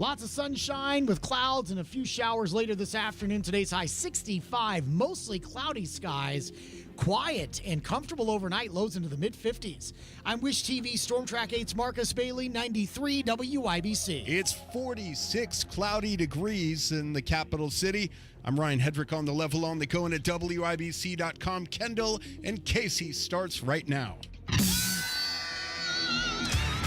Lots of sunshine with clouds and a few showers later this afternoon. Today's high 65, mostly cloudy skies. Quiet and comfortable overnight, lows into the mid-50s. I'm Wish TV Storm Track 8's Marcus Bailey, 93 WIBC. It's 46 cloudy degrees in the capital city. I'm Ryan Hedrick on the level on the Cohen at WIBC.com. Kendall and Casey starts right now.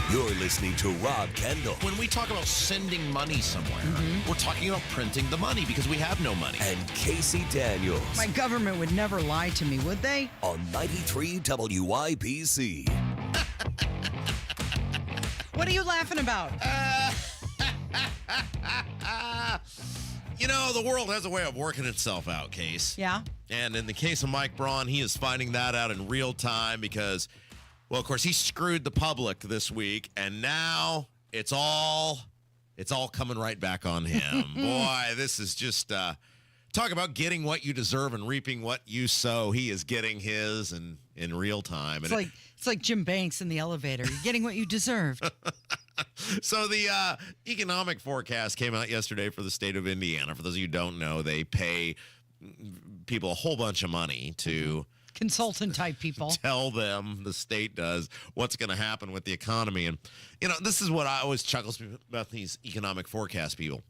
You're listening to Rob Kendall. When we talk about sending money somewhere, we're talking about printing the money because we have no money. And Casey Daniels. My government would never lie to me, would they? On 93 WIBC. What are you laughing about? You know, the world has a way of working itself out, Case. Yeah? And in the case of Mike Braun, he is finding that out in real time because, well, of course, he screwed the public this week, and now it's all coming right back on him. Boy, this is just talk about getting what you deserve and reaping what you sow. He is getting his in real time. It's like Jim Banks in the elevator. You're getting what you deserved. So the economic forecast came out yesterday for the state of Indiana. For those of you who don't know, they pay people a whole bunch of money to Consultant type people. Tell them, the state does, what's going to happen with the economy. And, you know, this is what I always chuckles about these economic forecast people.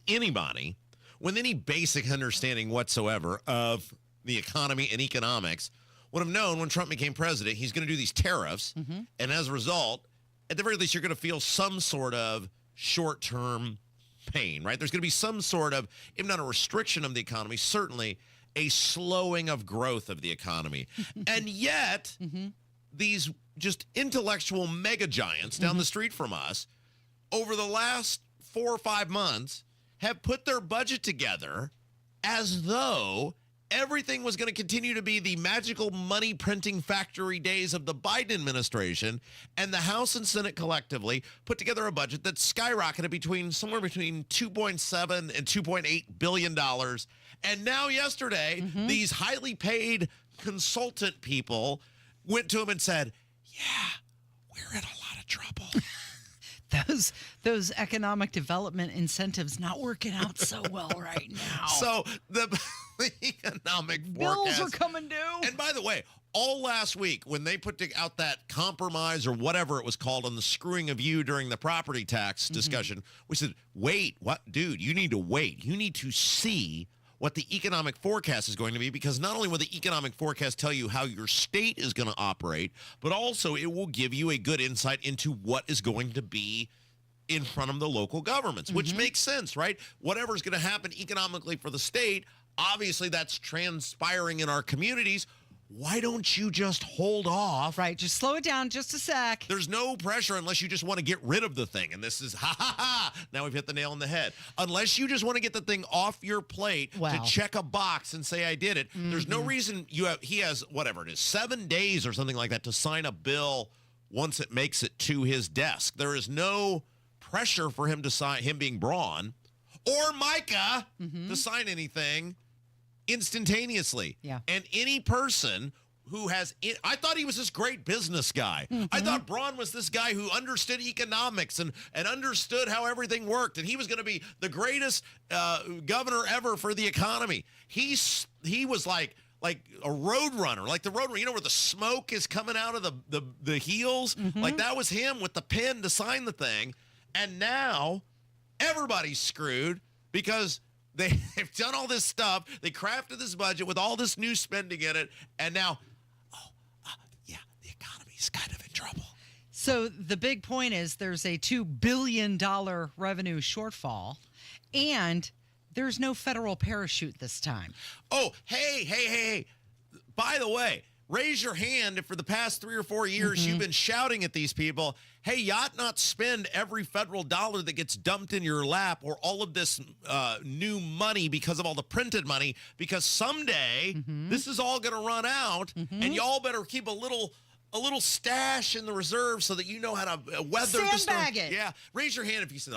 Anybody with any basic understanding whatsoever of the economy and economics would have known when Trump became president, he's going to do these tariffs. And as a result, at the very least, you're going to feel some sort of short-term pain, right? There's going to be some sort of, if not a restriction of the economy, certainly a slowing of growth of the economy. And yet, these just intellectual mega giants down the street from us, over the last 4 or 5 months, have put their budget together as though everything was going to continue to be the magical money printing factory days of the Biden administration, and the House and Senate collectively put together a budget that skyrocketed somewhere between $2.7 and $2.8 billion. And now yesterday, these highly paid consultant people went to him and said, yeah, we're in a lot of trouble. Those economic development incentives not working out so well right now. So the economic bills forecast are coming due. And by the way, all last week when they put out that compromise or whatever it was called on the screwing of you during the property tax discussion, we said, wait, what? Dude, you need to wait. You need to see what the economic forecast is going to be, because not only will the economic forecast tell you how your state is going to operate, but also it will give you a good insight into what is going to be in front of the local governments, which makes sense, right? Whatever's going to happen economically for the state, obviously that's transpiring in our communities. Why don't you just hold off? Right, just slow it down just a sec. There's no pressure unless you just want to get rid of the thing. And this is, now we've hit the nail on the head. Unless you just want to get the thing off your plate to check a box and say, I did it. There's no reason he has, whatever it is, 7 days or something like that to sign a bill once it makes it to his desk. There is no pressure for him to sign, him being Braun or Micah, to sign anything instantaneously. Yeah. And any person who I thought he was this great business guy. I thought Braun was this guy who understood economics and understood how everything worked, and he was going to be the greatest governor ever for the economy. He was like a road runner, like the road runner, you know, where the smoke is coming out of the heels? Like that was him with the pen to sign the thing. And now everybody's screwed because they've done all this stuff. They crafted this budget with all this new spending in it. And now, the economy's kind of in trouble. So the big point is there's a $2 billion revenue shortfall, and there's no federal parachute this time. Oh, hey. By the way, raise your hand if for the past 3 or 4 years you've been shouting at these people, hey, you ought not spend every federal dollar that gets dumped in your lap or all of this new money because of all the printed money, because someday this is all going to run out, and y'all better keep a little stash in the reserve so that you know how to weather the storm. Sandbag it. Yeah. Raise your hand if you said,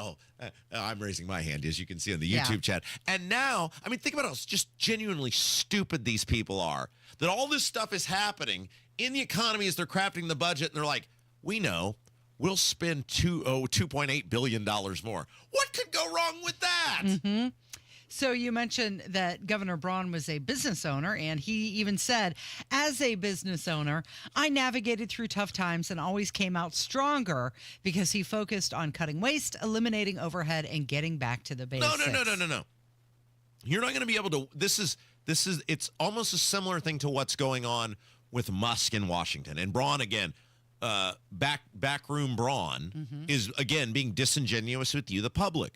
I'm raising my hand, as you can see on the YouTube chat. And now, I mean, think about how just genuinely stupid these people are, that all this stuff is happening in the economy as they're crafting the budget, and they're like, we know we'll spend $2.8 billion more. What could go wrong with that? So you mentioned that Governor Braun was a business owner, and he even said, as a business owner, I navigated through tough times and always came out stronger because he focused on cutting waste, eliminating overhead, and getting back to the basics. No. You're not going to be able to. It's almost a similar thing to what's going on with Musk in Washington. And Braun, again, backroom Braun is, again, being disingenuous with you, the public.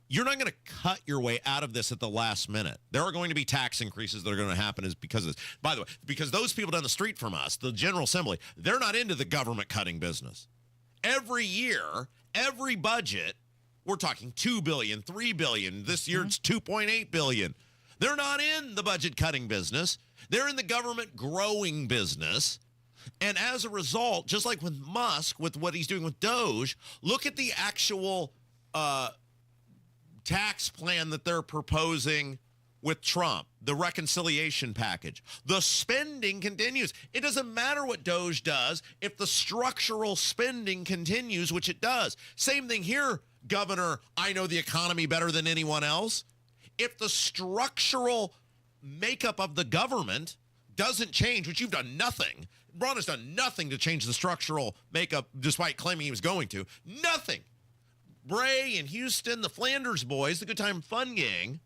You're not going to cut your way out of this at the last minute. There are going to be tax increases that are going to happen because of this. By the way, because those people down the street from us, the General Assembly, they're not into the government cutting business. Every year, every budget, we're talking $2 billion, $3 billion. This year it's $2.8 billion. They're not in the budget cutting business. They're in the government growing business. And as a result, just like with Musk, with what he's doing with Doge, look at the actual tax plan that they're proposing with Trump, the reconciliation package. The spending continues. It doesn't matter what Doge does if the structural spending continues, which it does. Same thing here, Governor, I know the economy better than anyone else. If the structural makeup of the government doesn't change, which you've done nothing, Braun has done nothing to change the structural makeup despite claiming he was going to. Nothing. Bray and Houston, the Flanders boys, the Good Time Fun Gang,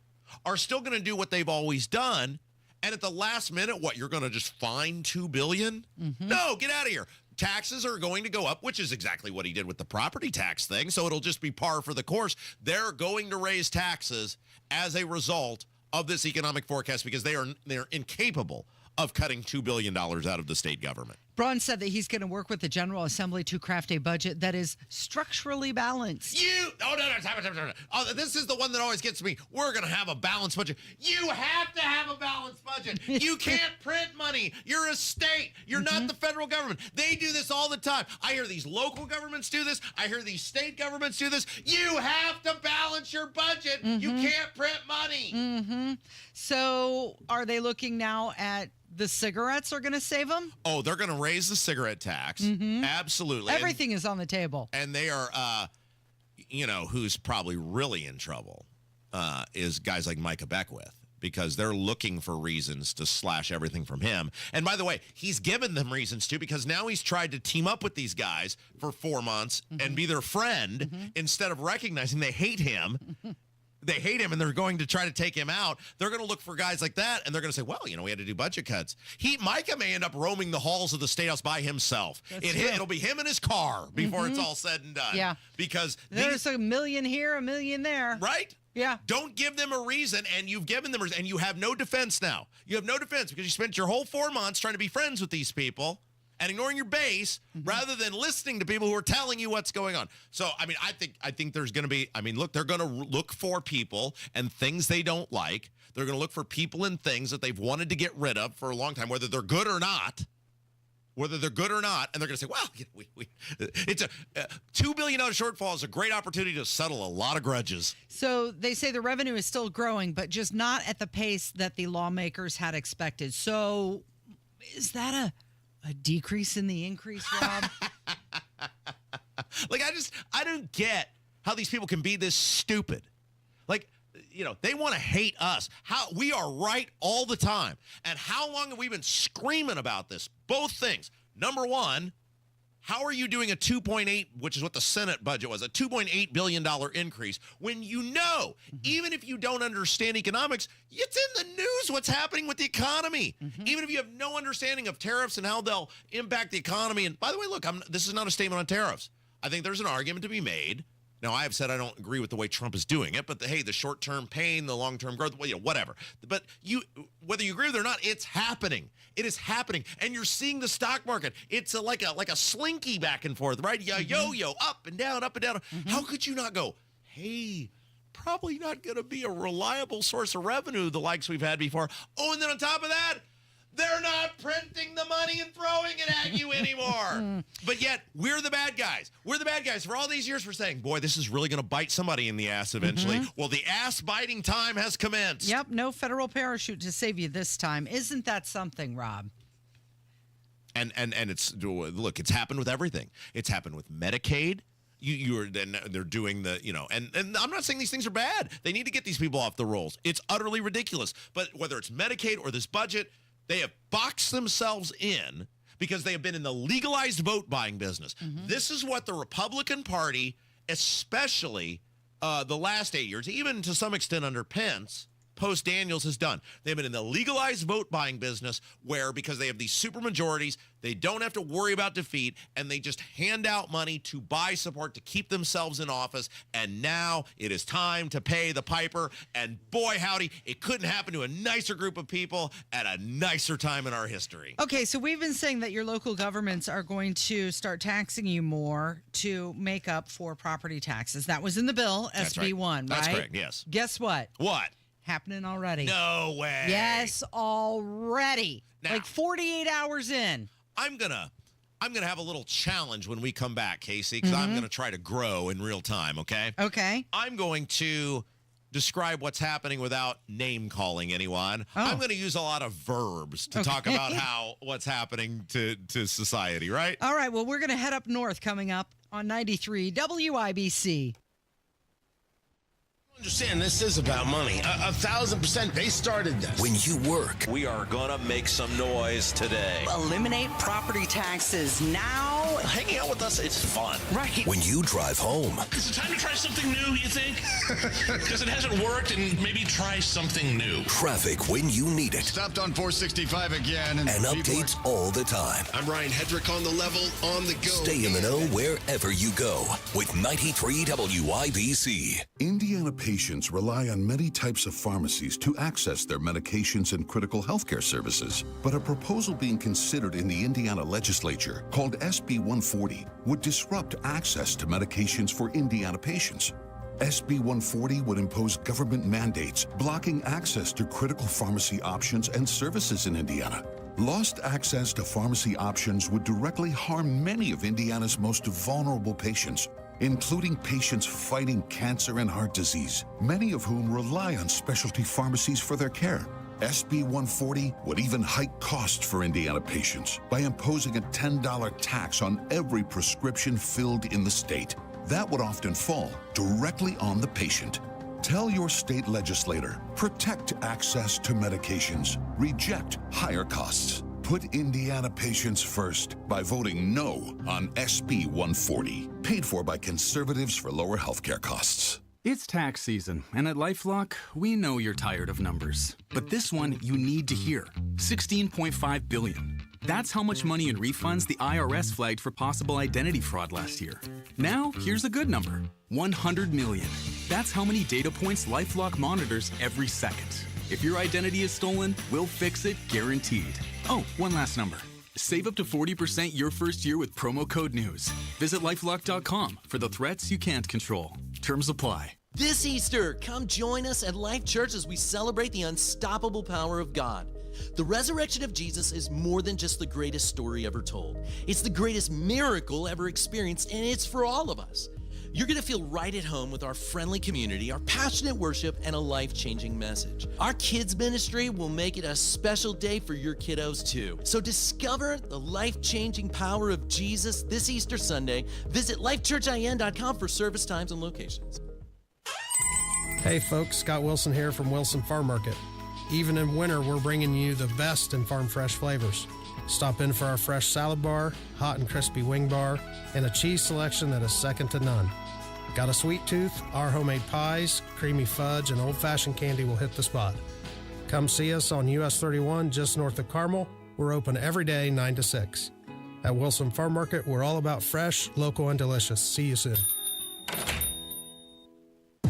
are still going to do what they've always done. And at the last minute, what, you're going to just fine $2 billion? No, get out of here. Taxes are going to go up, which is exactly what he did with the property tax thing. So it'll just be par for the course. They're going to raise taxes as a result of this economic forecast because they're incapable of cutting $2 billion out of the state government. Braun said that he's going to work with the General Assembly to craft a budget that is structurally balanced. Oh, this is the one that always gets me. We're going to have a balanced budget. You have to have a balanced budget. You can't print money. You're a state. You're not the federal government. They do this all the time. I hear these local governments do this. I hear these state governments do this. You have to balance your budget. You can't print money. So are they looking now at the cigarettes are going to save them? Oh, they're going to raise the cigarette tax. Absolutely. Everything is on the table. And they are, who's probably really in trouble is guys like Micah Beckwith, because they're looking for reasons to slash everything from him. And by the way, he's given them reasons to, because now he's tried to team up with these guys for 4 months and be their friend instead of recognizing they hate him. They hate him, and they're going to try to take him out. They're going to look for guys like that, and they're going to say, well, we had to do budget cuts. Micah may end up roaming the halls of the State House by himself. It'll be him in his car before it's all said and done. Yeah. Because there's a million here, a million there. Right? Yeah. Don't give them a reason, and you've given them a reason, and you have no defense now. You have no defense because you spent your whole 4 months trying to be friends with these people and ignoring your base rather than listening to people who are telling you what's going on. So, I think there's going to be, look, they're going to look for people and things they don't like. They're going to look for people and things that they've wanted to get rid of for a long time, whether they're good or not. And they're going to say, well, it's a $2 billion shortfall is a great opportunity to settle a lot of grudges. So they say the revenue is still growing, but just not at the pace that the lawmakers had expected. So is that a decrease in the increase, Rob? I don't get how these people can be this stupid. They want to hate us. We are right all the time. And how long have we been screaming about this? Both things. Number one, how are you doing a 2.8, which is what the Senate budget was, a $2.8 billion increase, when even if you don't understand economics, it's in the news what's happening with the economy. Even if you have no understanding of tariffs and how they'll impact the economy. And by the way, look, this is not a statement on tariffs. I think there's an argument to be made. Now, I have said I don't agree with the way Trump is doing it, but the short-term pain, the long-term growth, whatever. But whether you agree with it or not, it's happening. It is happening, and you're seeing the stock market. It's like a slinky back and forth, right? Yo-yo, up and down, up and down. How could you not go, hey, probably not going to be a reliable source of revenue the likes we've had before. Oh, and then on top of that, they're not printing the money and throwing it at you anymore. But yet, we're the bad guys. We're the bad guys. For all these years, we're saying, boy, this is really going to bite somebody in the ass eventually. Well, the ass-biting time has commenced. Yep, no federal parachute to save you this time. Isn't that something, Rob? And it's, look, it's happened with everything. It's happened with Medicaid. They're doing the, and I'm not saying these things are bad. They need to get these people off the rolls. It's utterly ridiculous. But whether it's Medicaid or this budget, they have boxed themselves in because they have been in the legalized vote buying business. Mm-hmm. This is what the Republican Party, especially the last 8 years, even to some extent under Pence, post-Daniels, has done. They've been in the legalized vote buying business where, because they have these super majorities, they don't have to worry about defeat, and they just hand out money to buy support to keep themselves in office. And now it is time to pay the piper. And boy, howdy, it couldn't happen to a nicer group of people at a nicer time in our history. Okay, so we've been saying that your local governments are going to start taxing you more to make up for property taxes. That was in the bill, SB 1, right? That's correct, yes. Guess what? What? Happening already. No way. Yes, already. Now, like 48 hours in. I'm gonna have a little challenge when we come back, Casey, because I'm gonna try to grow in real time. Okay. Okay. I'm going to describe what's happening without name calling anyone. Oh. I'm going to use a lot of verbs to talk about what's happening to society. Right. All right. Well, we're gonna head up north coming up on 93 WIBC. Understand, this is about money. 1,000%. They started this. When you work, We are going to make some noise today. Eliminate property taxes now. Hanging out with us, it's fun. Right. when you drive home, Is it time to try something new, you think? Because it hasn't worked, and maybe try something new. traffic when you need it, Stopped on 465 again. and updates all the time. I'm Ryan Hedrick on the level, on the go. Stay in the know wherever you go with 93 WIBC. Indiana patients rely on many types of pharmacies to access their medications and critical healthcare services. But a proposal being considered in the Indiana legislature called SB 140 would disrupt access to medications for Indiana patients. SB 140 would impose government mandates blocking access to critical pharmacy options and services in Indiana. Lost access to pharmacy options would directly harm many of Indiana's most vulnerable patients, including patients fighting cancer and heart disease, many of whom rely on specialty pharmacies for their care. SB 140 would even hike costs for Indiana patients by imposing a $10 tax on every prescription filled in the state. That would often fall directly on the patient. Tell your state legislator, protect access to medications, reject higher costs. Put Indiana patients first by voting no on SB 140, paid for by conservatives for lower healthcare costs. It's tax season, and at LifeLock, we know you're tired of numbers. But this one you need to hear. $16.5 billion. That's how much money in refunds the IRS flagged for possible identity fraud last year. Now, here's a good number. $100 million. That's how many data points LifeLock monitors every second. If your identity is stolen, we'll fix it guaranteed. Oh, one last number. Save up to 40% your first year with promo code NEWS. Visit lifelock.com for the threats you can't control. Terms apply. This Easter, come join us at Life Church as we celebrate the unstoppable power of God. The resurrection of Jesus is more than just the greatest story ever told. It's the greatest miracle ever experienced, and it's for all of us. You're going to feel right at home with our friendly community, our passionate worship, and a life-changing message. Our kids ministry will make it a special day for your kiddos too. So discover the life-changing power of Jesus this Easter Sunday. Visit lifechurchin.com for service times and locations. Hey folks, Scott Wilson here from Wilson Farm Market. Even in winter, we're bringing you the best in farm fresh flavors. Stop in for our fresh salad bar, hot and crispy wing bar, and a cheese selection that is second to none. Got a sweet tooth? Our homemade pies, creamy fudge, and old-fashioned candy will hit the spot. Come see us on US 31 just north of Carmel. We're open every day 9 to 6. At Wilson Farm Market, we're all about fresh, local, and delicious. See you soon.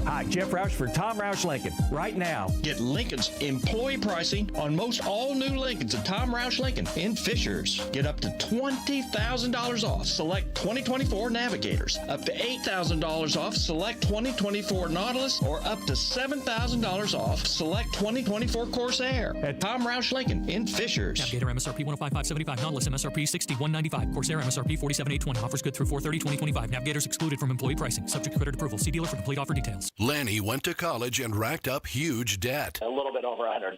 Hi, Jeff Roush for Tom Roush Lincoln. Right now, get Lincoln's employee pricing on most all new Lincolns at Tom Roush Lincoln in Fishers. Get up to $20,000 off select 2024 Navigators, up to $8,000 off select 2024 Nautilus, or up to $7,000 off select 2024 Corsair at Tom Roush Lincoln in Fishers. Navigator MSRP 105,575, Nautilus MSRP 6195, Corsair MSRP 47,820. Offers good through 4/30/2025. Navigators excluded from employee pricing. Subject to credit approval. See dealer for complete offer details. Lanny went to college and racked up huge debt. A little bit over $100,000.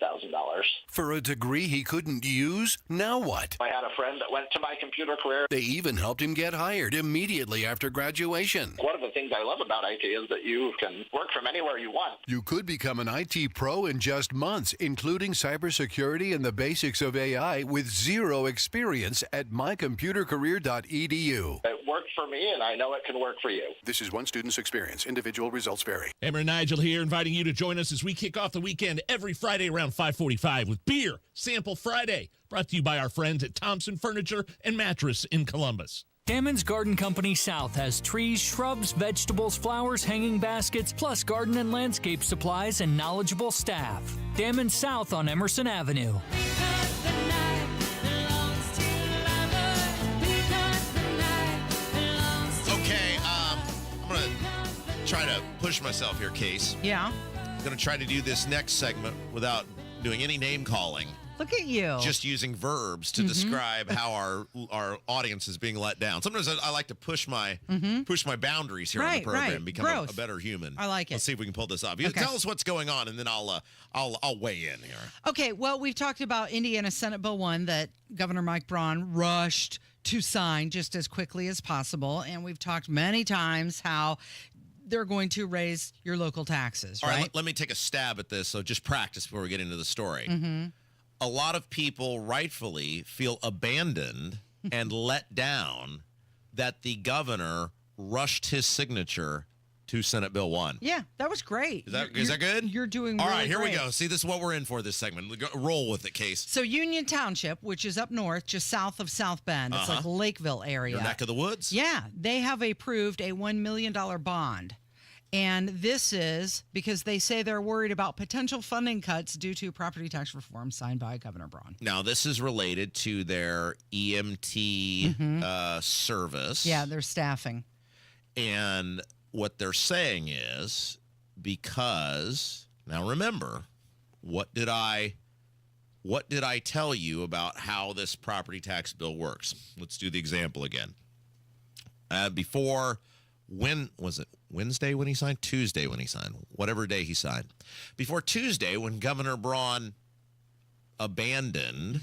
For a degree he couldn't use? Now what? I had a friend that went to my computer career. They even helped him get hired immediately after graduation. One of the things I love about IT is that you can work from anywhere you want. You could become an IT pro in just months, including cybersecurity and the basics of AI with zero experience at mycomputercareer.edu. It worked for me, and I know it can work for you. This is one student's experience. Individual results vary. Emmer and Nigel here, inviting you to join us as we kick off the weekend every Friday around 5:45 with Beer Sample Friday, brought to you by our friends at Thompson Furniture and Mattress in Columbus. Hammond's Garden Company South has trees, shrubs, vegetables, flowers, hanging baskets, plus garden and landscape supplies and knowledgeable staff. Hammond's South on Emerson Avenue. Okay, I'm going to try to push myself here, Case. Yeah. I'm going to try to do this next segment without doing any name calling. Look at you. Just using verbs to describe how our audience is being let down. Sometimes I like to push my boundaries here on the program, become a better human. I like it. Let's see if we can pull this off. You tell us what's going on, and then I'll weigh in here. Okay, well, we've talked about Indiana Senate Bill 1 that Governor Mike Braun rushed to sign just as quickly as possible, and we've talked many times how they're going to raise your local taxes, right? All right, let me take a stab at this, so just practice before we get into the story. A lot of people rightfully feel abandoned and let down that the governor rushed his signature to Senate Bill 1. Yeah, that was great. Is that good? You're doing All really right, here great. we go. See, this is what we're in for this segment. Roll with it, Case. So Union Township, which is up north, just south of South Bend, it's like Lakeville area. Your neck of the woods? Yeah, they have approved a $1 million bond. And this is because they say they're worried about potential funding cuts due to property tax reform signed by Governor Braun. Now, this is related to their EMT service. Yeah, their staffing. And what they're saying is because, now remember, what did I tell you about how this property tax bill works? Let's do the example again. When was it? Wednesday when he signed? Tuesday when he signed? Whatever day he signed. Before Tuesday, when Governor Braun abandoned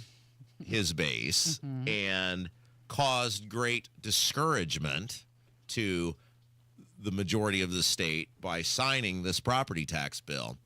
his base and caused great discouragement to the majority of the state by signing this property tax bill,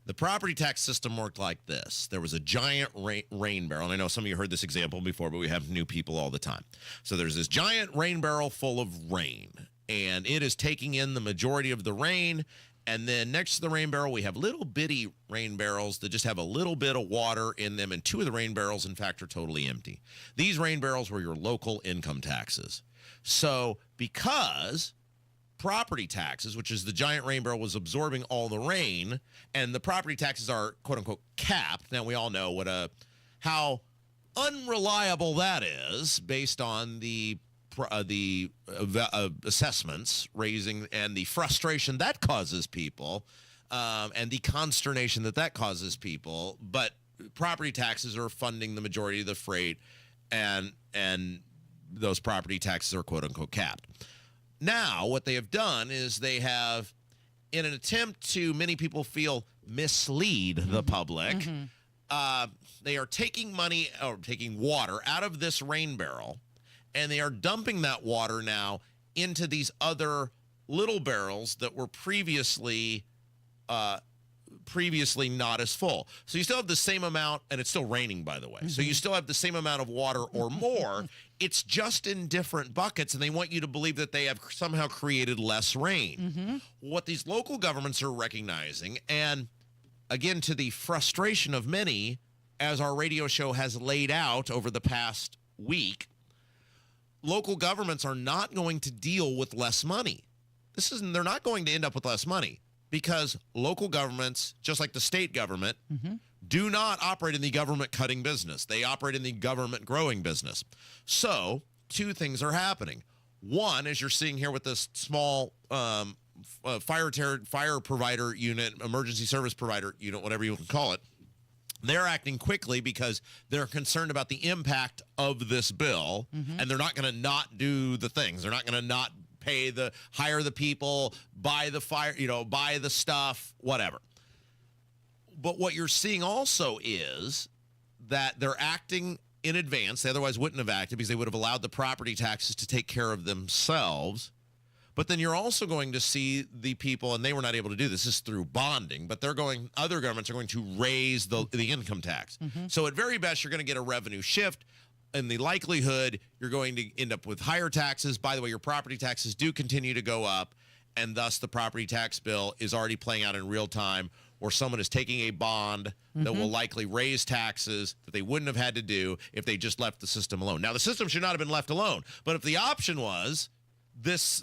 the property tax system worked like this. There was a giant rain barrel. And I know some of you heard this example before, but we have new people all the time. So there's this giant rain barrel full of rain, and it is taking in the majority of the rain. And then next to the rain barrel, we have little bitty rain barrels that just have a little bit of water in them. And two of the rain barrels, in fact, are totally empty. These rain barrels were your local income taxes. So because property taxes, which is the giant rain barrel, was absorbing all the rain, and the property taxes are quote unquote capped. Now we all know how unreliable that is based on the assessments raising and the frustration that causes people, and the consternation that causes people. But property taxes are funding the majority of the freight, and those property taxes are quote unquote capped. Now, what they have done is they have, in an attempt to, many people feel, mislead the public, they are taking money or taking water out of this rain barrel, and they are dumping that water now into these other little barrels that were previously not as full. So you still have the same amount, and it's still raining, by the way. So you still have the same amount of water or more. It's just in different buckets, and they want you to believe that they have somehow created less rain. What these local governments are recognizing, and again, to the frustration of many, as our radio show has laid out over the past week, local governments are not going to deal with less money. They're not going to end up with less money, because local governments, just like the state government, do not operate in the government cutting business. They operate in the government growing business. So two things are happening. One, as you're seeing here with this small fire provider unit, emergency service provider unit, whatever you can call it, they're acting quickly because they're concerned about the impact of this bill, and they're not going to not do the things. They're not going to not hire the people, buy the fire, buy the stuff, whatever. But what you're seeing also is that they're acting in advance. They otherwise wouldn't have acted because they would have allowed the property taxes to take care of themselves. But then you're also going to see the people, and they were not able to do this is through bonding, but other governments are going to raise the income tax. So at very best, you're going to get a revenue shift. In the likelihood, you're going to end up with higher taxes. By the way, your property taxes do continue to go up, and thus the property tax bill is already playing out in real time, or someone is taking a bond that will likely raise taxes that they wouldn't have had to do if they just left the system alone. Now, the system should not have been left alone, but if the option was this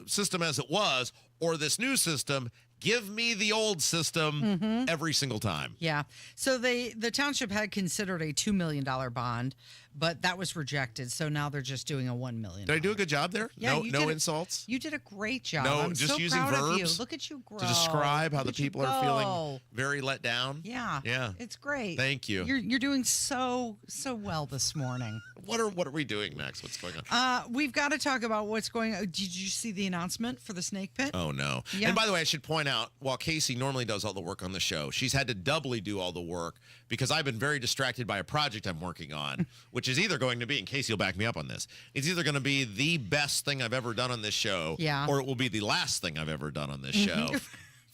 system as it was or this new system, give me the old system every single time. Yeah. So the township had considered a $2 million bond, but that was rejected. So now they're just doing a $1 million. Did I do a good job there? Yeah, No insults? You did a great job. No, I'm just so using proud verbs of you. Look at you grow. to describe how the people are feeling very let down. Yeah. Yeah. It's great. Thank you. You're doing so well this morning. What are we doing next? What's going on? We've got to talk about what's going on. Did you see the announcement for the snake pit? Oh, no. Yeah. And by the way, I should point out, while Casey normally does all the work on the show, she's had to doubly do all the work because I've been very distracted by a project I'm working on, which is either going to be, and Casey will back me up on this, it's either going to be the best thing I've ever done on this show, or it will be the last thing I've ever done on this show.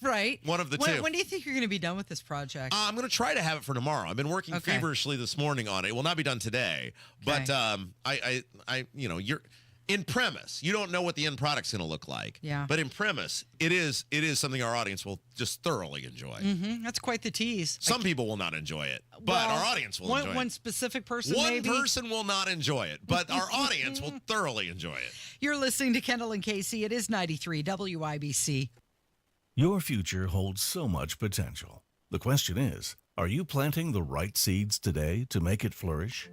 Right. One of the two. When do you think you're going to be done with this project? I'm going to try to have it for tomorrow. I've been working feverishly this morning on it. It will not be done today, but you're in premise. You don't know what the end product's going to look like. Yeah. But in premise, it is something our audience will just thoroughly enjoy. That's quite the tease. Some people will not enjoy it, but our audience will enjoy it. One specific person, One maybe? person will not enjoy it, but our audience will thoroughly enjoy it. You're listening to Kendall and Casey. It is 93 WIBC. Your future holds so much potential. The question is, are you planting the right seeds today to make it flourish?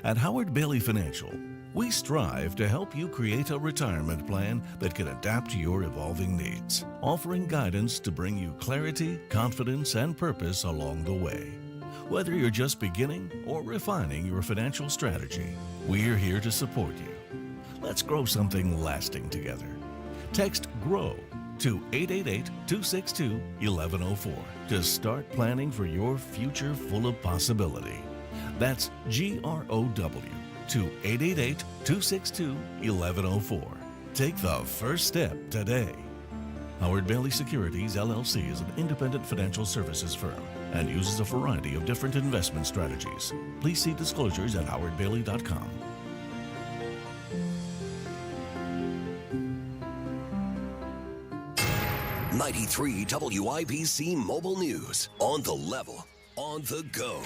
At Howard Bailey Financial, we strive to help you create a retirement plan that can adapt to your evolving needs, offering guidance to bring you clarity, confidence, and purpose along the way. Whether you're just beginning or refining your financial strategy, we're here to support you. Let's grow something lasting together. Text GROW to 888-262-1104 to start planning for your future full of possibility. That's GROW to 888-262-1104. Take the first step today. Howard Bailey Securities, LLC is an independent financial services firm and uses a variety of different investment strategies. Please see disclosures at howardbailey.com. '93 WIBC Mobile News. On the level, on the go.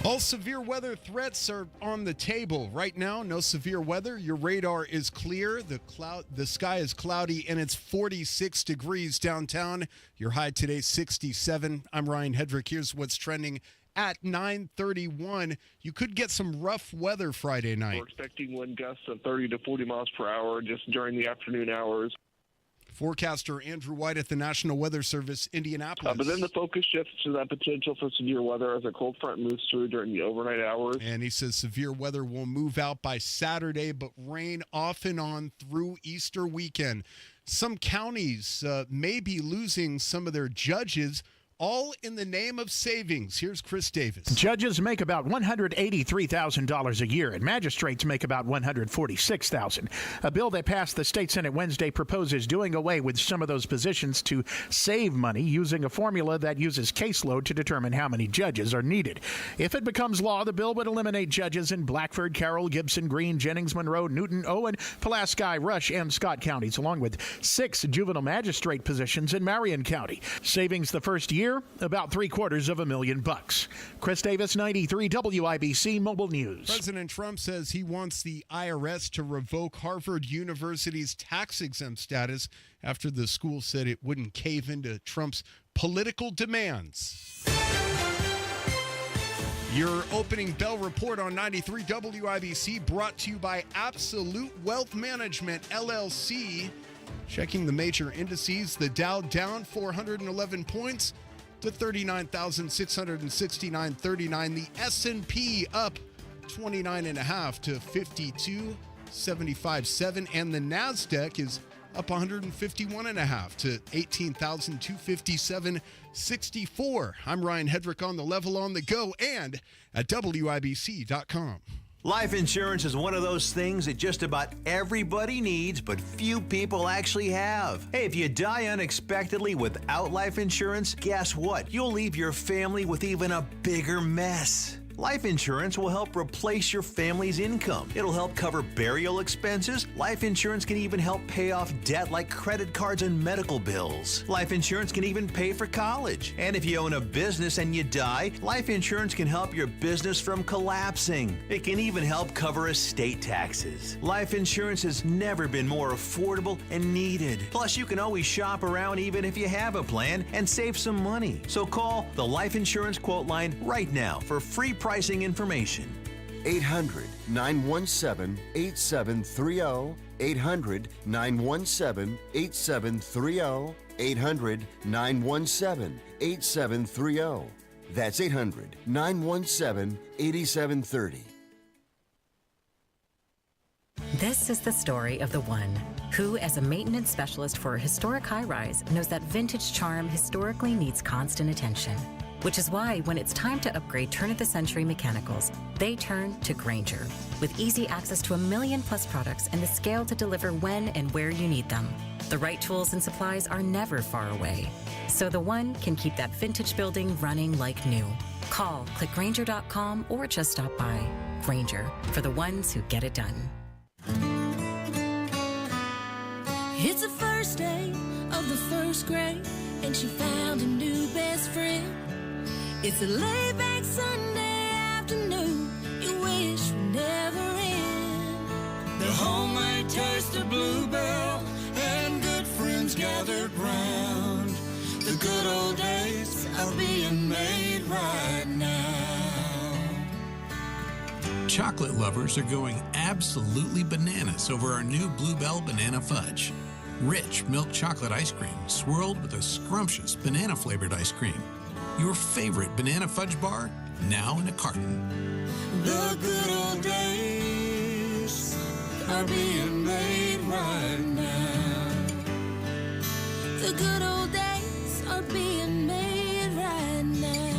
All severe weather threats are on the table right now. No severe weather. Your radar is clear. The sky is cloudy, and it's 46 degrees downtown. Your high today, 67. I'm Ryan Hedrick. Here's what's trending at 9:31. You could get some rough weather Friday night. We're expecting wind gusts of 30 to 40 miles per hour just during the afternoon hours. Forecaster Andrew White at the National Weather Service, Indianapolis. But then the focus shifts to that potential for severe weather as a cold front moves through during the overnight hours. And he says severe weather will move out by Saturday, but rain off and on through Easter weekend. Some counties may be losing some of their judges, all in the name of savings. Here's Chris Davis. Judges make about $183,000 a year, and magistrates make about $146,000. A bill that passed the state Senate Wednesday proposes doing away with some of those positions to save money using a formula that uses caseload to determine how many judges are needed. If it becomes law, the bill would eliminate judges in Blackford, Carroll, Gibson, Greene, Jennings, Monroe, Newton, Owen, Pulaski, Rush, and Scott counties, along with 6 juvenile magistrate positions in Marion County. Savings the first year, about $750,000. Chris Davis, 93 WIBC Mobile News. President Trump says he wants the IRS to revoke Harvard University's tax-exempt status after the school said it wouldn't cave into Trump's political demands. Your opening bell report on 93 WIBC brought to you by Absolute Wealth Management, LLC. Checking the major indices, the Dow down 411 points to 39,669.39. The S&P up 29.5 to 75.7, and the NASDAQ is up 151.5 to 18,257.64. I'm Ryan Hedrick on the level on the go and at WIBC.com. Life insurance is one of those things that just about everybody needs, but few people actually have. Hey, if you die unexpectedly without life insurance, guess what? You'll leave your family with even a bigger mess. Life insurance will help replace your family's income. It'll help cover burial expenses. Life insurance can even help pay off debt like credit cards and medical bills. Life insurance can even pay for college. And if you own a business and you die, life insurance can help your business from collapsing. It can even help cover estate taxes. Life insurance has never been more affordable and needed. Plus, you can always shop around even if you have a plan and save some money. So call the Life Insurance Quote Line right now for free pricing information. 800-917-8730. 800-917-8730. 800-917-8730. That's 800-917-8730. This is the story of the one who, as a maintenance specialist for a historic high-rise, knows that vintage charm historically needs constant attention. Which is why when it's time to upgrade turn-of-the-century mechanicals, they turn to Grainger. With easy access to 1 million-plus products and the scale to deliver when and where you need them. The right tools and supplies are never far away. So the one can keep that vintage building running like new. Call, click Grainger.com, or just stop by. Grainger, for the ones who get it done. It's the first day of the first grade, and she found a new best friend. It's a laid-back Sunday afternoon you wish would never end. The homemade taste of Bluebell and good friends gathered round. The good old days are being made right now. Chocolate lovers are going absolutely bananas over our new Bluebell Banana Fudge. Rich milk chocolate ice cream swirled with a scrumptious banana-flavored ice cream. Your favorite banana fudge bar, now in a carton. The good old days are being made right now. The good old days are being made right now.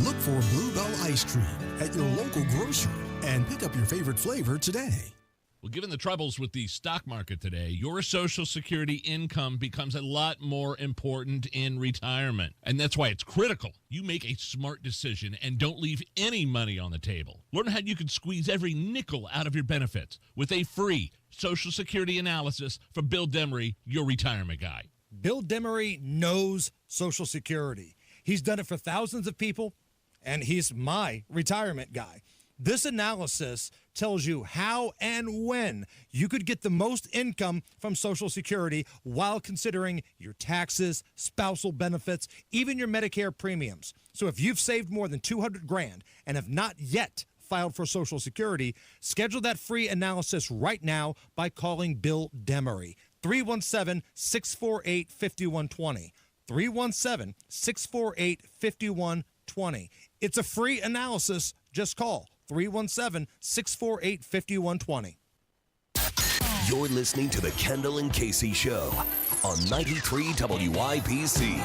Look for Bluebell ice cream at your local grocer and pick up your favorite flavor today. Well, given the troubles with the stock market today, your Social Security income becomes a lot more important in retirement. And that's why it's critical you make a smart decision and don't leave any money on the table. Learn how you can squeeze every nickel out of your benefits with a free Social Security analysis from Bill Demery, your retirement guy. Bill Demery knows Social Security. He's done it for thousands of people, and he's my retirement guy. This analysis tells you how and when you could get the most income from Social Security while considering your taxes, spousal benefits, even your Medicare premiums. So if you've saved more than $200,000 and have not yet filed for Social Security, schedule that free analysis right now by calling Bill Demery. 317-648-5120. 317-648-5120. It's a free analysis. Just call 317-648-5120. You're listening to the Kendall and Casey Show on 93 WIBC.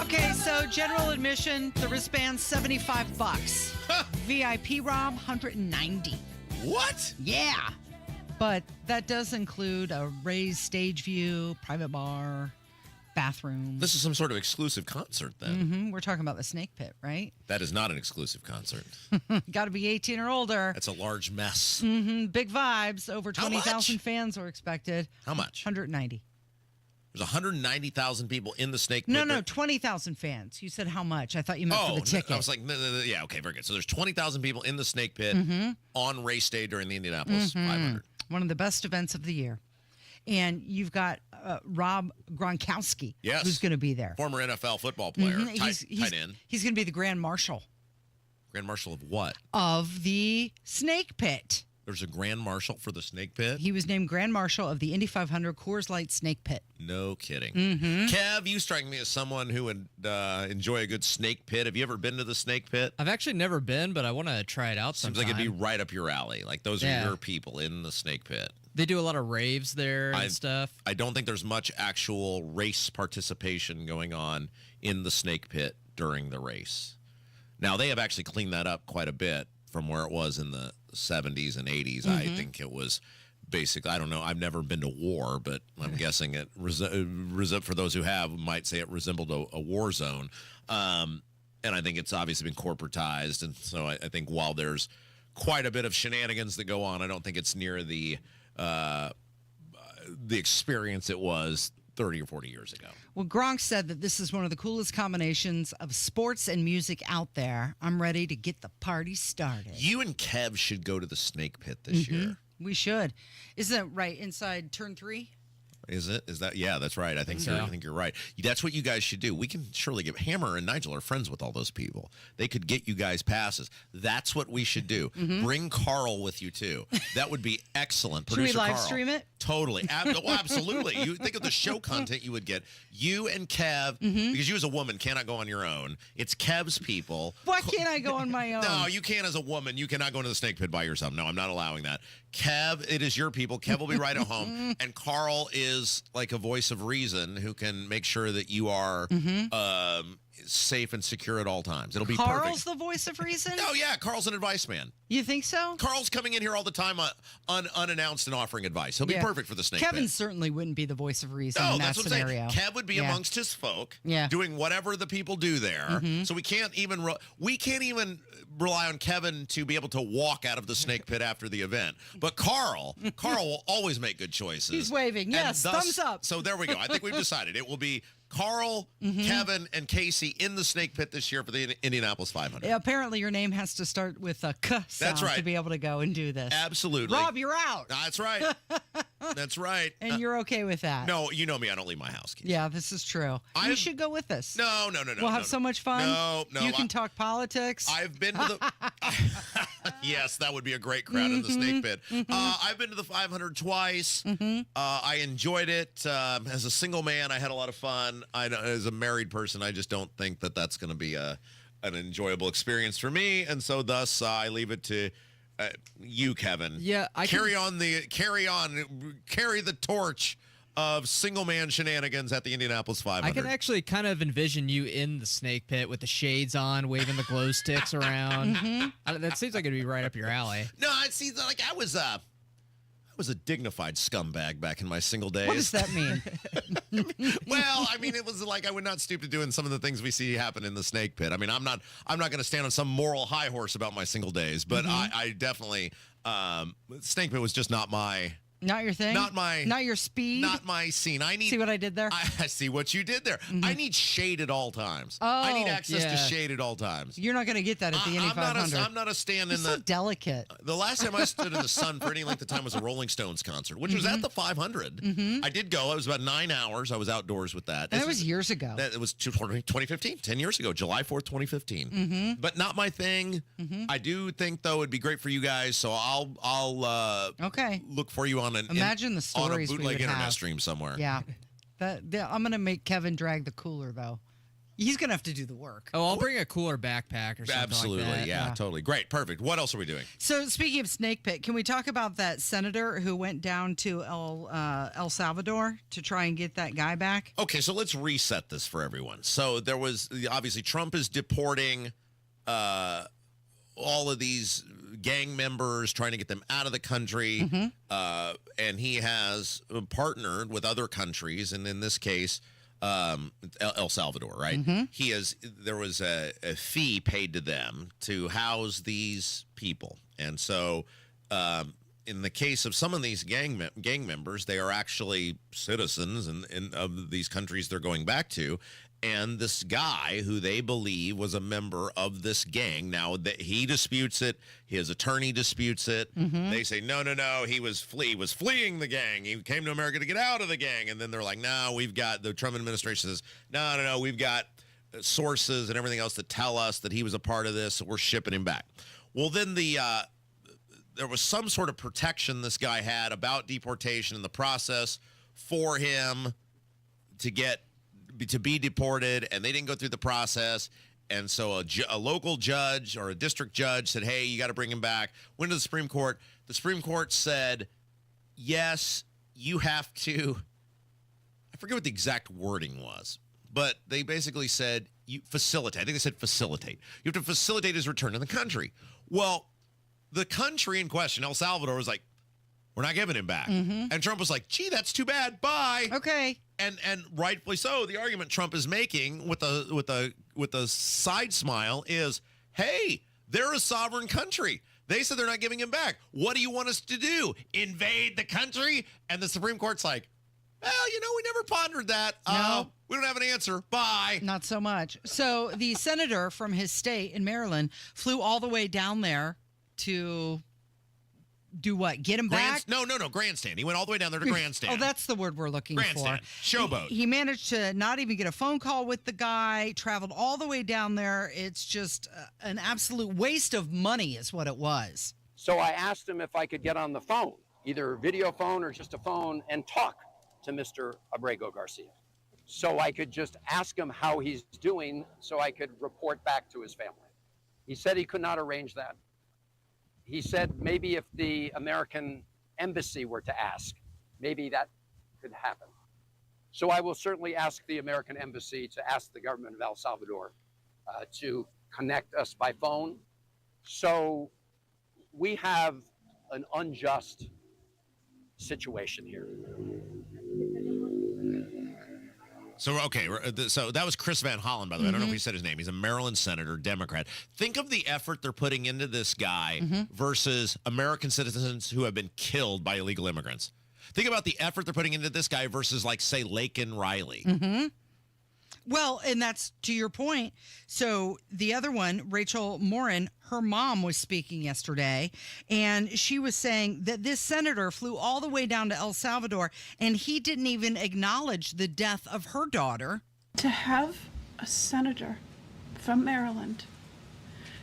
Okay, so general admission, the wristband's $75. VIP ROM, $190. What? Yeah. But that does include a raised stage view, private bar, bathroom. This is some sort of exclusive concert, then. Mm-hmm. We're talking about the Snake Pit, right? That is not an exclusive concert. Got to be 18 or older. That's a large mess. Mm-hmm. Big vibes. Over 20,000 fans were expected. How much? 190. There's 190,000 people in the Snake Pit. No, 20,000 fans. You said how much? I thought you meant for the ticket. I was like, yeah, okay, very good. So there's 20,000 people in the Snake Pit on race day during the Indianapolis 500. One of the best events of the year. And you've got Rob Gronkowski, who's going to be there. Former NFL football player, tight end. He's going to be the Grand Marshal. Grand Marshal of what? Of the Snake Pit. There's a Grand Marshal for the Snake Pit? He was named Grand Marshal of the Indy 500 Coors Light Snake Pit. No kidding. Mm-hmm. Kev, you strike me as someone who would enjoy a good snake pit. Have you ever been to the Snake Pit? I've actually never been, but I want to try it out Seems sometime. like it'd be right up your alley. Like, those are your people in the Snake Pit. They do a lot of raves there and stuff. I don't think there's much actual race participation going on in the Snake Pit during the race. Now, they have actually cleaned that up quite a bit from where it was in the 70s and 80s. I think it was basically, I don't know, I've never been to war, but I'm guessing it, for those who have, might say it resembled a war zone. And I think it's obviously been corporatized. And so I think while there's quite a bit of shenanigans that go on, I don't think it's near the experience it was 30 or 40 years ago. Well, Gronk said that this is one of the coolest combinations of sports and music out there. I'm ready to get the party started. You and Kev should go to the Snake Pit this year. We should. Isn't that right inside turn 3? Is it? Is that? Yeah, that's right. I think so. I think you're right. That's what you guys should do. We can surely get Hammer and Nigel are friends with all those people. They could get you guys passes. That's what we should do. Bring Carl with you too. That would be excellent. Should we Producer live Carl. stream it? Totally. Absolutely. You think of the show content you would get. You and Kev, because you as a woman cannot go on your own. It's Kev's people. Why can't I go on my own? No, you can't as a woman. You cannot go into the Snake Pit by yourself. No, I'm not allowing that. Kev, it is your people. Kev will be right at home. And Carl is like a voice of reason who can make sure that you are safe and secure at all times. It'll be Carl's perfect. the voice of reason? Oh, yeah. Carl's an advice man. You think so? Carl's coming in here all the time unannounced and offering advice. He'll be perfect for the Snake Kevin Pit. certainly wouldn't be the voice of reason No, in that that's what scenario. I'm saying. Kev would be amongst his folk, doing whatever the people do there. So we can't even rely on Kevin to be able to walk out of the Snake Pit after the event. But Carl will always make good choices. He's waving. Yes, thumbs up. So there we go. I think we've decided it will be Carl, Kevin, and Casey in the Snake Pit this year for the Indianapolis 500. Yeah, apparently your name has to start with a K sound right. to be able to go and do this. Absolutely. Rob, you're out. That's right. That's right. And you're okay with that? No, you know me. I don't leave my house. Keith. Yeah, this is true. You should go with us. No. We'll have so much fun. No. You can talk politics. I've been to the... Yes, that would be a great crowd in the Snake Pit. I've been to the 500 twice. I enjoyed it. As a single man, I had a lot of fun. As a married person, I just don't think that that's going to be an enjoyable experience for me. And so thus, I leave it to you, Kevin. Yeah, carry the torch of single man shenanigans at the Indianapolis 500. I can actually kind of envision you in the Snake Pit with the shades on, waving the glow sticks around. That seems like it'd be right up your alley. No, see, like I was a dignified scumbag back in my single days. What does that mean? Well, I mean, it was like I would not stoop to doing some of the things we see happen in the Snake Pit. I mean, I'm not going to stand on some moral high horse about my single days, but I definitely Snake Pit was just not my. Not your thing? Not your speed? Not my scene. See what I did there? I see what you did there. I need shade at all times. I need access to shade at all times. You're not going to get that at the Indy 500. I'm not a stand in so delicate. The last time I stood in the sun for any length of time was a Rolling Stones concert, which was at the 500. I did go. It was about 9 hours. I was outdoors with that. And that was years ago. It was 2015, 10 years ago, July 4th, 2015. But not my thing. I do think, though, it'd be great for you guys, so I'll look for you on Imagine the stories on a bootleg we would internet have. stream somewhere. Yeah. I'm going to make Kevin drag the cooler, though. He's going to have to do the work. Oh, I'll bring a cooler backpack or something Absolutely, like that. yeah, totally. Great, perfect. What else are we doing? So, speaking of Snake Pit, can we talk about that senator who went down to El Salvador to try and get that guy back? Okay, so let's reset this for everyone. So there was, obviously, Trump is deporting all of these gang members, trying to get them out of the country, and he has partnered with other countries, and in this case, El Salvador, right? There was a fee paid to them to house these people, and so in the case of some of these gang members, they are actually citizens of these countries they're going back to. And this guy who they believe was a member of this gang, now that he disputes it, his attorney disputes it. They say, no, he was fleeing the gang. He came to America to get out of the gang. And then they're like, no, the Trump administration says, no, we've got sources and everything else that tell us that he was a part of this, so we're shipping him back. Well, then the there was some sort of protection this guy had about deportation in the process for him to be deported, and they didn't go through the process. And so a local judge or a district judge said, hey, you got to bring him back. Went to the Supreme Court. The Supreme Court said, yes, you have to. I forget what the exact wording was, but they basically said, you facilitate. I think they said facilitate. You have to facilitate his return to the country. Well, the country in question, El Salvador, was like, we're not giving him back. And Trump was like, gee, that's too bad. Bye. Okay. And rightfully so. The argument Trump is making with a side smile is, hey, they're a sovereign country. They said they're not giving him back. What do you want us to do? Invade the country? And the Supreme Court's like, well, we never pondered that. No. We don't have an answer. Bye. Not so much. So the senator from his state in Maryland flew all the way down there to do what? Get him back? No, grandstand. He went all the way down there to grandstand. Oh, that's the word we're looking grandstand. for. Showboat. He managed to not even get a phone call with the guy, traveled all the way down there. It's just an absolute waste of money is what it was. So I asked him if I could get on the phone, either video phone or just a phone, and talk to Mr. Abrego Garcia. So I could just ask him how he's doing so I could report back to his family. He said he could not arrange that. He said maybe if the American embassy were to ask, maybe that could happen. So I will certainly ask the American embassy to ask the government of El Salvador to connect us by phone. So we have an unjust situation here. So, okay, so that was Chris Van Hollen, by the way. I don't know if he said his name. He's a Maryland senator, Democrat. Think of the effort they're putting into this guy versus American citizens who have been killed by illegal immigrants. Think about the effort they're putting into this guy versus, like, say, Laken Riley. Well, and that's to your point. So the other one, Rachel Morin, her mom was speaking yesterday, and she was saying that this senator flew all the way down to El Salvador, and he didn't even acknowledge the death of her daughter. To have a senator from Maryland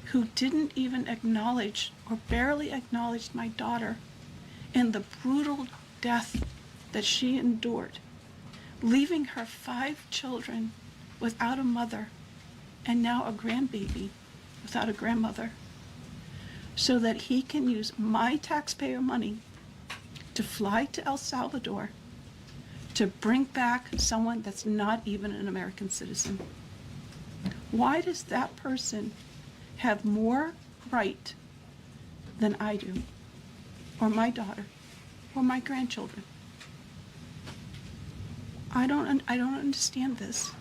who didn't even acknowledge or barely acknowledged my daughter in the brutal death that she endured, leaving her 5 children without a mother, and now a grandbaby without a grandmother, so that he can use my taxpayer money to fly to El Salvador to bring back someone that's not even an American citizen. Why does that person have more right than I do, or my daughter, or my grandchildren? I don't understand this.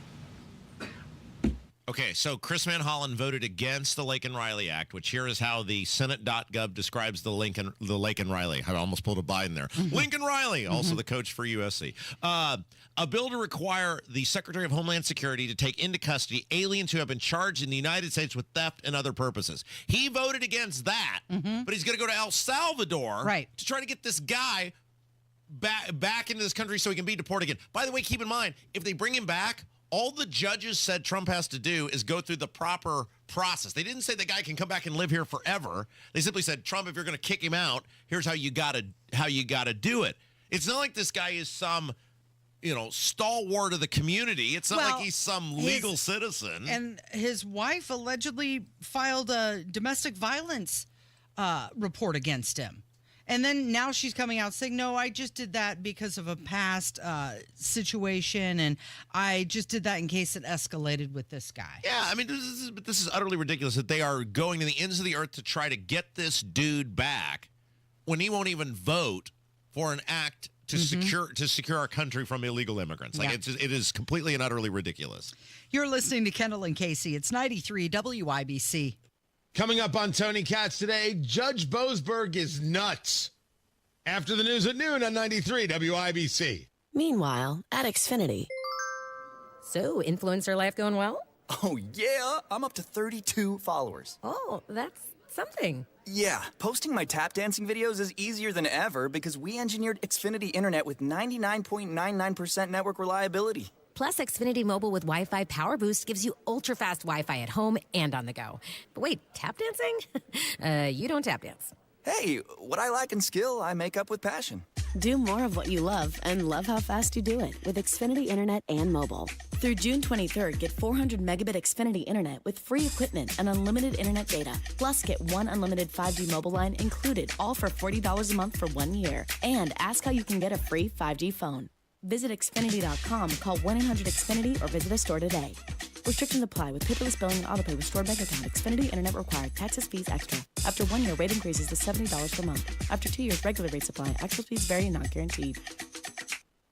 Okay, so Chris Van Hollen voted against the Laken Riley Act, which here is how the Senate.gov describes the Laken Riley. I almost pulled a Biden there. Lincoln Riley, also the coach for USC. A bill to require the Secretary of Homeland Security to take into custody aliens who have been charged in the United States with theft and other purposes. He voted against that, but he's going to go to El Salvador to try to get this guy back into this country so he can be deported again. By the way, keep in mind, if they bring him back, all the judges said Trump has to do is go through the proper process. They didn't say the guy can come back and live here forever. They simply said, Trump, if you're going to kick him out, here's how you got to do it. It's not like this guy is some, stalwart of the community. It's not like he's some legal citizen. And his wife allegedly filed a domestic violence report against him. And then now she's coming out saying, no, I just did that because of a past situation, and I just did that in case it escalated with this guy. Yeah, I mean, this is utterly ridiculous that they are going to the ends of the earth to try to get this dude back when he won't even vote for an act to secure our country from illegal immigrants. Like, it is completely and utterly ridiculous. You're listening to Kendall and Casey. It's 93 WIBC. Coming up on Tony Katz today, Judge Boasberg is nuts. After the news at noon on 93 WIBC. Meanwhile, at Xfinity. So, influencer life going well? Oh, yeah. I'm up to 32 followers. Oh, that's something. Yeah, posting my tap dancing videos is easier than ever because we engineered Xfinity Internet with 99.99% network reliability. Plus, Xfinity Mobile with Wi-Fi Power Boost gives you ultra-fast Wi-Fi at home and on the go. But wait, tap dancing? You don't tap dance. Hey, what I lack in skill, I make up with passion. Do more of what you love and love how fast you do it with Xfinity Internet and mobile. Through June 23rd, get 400 megabit Xfinity Internet with free equipment and unlimited internet data. Plus, get one unlimited 5G mobile line included, all for $40 a month for 1 year. And ask how you can get a free 5G phone. Visit Xfinity.com, call 1-800-XFINITY, or visit a store today. Restrictions apply with paperless billing and autopay with stored bank account. Xfinity Internet required. Taxes, fees extra. After 1 year, rate increases to $70 per month. After 2 years, regular rates apply. Actual fees vary and not guaranteed.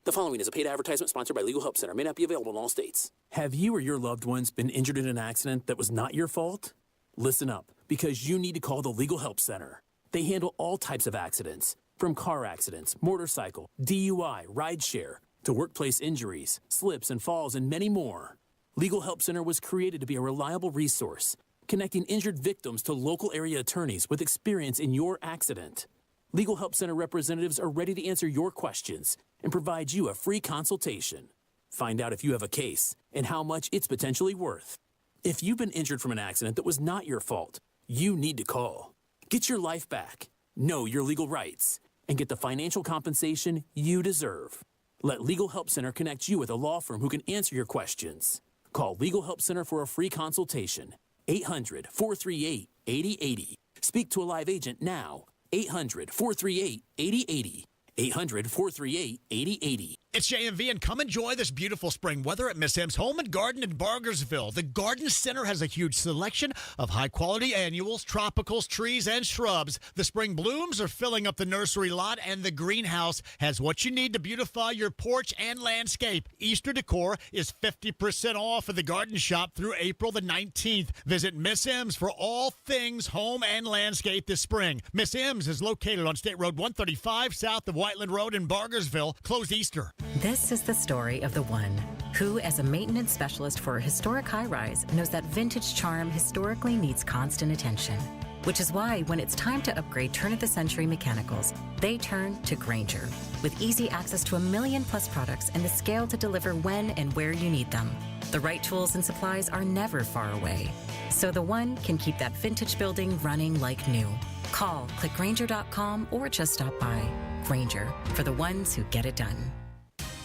The following is a paid advertisement sponsored by Legal Help Center. May not be available in all states. Have you or your loved ones been injured in an accident that was not your fault? Listen up, because you need to call the Legal Help Center. They handle all types of accidents, from car accidents, motorcycle, DUI, rideshare, to workplace injuries, slips and falls, and many more. Legal Help Center was created to be a reliable resource, connecting injured victims to local area attorneys with experience in your accident. Legal Help Center representatives are ready to answer your questions and provide you a free consultation. Find out if you have a case and how much it's potentially worth. If you've been injured from an accident that was not your fault, you need to call. Get your life back, know your legal rights, and get the financial compensation you deserve. Let Legal Help Center connect you with a law firm who can answer your questions. Call Legal Help Center for a free consultation. 800-438-8080. Speak to a live agent now. 800-438-8080. 800-438-8080. It's JMV, and come enjoy this beautiful spring weather at Miss M's Home and Garden in Bargersville. The Garden Center has a huge selection of high-quality annuals, tropicals, trees, and shrubs. The spring blooms are filling up the nursery lot, and the greenhouse has what you need to beautify your porch and landscape. Easter decor is 50% off at the Garden Shop through April the 19th. Visit Miss M's for all things home and landscape this spring. Miss M's is located on State Road 135 south of Whiteland Road in Bargersville, closed Easter. This is the story of the one who, as a maintenance specialist for a historic high-rise, knows that vintage charm historically needs constant attention. Which is why, when it's time to upgrade turn-of-the-century mechanicals, they turn to Grainger. With easy access to 1 million-plus products and the scale to deliver when and where you need them. The right tools and supplies are never far away. So the one can keep that vintage building running like new. Call, click Grainger.com, or just stop by. Grainger, for the ones who get it done.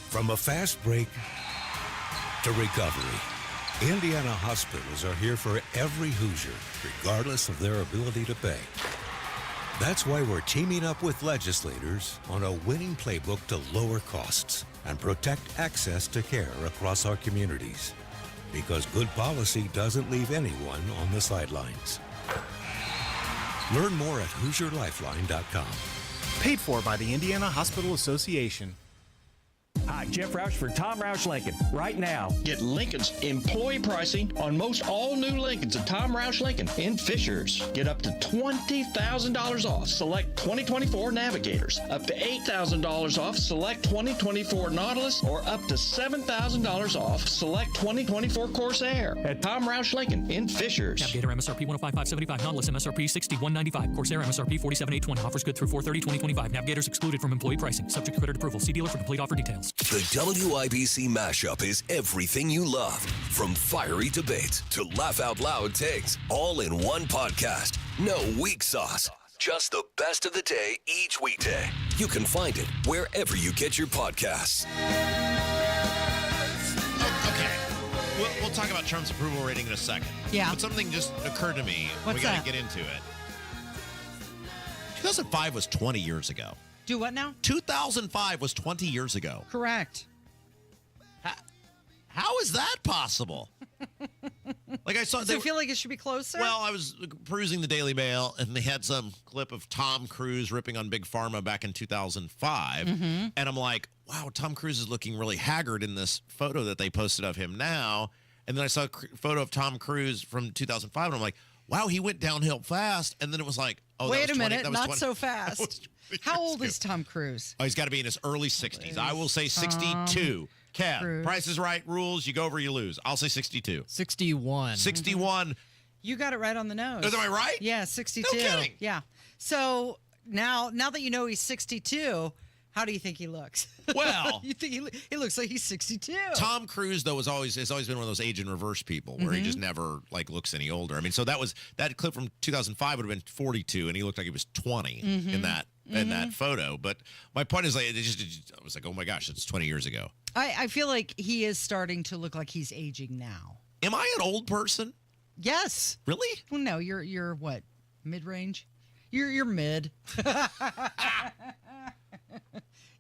From a fast break to recovery, Indiana hospitals are here for every Hoosier, regardless of their ability to pay. That's why we're teaming up with legislators on a winning playbook to lower costs and protect access to care across our communities. Because good policy doesn't leave anyone on the sidelines. Learn more at HoosierLifeline.com. Paid for by the Indiana Hospital Association. Hi, Jeff Roush for Tom Roush Lincoln. Right now, get Lincoln's employee pricing on most all new Lincolns at Tom Roush Lincoln in Fishers. Get up to $20,000 off select 2024 Navigators, up to $8,000 off select 2024 Nautilus, or up to $7,000 off select 2024 Corsair at Tom Roush Lincoln in Fishers. Navigator MSRP 105,575, Nautilus MSRP 6195, Corsair MSRP 47,820. Offers good through 4/30/2025. Navigators excluded from employee pricing. Subject to credit approval. See dealer for complete offer details. The WIBC mashup is everything you love, from fiery debates to laugh-out-loud takes, all in one podcast. No weak sauce, just the best of the day each weekday. You can find it wherever you get your podcasts. Okay, we'll talk about Trump's approval rating in a second. Yeah. But something just occurred to me. What's we got that? to get into it. 2005 was 20 years ago. Do what now? 2005 was 20 years ago. Correct. How is that possible? Like I saw. Does it feel like it should be closer? Well, I was perusing the Daily Mail, and they had some clip of Tom Cruise ripping on Big Pharma back in 2005, and I'm like, wow, Tom Cruise is looking really haggard in this photo that they posted of him now. And then I saw a photo of Tom Cruise from 2005, and I'm like, wow, he went downhill fast. And then it was like, oh, wait that was a minute, 20, that was not 20. so fast. How old is Tom Cruise? Oh, he's got to be in his early 60s. I will say 62. Kev, Cruise. Price is Right rules. You go over, you lose. I'll say 62. 61. 61. You got it right on the nose. Am I right? Yeah, 62. No kidding. Yeah. So now that you know he's 62, How do you think he looks? Well, you think he looks like he's 62. Tom Cruise, though, has always been one of those age in reverse people where he just never like looks any older. I mean, so that clip from 2005 would have been 42, and he looked like he was 20 in that photo. But my point is, like, I was like, oh my gosh, it's 20 years ago. I feel like he is starting to look like he's aging now. Am I an old person? Yes. Really? Well, no, you're what? Mid-range? You're mid.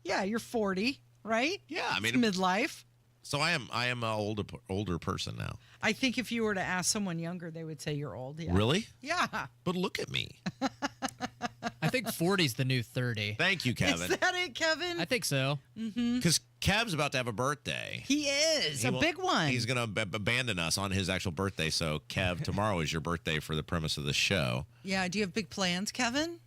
Yeah, you're 40, right? Yeah, I mean, it's midlife. So I am an older person now. I think if you were to ask someone younger, they would say you're old. Yeah. Really? Yeah. But look at me. I think 40's the new 30. Thank you, Kevin. Is that it, Kevin? I think so. Because Kev's about to have a birthday. He is. A big one. He's going to abandon us on his actual birthday. So, Kev, tomorrow is your birthday for the premise of the show. Yeah. Do you have big plans, Kevin?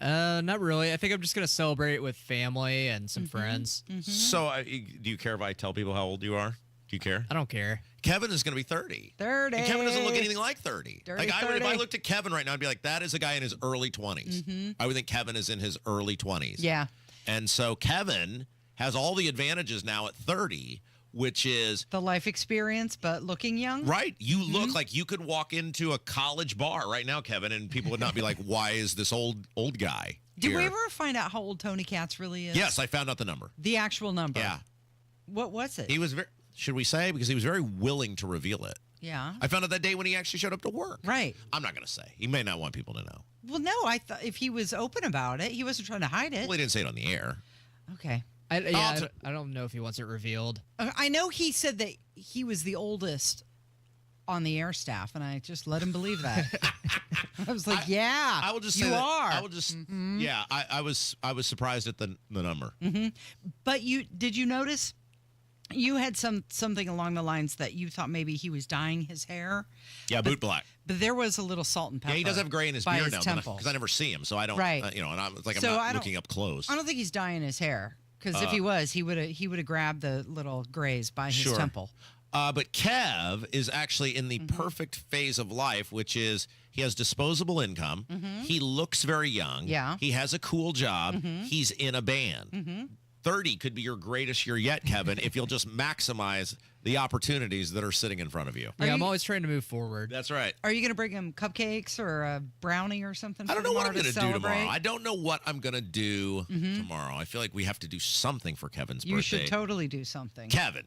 Not really. I think I'm just going to celebrate it with family and some friends. So, do you care if I tell people how old you are? Do you care? I don't care. Kevin is going to be 30. 30. And Kevin doesn't look anything like 30. Dirty Like 30. if I looked at Kevin right now, I'd be like, that is a guy in his early 20s. I would think Kevin is in his early 20s. Yeah. And so Kevin has all the advantages now at 30, which is the life experience, but looking young. right. You look like you could walk into a college bar right now, Kevin, and people would not be like, why is this old guy Did here? we ever find out how old Tony Katz really is? Yes, I found out the number. The actual number. Yeah. What was it? He was very, should we say? Because he was very willing to reveal it. Yeah. I found out that day when he actually showed up to work. Right. I'm not going to say. He may not want people to know. Well, no, I thought if he was open about it, he wasn't trying to hide it. Well, he didn't say it on the air. Okay. I don't know if he wants it revealed. I know he said that he was the oldest on the air staff, and I just let him believe that. I was like, yeah, I will just you say that, are. I will just, yeah, I was surprised at the number. But did you notice? You had something along the lines that you thought maybe he was dyeing his hair. Yeah, boot black. But there was a little salt and pepper. Yeah, he does have gray in his by beard his now temple. because I never see him, so I don't. Right. And I'm like So I'm not looking up close. I don't think he's dyeing his hair because if he was, he would have grabbed the little grays by his temple. But Kev is actually in the perfect phase of life, which is he has disposable income. He looks very young. Yeah. He has a cool job. He's in a band. 30 could be your greatest year yet, Kevin, if you'll just maximize the opportunities that are sitting in front of you. Yeah, I'm always trying to move forward. That's right. Are you going to bring him cupcakes or a brownie or something? I don't know what I'm going to do tomorrow. celebrate? I don't know what I'm going to do tomorrow. I feel like we have to do something for Kevin's You birthday. should totally do something. Kevin,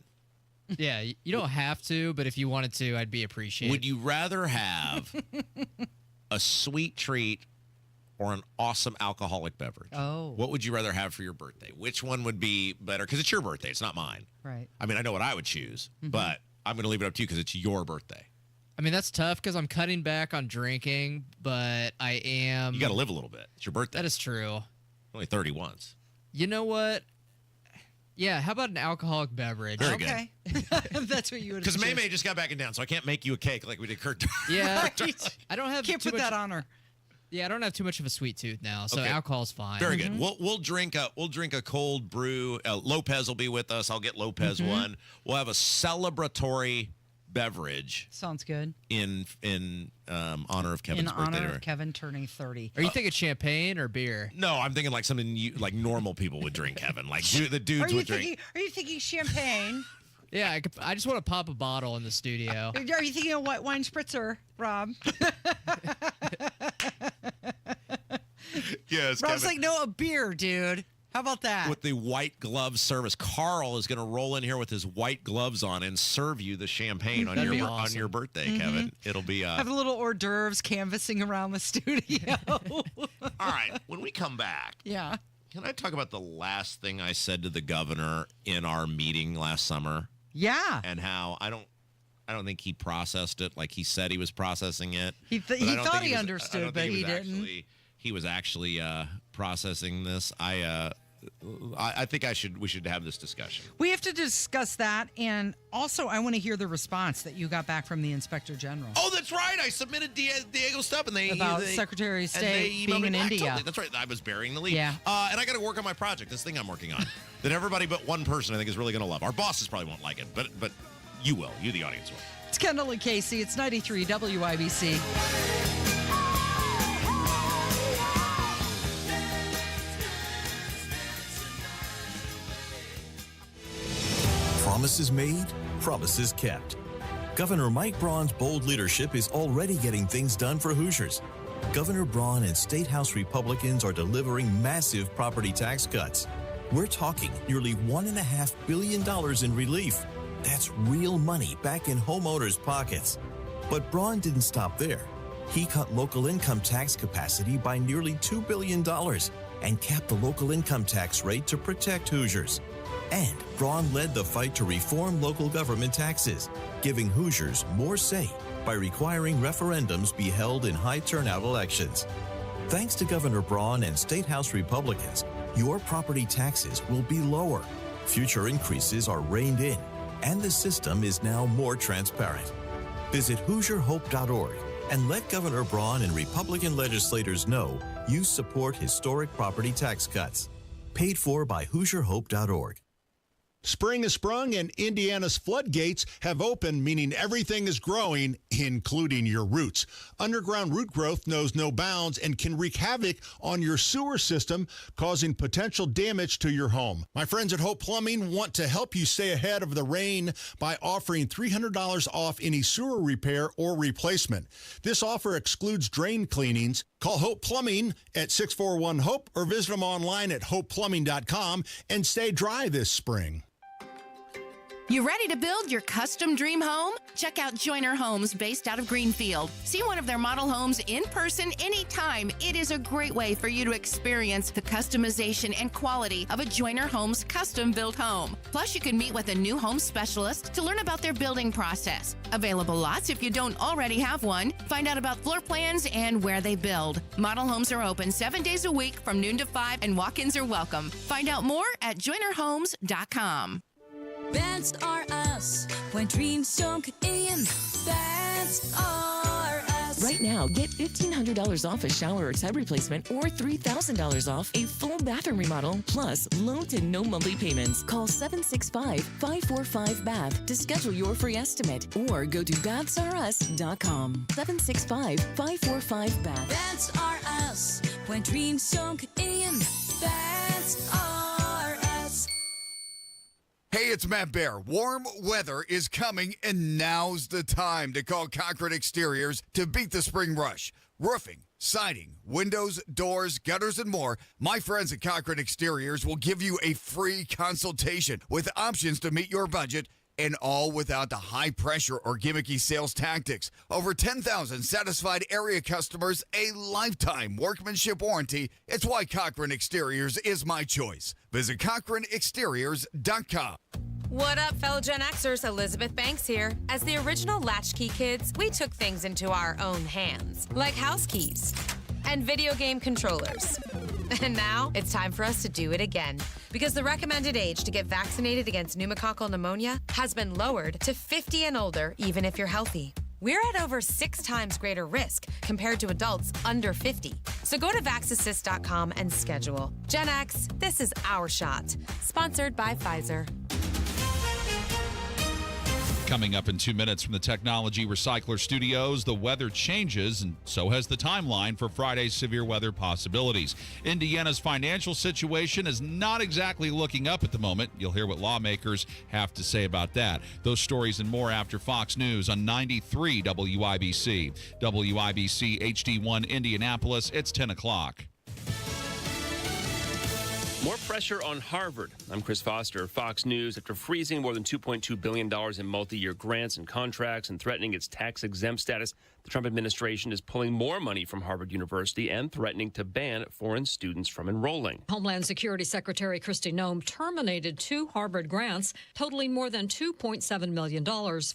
Yeah, you don't have to, but if you wanted to, I'd be appreciated. would you rather have a sweet treat or an awesome alcoholic beverage? Oh. What would you rather have for your birthday? Which one would be better? Because it's your birthday. It's not mine. Right. I mean, I know what I would choose, but I'm going to leave it up to you because it's your birthday. I mean, that's tough because I'm cutting back on drinking, but I am. You got to live a little bit. It's your birthday. That is true. Only 30 once. You know what? Yeah, how about an alcoholic beverage? Very good. Okay. That's what you would. Because May just got back in town, so I can't make you a cake like we did Kurt. Yeah, I don't have Can't too put much, that on her. Yeah, I don't have too much of a sweet tooth now, so Okay. alcohol's fine. Very good. We'll drink a cold brew. Lopez will be with us. I'll get Lopez one. We'll have a celebratory beverage Sounds good. in honor of In Kevin's birthday. honor of Kevin turning 30. Are you thinking champagne or beer? No, I'm thinking like something like normal people would drink, Kevin. Like the dudes would drink. Are you thinking champagne? Yeah, I just want to pop a bottle in the studio. Are you thinking a white wine spritzer, Rob? Yes, Rob's Kevin. like, no, a beer, dude. How about that? With the white glove service, Carl is going to roll in here with his white gloves on and serve you the champagne on That'd be your awesome. on your birthday, Kevin. It'll be Have a little hors d'oeuvres canvassing around the studio. all right. When we come back, Yeah. can I talk about the last thing I said to the governor in our meeting last summer Yeah. and how I don't think he processed it like he said he was processing it. He But I thought don't think he was- I understood, don't but think he was didn't. He was actually processing this. I think we should have this discussion. We have to discuss that. And also, I want to hear the response that you got back from the Inspector General. Oh, that's right. I submitted Diego stuff, and About Secretary of and they State emailed being me in back. India. Totally. That's right. I was burying the lead. Yeah. And I got to work on my project. This thing I'm working on that everybody but one person I think is really going to love. Our bosses probably won't like it, but you will. You, the audience, will. It's Kendall and Casey. It's 93 WIBC. Promises made, promises kept. Governor Mike Braun's bold leadership is already getting things done for Hoosiers. Governor Braun and State House Republicans are delivering massive property tax cuts. We're talking nearly $1.5 billion in relief. That's real money back in homeowners' pockets. But Braun didn't stop there. He cut local income tax capacity by nearly $2 billion and capped the local income tax rate to protect Hoosiers. And Braun led the fight to reform local government taxes, giving Hoosiers more say by requiring referendums be held in high-turnout elections. Thanks to Governor Braun and State House Republicans, your property taxes will be lower, future increases are reined in, and the system is now more transparent. Visit HoosierHope.org and let Governor Braun and Republican legislators know you support historic property tax cuts. Paid for by HoosierHope.org. Spring has sprung and Indiana's floodgates have opened, meaning everything is growing, including your roots. Underground root growth knows no bounds and can wreak havoc on your sewer system, causing potential damage to your home. My friends at Hope Plumbing want to help you stay ahead of the rain by offering $300 off any sewer repair or replacement. This offer excludes drain cleanings. Call Hope Plumbing at 641-HOPE or visit them online at hopeplumbing.com and stay dry this spring. You ready to build your custom dream home? Check out Joyner Homes based out of Greenfield. See one of their model homes in person anytime. It is a great way for you to experience the customization and quality of a Joyner Homes custom built home. Plus, you can meet with a new home specialist to learn about their building process. Available lots if you don't already have one. Find out about floor plans and where they build. Model homes are open 7 days a week from noon to 5 and walk-ins are welcome. Find out more at joynerhomes.com. That's are us. When dreams don't get in, that's are us. Right now, get $1,500 off a shower or tub replacement or $3,000 off a full bathroom remodel, plus low to no monthly payments. Call 765-545-BATH to schedule your free estimate or go to bathsareus.com. 765-545-BATH. That's are us. When dreams don't get in, that's are us. Hey, it's Matt Bear. Warm weather is coming, and now's the time to call Cochran Exteriors to beat the spring rush. Roofing, siding, windows, doors, gutters, and more. My friends at Cochran Exteriors will give you a free consultation with options to meet your budget, and all without the high pressure or gimmicky sales tactics. Over 10,000 satisfied area customers, a lifetime workmanship warranty. It's why Cochran Exteriors is my choice. Visit CochranExteriors.com. What up, fellow Gen Xers? Elizabeth Banks here. As the original Latchkey kids, we took things into our own hands, like house keys and video game controllers. And now it's time for us to do it again, because the recommended age to get vaccinated against pneumococcal pneumonia has been lowered to 50 and older, even if you're healthy. We're at over 6 times greater risk compared to adults under 50. So go to vaxassist.com and schedule. Gen X, this is our shot. Sponsored by Pfizer. Coming up in 2 minutes from the Technology Recycler Studios, the weather changes, and so has the timeline for Friday's severe weather possibilities. Indiana's financial situation is not exactly looking up at the moment. You'll hear what lawmakers have to say about that. Those stories and more after Fox News on 93 WIBC. WIBC HD1 Indianapolis, it's 10 o'clock. More pressure on Harvard. I'm Chris Foster, Fox News. After freezing more than $2.2 billion in multi-year grants and contracts and threatening its tax-exempt status, the Trump administration is pulling more money from Harvard University and threatening to ban foreign students from enrolling. Homeland Security Secretary Kristi Noem terminated 2 Harvard grants totaling more than $2.7 million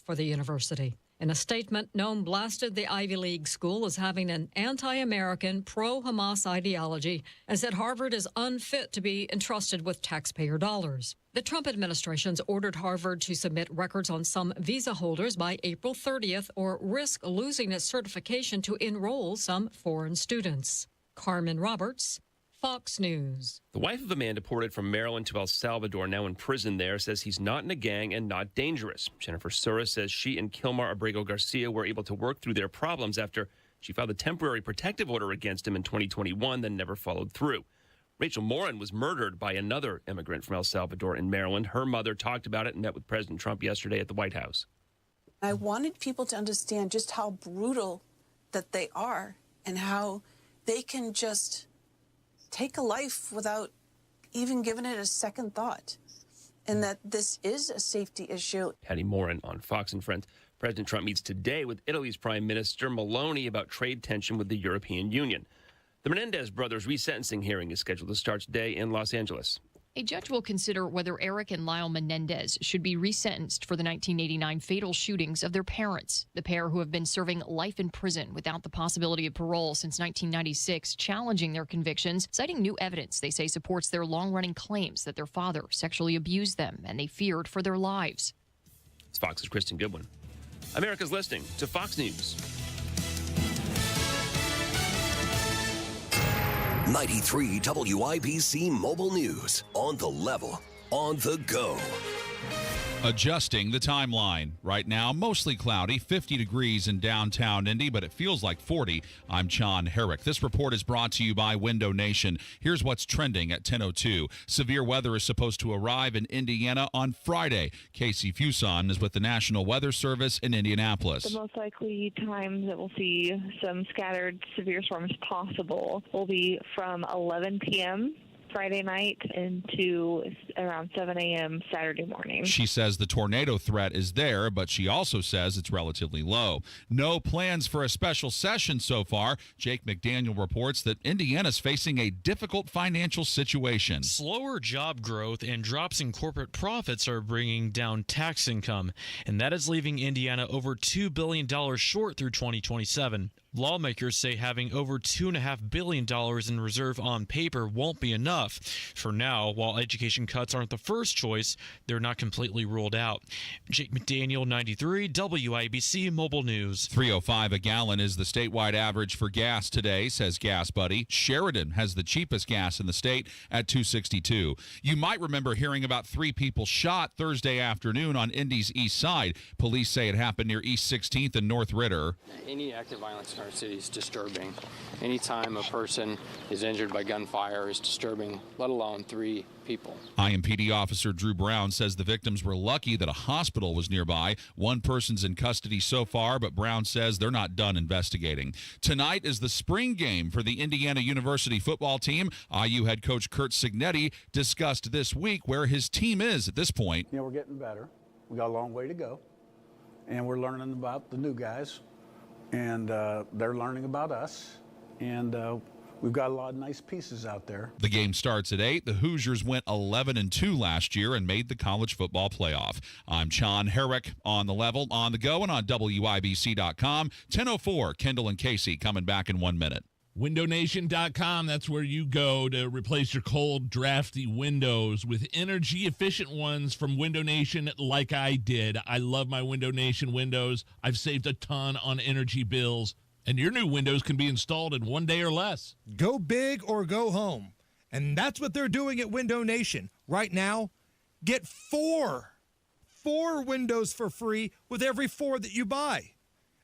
for the university. In a statement, Noem blasted the Ivy League school as having an anti-American, pro-Hamas ideology and said Harvard is unfit to be entrusted with taxpayer dollars. The Trump administration's ordered Harvard to submit records on some visa holders by April 30th or risk losing its certification to enroll some foreign students. Carmen Roberts, Fox News. The wife of a man deported from Maryland to El Salvador, now in prison there, says he's not in a gang and not dangerous. Jennifer Sura says she and Kilmar Abrego Garcia were able to work through their problems after she filed a temporary protective order against him in 2021, then never followed through. Rachel Morin was murdered by another immigrant from El Salvador in Maryland. Her mother talked about it and met with President Trump yesterday at the White House. I wanted people to understand just how brutal that they are and how they can just take a life without even giving it a second thought, and that this is a safety issue. Patty Morin on Fox and Friends. President Trump meets today with Italy's Prime Minister Meloni about trade tension with the European Union. The Menendez brothers' resentencing hearing is scheduled to start today in Los Angeles. A judge will consider whether Eric and Lyle Menendez should be resentenced for the 1989 fatal shootings of their parents. The pair, who have been serving life in prison without the possibility of parole since 1996, challenging their convictions, citing new evidence they say supports their long-running claims that their father sexually abused them and they feared for their lives. It's Fox's Kristen Goodwin. America's listening to Fox News. 93 WIBC Mobile News. On the level, on the go. Adjusting the timeline. Right now, mostly cloudy, 50 degrees in downtown Indy, but it feels like 40. I'm John Herrick. This report is brought to you by Window Nation. Here's what's trending at 10:02. Severe weather is supposed to arrive in Indiana on Friday. Casey Fuson is with the National Weather Service in Indianapolis. The most likely times that we'll see some scattered severe storms possible will be from 11 p.m. Friday night into around 7 a.m. Saturday morning. She says the tornado threat is there, but she also says it's relatively low. No plans for a special session so far. Jake McDaniel reports that Indiana's facing a difficult financial situation. Slower job growth and drops in corporate profits are bringing down tax income, and that is leaving Indiana over $2 billion short through 2027. Lawmakers say having over $2.5 billion in reserve on paper won't be enough. For now, while education cuts aren't the first choice, they're not completely ruled out. Jake McDaniel, 93, WIBC Mobile News. $3.05 a gallon is the statewide average for gas today, says Gas Buddy. Sheridan has the cheapest gas in the state at $2.62. You might remember hearing about 3 people shot Thursday afternoon on Indy's east side. Police say it happened near East 16th and North Ritter. Any active violence in our city is disturbing. Anytime a person is injured by gunfire is disturbing, let alone 3 people. IMPD officer Drew Brown says the victims were lucky that a hospital was nearby. 1 person's in custody so far, but Brown says they're not done investigating. Tonight is the spring game for the Indiana University football team. IU head coach Kurt Signetti discussed this week where his team is at this point. We're getting better. We got a long way to go, and we're learning about the new guys. And they're learning about us, and we've got a lot of nice pieces out there. The game starts at 8. The Hoosiers went 11-2 last year and made the college football playoff. I'm John Herrick on the level, on the go, and on WIBC.com. 10:04, Kendall and Casey coming back in 1 minute. WindowNation.com, that's where you go to replace your cold, drafty windows with energy-efficient ones from Window Nation like I did. I love my Window Nation windows. I've saved a ton on energy bills, and your new windows can be installed in 1 day or less. Go big or go home, and that's what they're doing at Window Nation. Right now, get 4 windows for free with every 4 that you buy.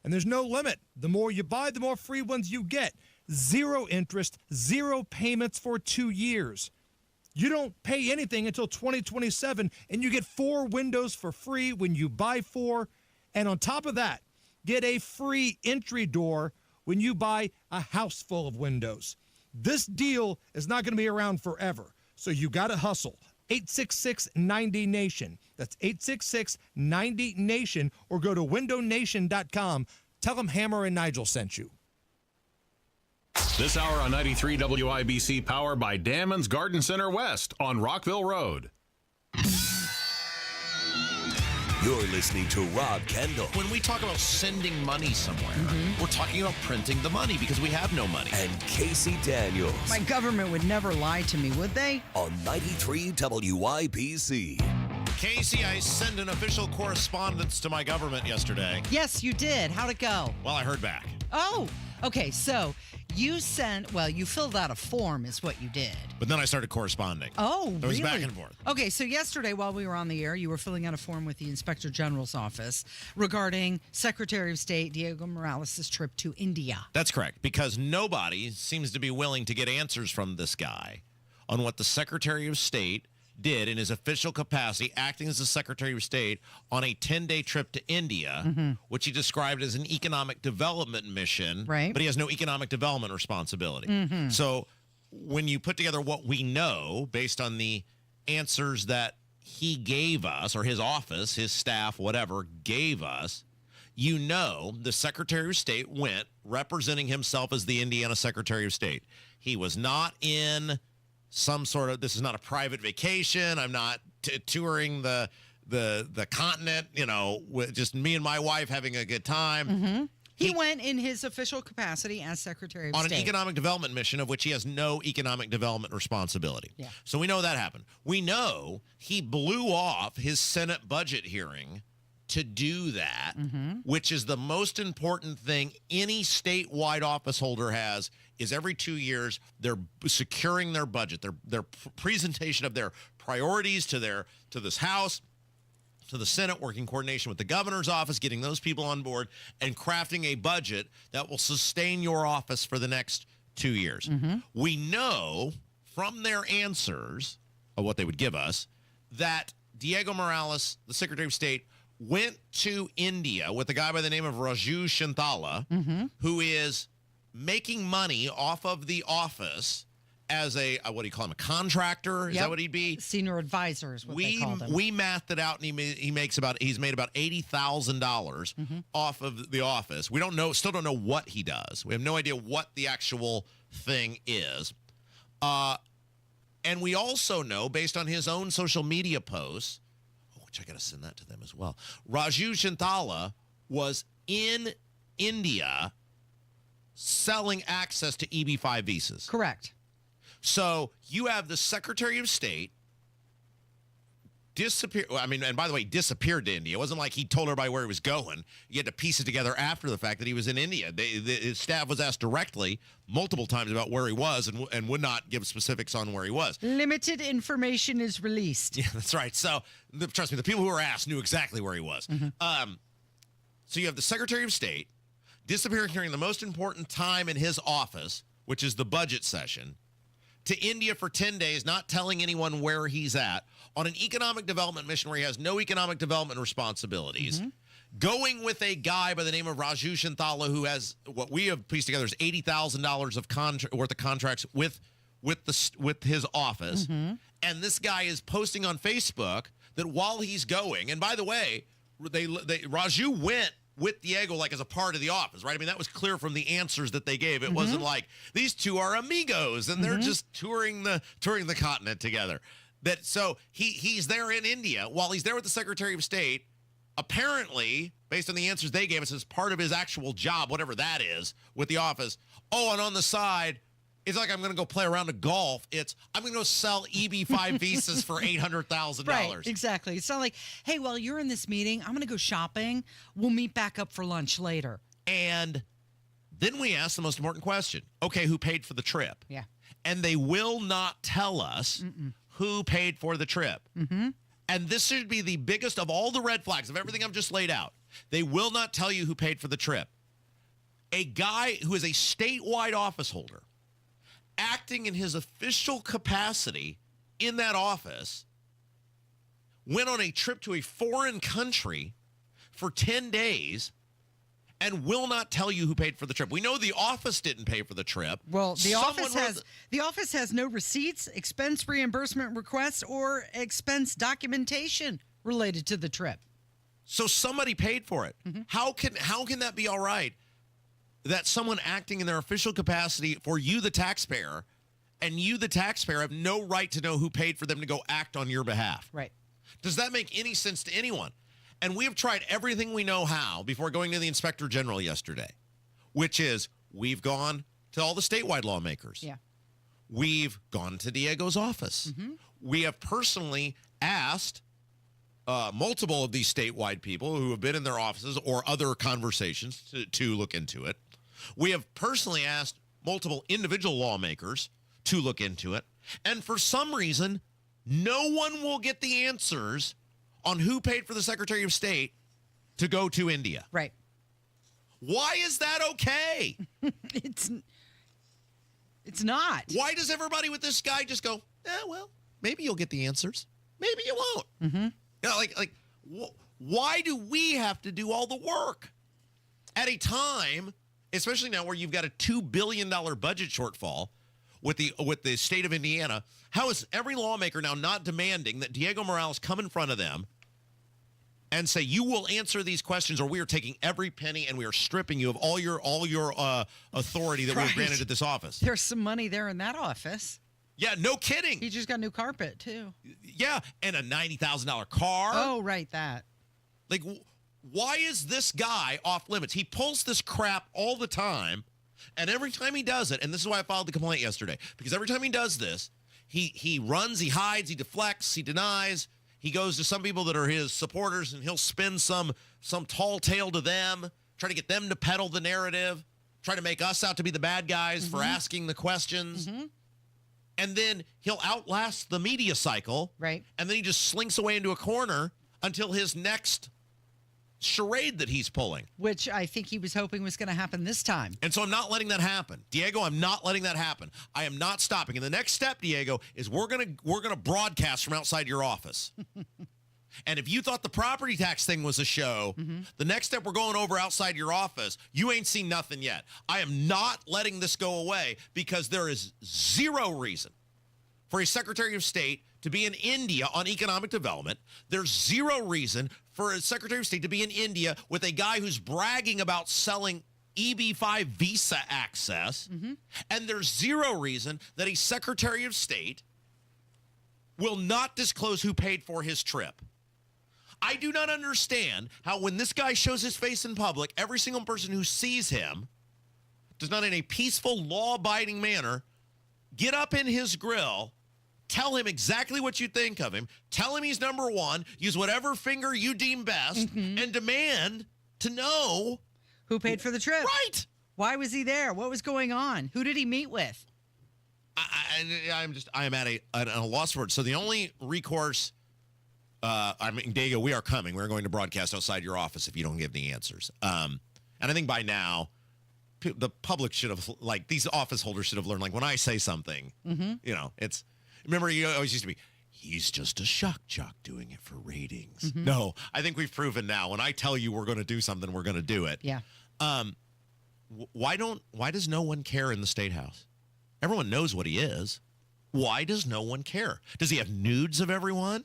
And there's no limit. The more you buy, the more free ones you get. 0 interest, 0 payments for 2 years. You don't pay anything until 2027, and you get 4 windows for free when you buy 4. And on top of that, get a free entry door when you buy a house full of windows. This deal is not going to be around forever, so you got to hustle. 866-90-NATION. That's 866-90-NATION, or go to windownation.com. Tell them Hammer and Nigel sent you. This hour on 93 WIBC, powered by Dammon's Garden Center West on Rockville Road. You're listening to Rob Kendall. When we talk about sending money somewhere, we're talking about printing the money because we have no money. And Casey Daniels. My government would never lie to me, would they? On 93 WIBC. Casey, I sent an official correspondence to my government yesterday. Yes, you did. How'd it go? Well, I heard back. Oh, okay. So you you filled out a form is what you did. But then I started corresponding. Oh, It was really? back and forth. Okay, so yesterday while we were on the air, you were filling out a form with the Inspector General's office regarding Secretary of State Diego Morales' trip to India. That's correct, because nobody seems to be willing to get answers from this guy on what the Secretary of State did in his official capacity, acting as the Secretary of State on a 10-day trip to India, which he described as an economic development mission, Right. but he has no economic development responsibility. So when you put together what we know based on the answers that he gave us, or his office, his staff, whatever, gave us, you know the Secretary of State went representing himself as the Indiana Secretary of State. He was not in some sort of, this is not a private vacation. I'm not touring the continent, with just me and my wife having a good time. He went in his official capacity as Secretary of On State. an economic development mission of which he has no economic development responsibility. Yeah. So we know that happened. We know he blew off his Senate budget hearing to do that, which is the most important thing any statewide office holder has, is every 2 years they're securing their budget, their presentation of their priorities to this House, to the Senate, working in coordination with the governor's office, getting those people on board, and crafting a budget that will sustain your office for the next 2 years. We know from their answers of what they would give us that Diego Morales, the Secretary of State, went to India with a guy by the name of Raju Shantala, who is making money off of the office as a, what do you call him, a contractor? Is that what he'd be? Senior advisor is what they called him. We mathed it out, and he's made about $80,000 off of the office. We still don't know what he does. We have no idea what the actual thing is. And we also know, based on his own social media posts, which I got to send that to them as well, Raju Shantala was in India selling access to EB-5 visas. Correct. So you have the Secretary of State disappear. And by the way, disappeared to India. It wasn't like he told everybody where he was going. You had to piece it together after the fact that he was in India. His staff was asked directly multiple times about where he was and would not give specifics on where he was. Limited information is released. Yeah, that's right. So trust me, the people who were asked knew exactly where he was. So you have the Secretary of State disappearing during the most important time in his office, which is the budget session, to India for 10 days, not telling anyone where he's at, on an economic development mission where he has no economic development responsibilities, going with a guy by the name of Raju Shantala, who has what we have pieced together is $80,000 of worth of contracts with his office. And this guy is posting on Facebook that while he's going, and by the way, Raju went with Diego like as a part of the office, right? I mean, that was clear from the answers that they gave. It wasn't like these two are amigos and they're just touring the continent together. So he's there in India while he's there with the Secretary of State, apparently, based on the answers they gave us, as part of his actual job, whatever that is, with the office. Oh, and on the side, it's like I'm going to go play around a golf. I'm going to go sell EB-5 visas for $800,000. Right, exactly. It's not like, hey, while you're in this meeting, I'm going to go shopping. We'll meet back up for lunch later. And then we ask the most important question. Okay, who paid for the trip? Yeah. And they will not tell us who paid for the trip. And this should be the biggest of all the red flags of everything I've just laid out. They will not tell you who paid for the trip. A guy who is a statewide office holder, acting in his official capacity in that office, went on a trip to a foreign country for 10 days and will not tell you who paid for the trip. We know the office didn't pay for the trip. Well, the office has no receipts, expense reimbursement requests, or expense documentation related to the trip. So somebody paid for it. How can that be all right? That someone acting in their official capacity for you, the taxpayer, and you, the taxpayer, have no right to know who paid for them to go act on your behalf. Right. Does that make any sense to anyone? And we have tried everything we know how before going to the Inspector General yesterday, which is we've gone to all the statewide lawmakers. Yeah. We've gone to Diego's office. We have personally asked multiple of these statewide people who have been in their offices or other conversations to look into it. We have personally asked multiple individual lawmakers to look into it. And for some reason, no one will get the answers on who paid for the Secretary of State to go to India. Right. Why is that okay? It's not. Why does everybody with this guy just go, well, maybe you'll get the answers. Maybe you won't. Mm-hmm. You know, why do we have to do all the work at a time, especially now where you've got a $2 billion budget shortfall with the state of Indiana? How is every lawmaker now not demanding that Diego Morales come in front of them and say, you will answer these questions, or we are taking every penny and we are stripping you of all your authority that we've granted at this office? There's some money there in that office. Yeah, no kidding. He just got new carpet, too. Yeah, and a $90,000 car. Oh, right, that. Like, why is this guy off limits? He pulls this crap all the time, and every time he does it, and this is why I filed the complaint yesterday, because every time he does this, he runs, he hides, he deflects, he denies. He goes to some people that are his supporters, and he'll spin some tall tale to them, try to get them to peddle the narrative, try to make us out to be the bad guys for asking the questions. Mm-hmm. And then he'll outlast the media cycle. Right. And then he just slinks away into a corner until his next charade that he's pulling. Which I think he was hoping was going to happen this time. And so I'm not letting that happen. Diego, I'm not letting that happen. I am not stopping. And the next step, Diego, is we're gonna broadcast from outside your office. And if you thought the property tax thing was a show, the next step, we're going over outside your office. You ain't seen nothing yet. I am not letting this go away, because there is zero reason for a Secretary of State to be in India on economic development. There's zero reason for a Secretary of State to be in India with a guy who's bragging about selling EB-5 visa access. And there's zero reason that a Secretary of State will not disclose who paid for his trip. I do not understand how, when this guy shows his face in public, every single person who sees him does not, in a peaceful, law-abiding manner, get up in his grill, tell him exactly what you think of him, tell him he's number one, use whatever finger you deem best, and demand to know who paid for the trip. Right. Why was he there? What was going on? Who did he meet with? I am at a loss for it. So the only recourse, Diego, we are coming. We're going to broadcast outside your office if you don't give the answers. And I think by now, the public should have, these office holders should have learned, when I say something, it's, remember, you always used to be, he's just a shock jock doing it for ratings. No, I think we've proven now, when I tell you we're going to do something, we're going to do it. Yeah. Why does no one care in the State House? Everyone knows what he is. Why does no one care? Does he have nudes of everyone?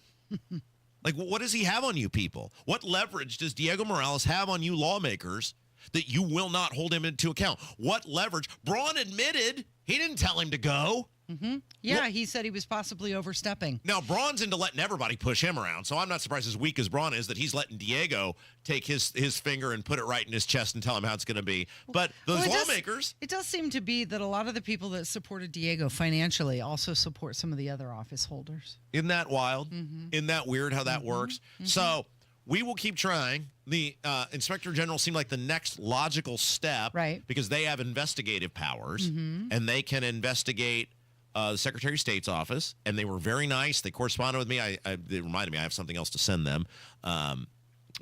What does he have on you people? What leverage does Diego Morales have on you lawmakers that you will not hold him into account? What leverage? Braun admitted he didn't tell him to go. Yeah, he said he was possibly overstepping. Now, Braun's into letting everybody push him around, so I'm not surprised, as weak as Braun is, that he's letting Diego take his finger and put it right in his chest and tell him how it's going to be. But those lawmakers... It does seem to be that a lot of the people that supported Diego financially also support some of the other office holders. Isn't that wild? Isn't that weird how that works? So we will keep trying. The Inspector General seemed like the next logical step, right? Because they have investigative powers, and they can investigate the Secretary of State's office, and they were very nice. They corresponded with me. They reminded me I have something else to send them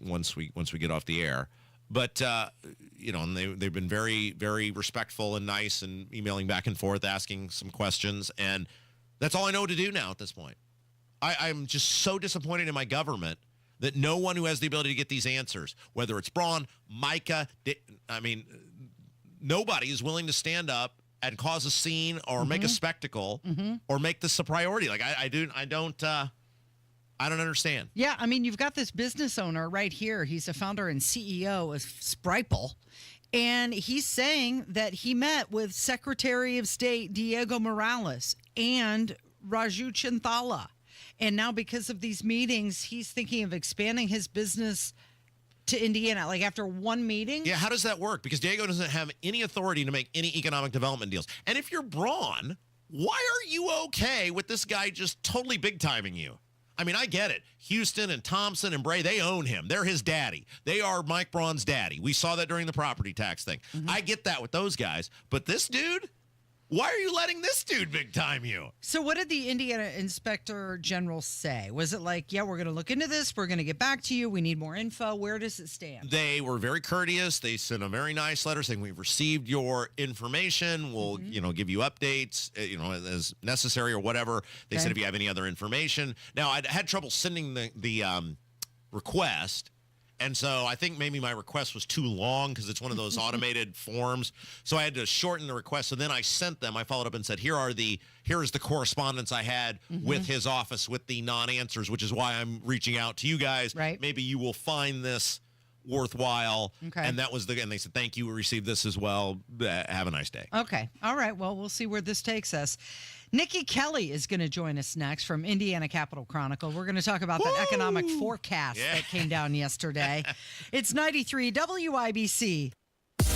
once we get off the air. But and they've been very, very respectful and nice, and emailing back and forth, asking some questions, and that's all I know to do now at this point. I'm just so disappointed in my government that no one who has the ability to get these answers, whether it's Braun, Micah, nobody is willing to stand up and cause a scene or make a spectacle or make this a priority. I don't understand. Yeah, you've got this business owner right here. He's the founder and CEO of Spripal, and he's saying that he met with Secretary of State Diego Morales and Raju Chinthala. And now, because of these meetings, he's thinking of expanding his business to Indiana, after one meeting. Yeah, how does that work? Because Diego doesn't have any authority to make any economic development deals. And if you're Braun, why are you okay with this guy just totally big-timing you? I get it. Houston and Thompson and Bray, they own him. They're his daddy. They are Mike Braun's daddy. We saw that during the property tax thing. I get that with those guys. But this dude, Why are you letting this dude big time you? So what did the Indiana Inspector General say? Was it like, yeah, we're going to look into this. We're going to get back to you. We need more info. Where does it stand? They were very courteous. They sent a very nice letter saying, we've received your information. We'll, give you updates, as necessary or whatever. They said if you have any other information. Now, I had trouble sending the request. And so I think maybe my request was too long because it's one of those automated forms. So I had to shorten the request. So then I sent them. I followed up and said, here is the correspondence I had with his office with the non-answers, which is why I'm reaching out to you guys. Right. Maybe you will find this worthwhile. Okay. And that was and they said, thank you. We received this as well. Have a nice day. Okay. All right. Well, we'll see where this takes us. Nikki Kelly is going to join us next from Indiana Capital Chronicle. We're going to talk about that economic forecast that came down yesterday. It's 93 WIBC.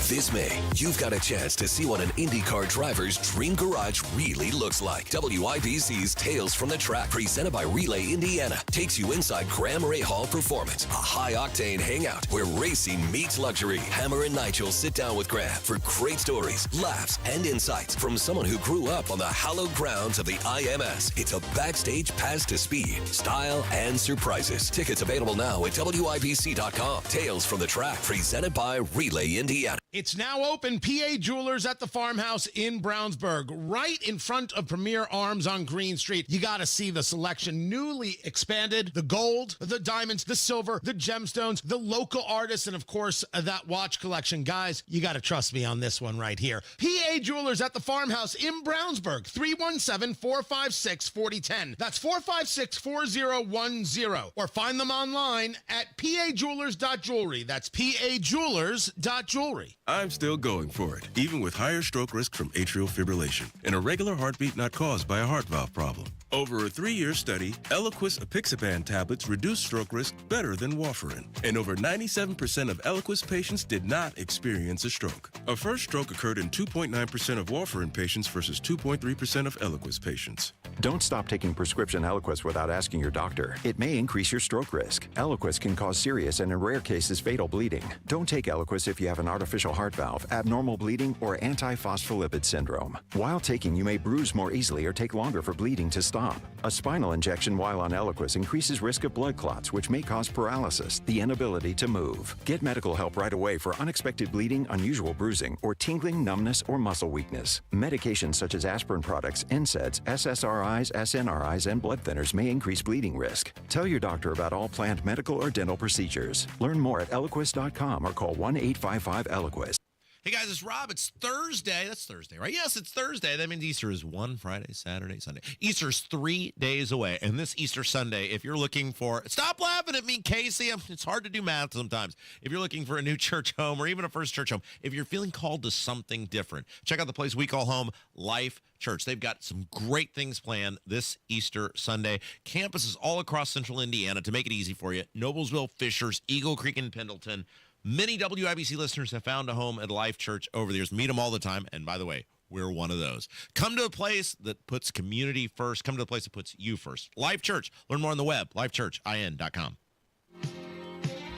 This May, you've got a chance to see what an IndyCar driver's dream garage really looks like. WIBC's Tales from the Track, presented by Relay Indiana, takes you inside Graham Ray Hall Performance, a high-octane hangout where racing meets luxury. Hammer and Nigel sit down with Graham for great stories, laughs, and insights from someone who grew up on the hallowed grounds of the IMS. It's a backstage pass to speed, style, and surprises. Tickets available now at WIBC.com. Tales from the Track, presented by Relay Indiana. It's now open. PA Jewelers at the Farmhouse in Brownsburg, right in front of Premier Arms on Green Street. You got to see the selection. Newly expanded, the gold, the diamonds, the silver, the gemstones, the local artists, and of course, that watch collection. Guys, you got to trust me on this one right here. PA Jewelers at the Farmhouse in Brownsburg, 317-456-4010. That's 456-4010. Or find them online at pajewelers.jewelry. That's pajewelers.jewelry. I'm still going for it, even with higher stroke risk from atrial fibrillation, and a regular heartbeat not caused by a heart valve problem. Over a 3-year study, Eliquis apixaban tablets reduced stroke risk better than warfarin, and over 97% of Eliquis patients did not experience a stroke. A first stroke occurred in 2.9% of warfarin patients versus 2.3% of Eliquis patients. Don't stop taking prescription Eliquis without asking your doctor. It may increase your stroke risk. Eliquis can cause serious and in rare cases fatal bleeding. Don't take Eliquis if you have an artificial heart valve, abnormal bleeding, or antiphospholipid syndrome. While taking, you may bruise more easily or take longer for bleeding to stop. A spinal injection while on Eliquis increases risk of blood clots, which may cause paralysis, the inability to move. Get medical help right away for unexpected bleeding, unusual bruising, or tingling, numbness, or muscle weakness. Medications such as aspirin products, NSAIDs, SSRIs, SNRIs, and blood thinners may increase bleeding risk. Tell your doctor about all planned medical or dental procedures. Learn more at Eliquis.com or call 1-855-ELIQUIS. Hey guys, it's Rob. It's Thursday. That's Thursday, right? Yes, it's Thursday. That means Easter is Friday, Saturday, Sunday. Easter's 3 days away. And this Easter Sunday, if you're looking for, stop laughing at me, Casey. It's hard to do math sometimes. If you're looking for a new church home or even a first church home, if you're feeling called to something different, check out the place we call home, Life Church. They've got some great things planned this Easter Sunday. Campuses all across central Indiana to make it easy for you. Noblesville, Fishers, Eagle Creek, and Pendleton. Many WIBC listeners have found a home at Life Church over the years. Meet them all the time. And by the way, we're one of those. Come to a place that puts community first. Come to a place that puts you first. Life Church. Learn more on the web, lifechurchin.com.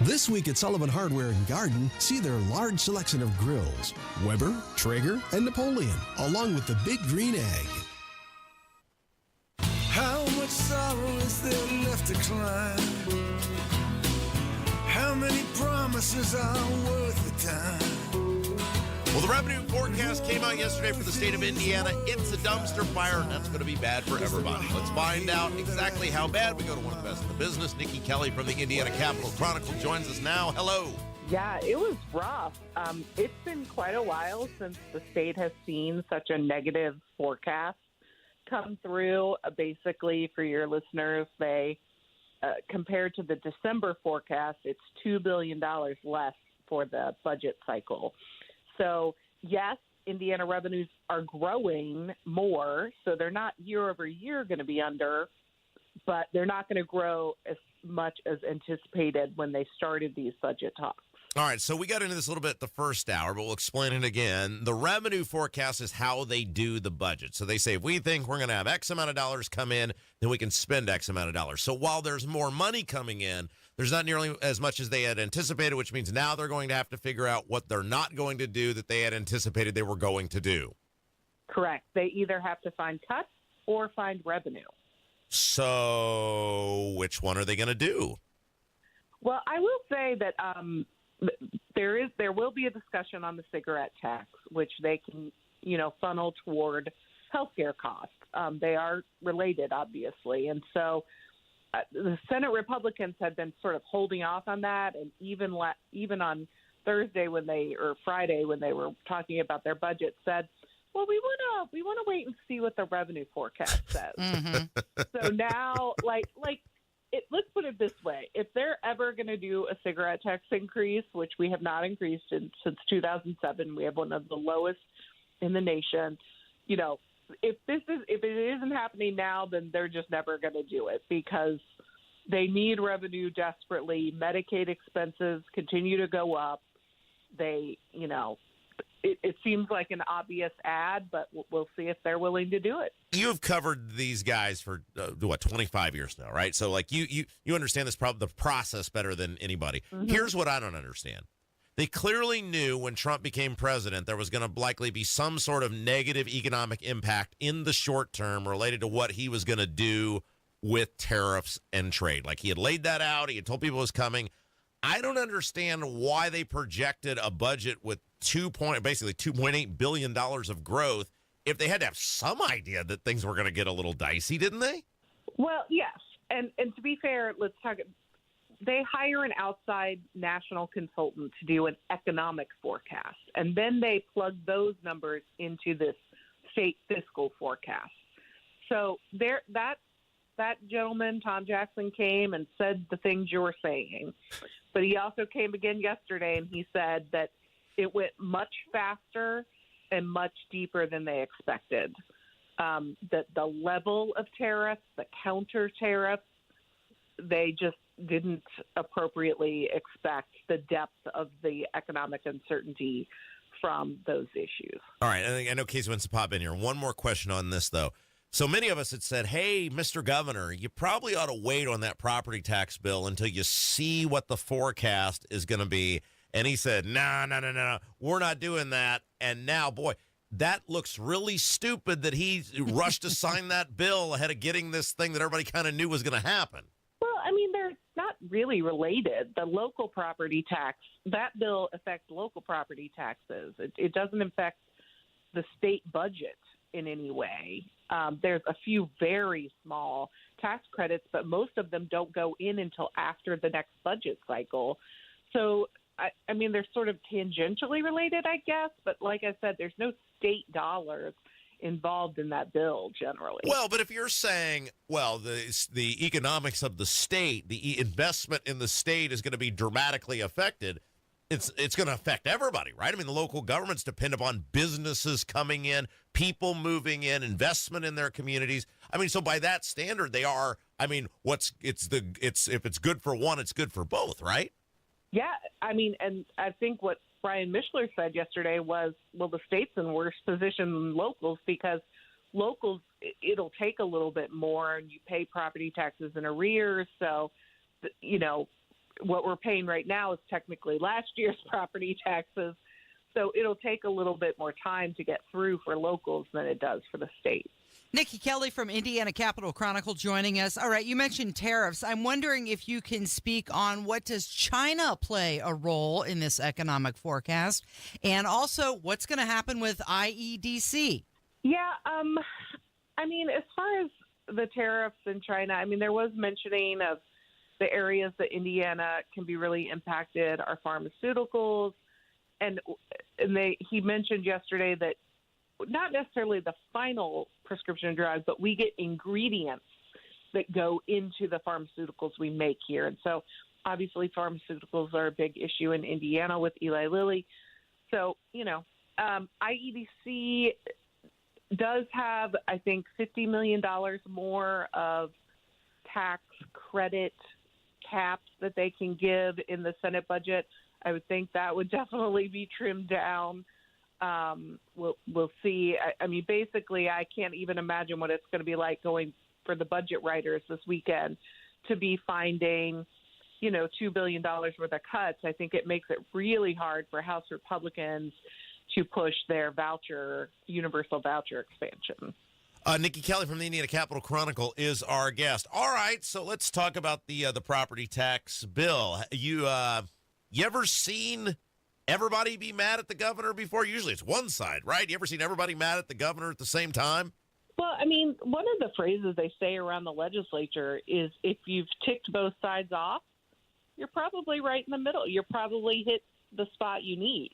This week at Sullivan Hardware and Garden, see their large selection of grills, Weber, Traeger, and Napoleon, along with the Big Green Egg. How much sorrow is there left to climb? How many promises are worth the time? Well, the revenue forecast came out yesterday for the state of Indiana. It's a dumpster fire, and that's going to be bad for everybody. Let's find out exactly how bad. We go to one of the best in the business. Nikki Kelly from the Indiana Capital Chronicle joins us now. Hello. Yeah, it was rough. It's been quite a while since the state has seen such a negative forecast come through. Basically, for your listeners, compared to the December forecast, it's $2 billion less for the budget cycle. So, yes, Indiana revenues are growing more, so they're not year over year going to be under, but they're not going to grow as much as anticipated when they started these budget talks. All right, so we got into this a little bit the first hour, but we'll explain it again. The revenue forecast is how they do the budget. So they say, if we think we're going to have X amount of dollars come in, then we can spend X amount of dollars. So while there's more money coming in, there's not nearly as much as they had anticipated, which means now they're going to have to figure out what they're not going to do that they had anticipated they were going to do. Correct. They either have to find cuts or find revenue. So which one are they going to do? Well, I will say that there will be a discussion on the cigarette tax, which they can, funnel toward healthcare costs. They are related, obviously, and so the Senate Republicans have been sort of holding off on that, and even on Friday when they were talking about their budget, said, well, we want to wait and see what the revenue forecast says. Mm-hmm. So now, let's put it this way: if they're ever going to do a cigarette tax increase, which we have not increased since 2007, we have one of the lowest in the nation. If it isn't happening now, then they're just never going to do it because they need revenue desperately. Medicaid expenses continue to go up. It seems like an obvious ad, but we'll see if they're willing to do it. You've covered these guys for 25 years now, right? So you understand the process better than anybody. Mm-hmm. Here's what I don't understand. They clearly knew when Trump became president there was going to likely be some sort of negative economic impact in the short term related to what he was going to do with tariffs and trade. Like he had laid that out. He had told people it was coming. I don't understand why they projected a budget with basically $2.8 billion of growth if they had to have some idea that things were going to get a little dicey, didn't they? Well, yes. And to be fair, let's talk. They hire an outside national consultant to do an economic forecast, and then they plug those numbers into this state fiscal forecast. So that gentleman, Tom Jackson, came and said the things you're saying. But he also came again yesterday, and he said that it went much faster and much deeper than they expected. That the level of tariffs, the counter tariffs, they just didn't appropriately expect the depth of the economic uncertainty from those issues. All right. I know Casey wants to pop in here. One more question on this, though. So many of us had said, hey, Mr. Governor, you probably ought to wait on that property tax bill until you see what the forecast is going to be. And he said, no, we're not doing that. And now, boy, that looks really stupid that he rushed to sign that bill ahead of getting this thing that everybody kind of knew was going to happen. Well, I mean, they're not really related. The local property tax, that bill affects local property taxes. It doesn't affect the state budget in any way. There's a few very small tax credits, but most of them don't go in until after the next budget cycle. So, I mean, they're sort of tangentially related, I guess. But like I said, there's no state dollars involved in that bill generally. Well, but if you're saying, well, the economics of the state, the investment in the state is going to be dramatically affected, it's going to affect everybody, right? I mean, the local governments depend upon businesses coming in, people moving in, investment in their communities. I mean, so by that standard, they are. I mean, if it's good for one, it's good for both, right? Yeah, I mean, and I think what Brian Mishler said yesterday was, well, the state's in worse position than locals because locals, it'll take a little bit more, and you pay property taxes in arrears. So, what we're paying right now is technically last year's property taxes. So it'll take a little bit more time to get through for locals than it does for the state. Nikki Kelly from Indiana Capital Chronicle joining us. All right, you mentioned tariffs. I'm wondering if you can speak on what does China play a role in this economic forecast, and also what's going to happen with IEDC? Yeah, I mean, as far as the tariffs in China, I mean, there was mentioning of the areas that Indiana can be really impacted are pharmaceuticals, and he mentioned yesterday that not necessarily the final prescription drug, but we get ingredients that go into the pharmaceuticals we make here. And so obviously pharmaceuticals are a big issue in Indiana with Eli Lilly. So, IEDC does have, I think, $50 million more of tax credit caps that they can give in the Senate budget. I would think that would definitely be trimmed down. We'll see. I mean, basically, I can't even imagine what it's going to be like going for the budget writers this weekend to be finding, $2 billion worth of cuts. I think it makes it really hard for House Republicans to push their universal voucher expansion. Nikki Kelly from the Indiana Capital Chronicle is our guest. All right, so let's talk about the property tax bill. You ever seen everybody be mad at the governor before? Usually it's one side, right? You ever seen everybody mad at the governor at the same time? Well, I mean, one of the phrases they say around the legislature is if you've ticked both sides off, you're probably right in the middle. You're probably hit the spot you need,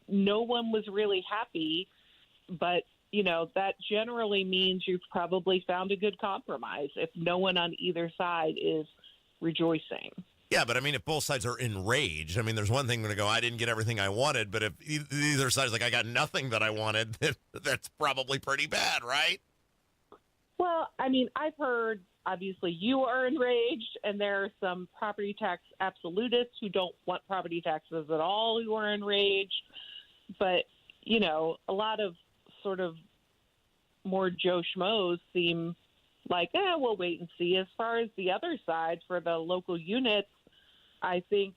No one was really happy, but, that generally means you've probably found a good compromise if no one on either side is rejoicing. Yeah, but I mean, if both sides are enraged, I mean, there's one thing to go, I didn't get everything I wanted, but if either side's like, I got nothing that I wanted, that's probably pretty bad, right? Well, I mean, I've heard, obviously, you are enraged, and there are some property tax absolutists who don't want property taxes at all who are enraged. But, a lot of sort of more Joe Schmoes seem like, we'll wait and see. As far as the other side for the local units, I think,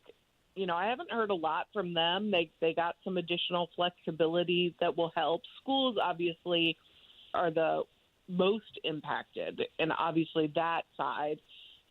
I haven't heard a lot from them. They got some additional flexibility that will help. Schools obviously are the most impacted, and obviously that side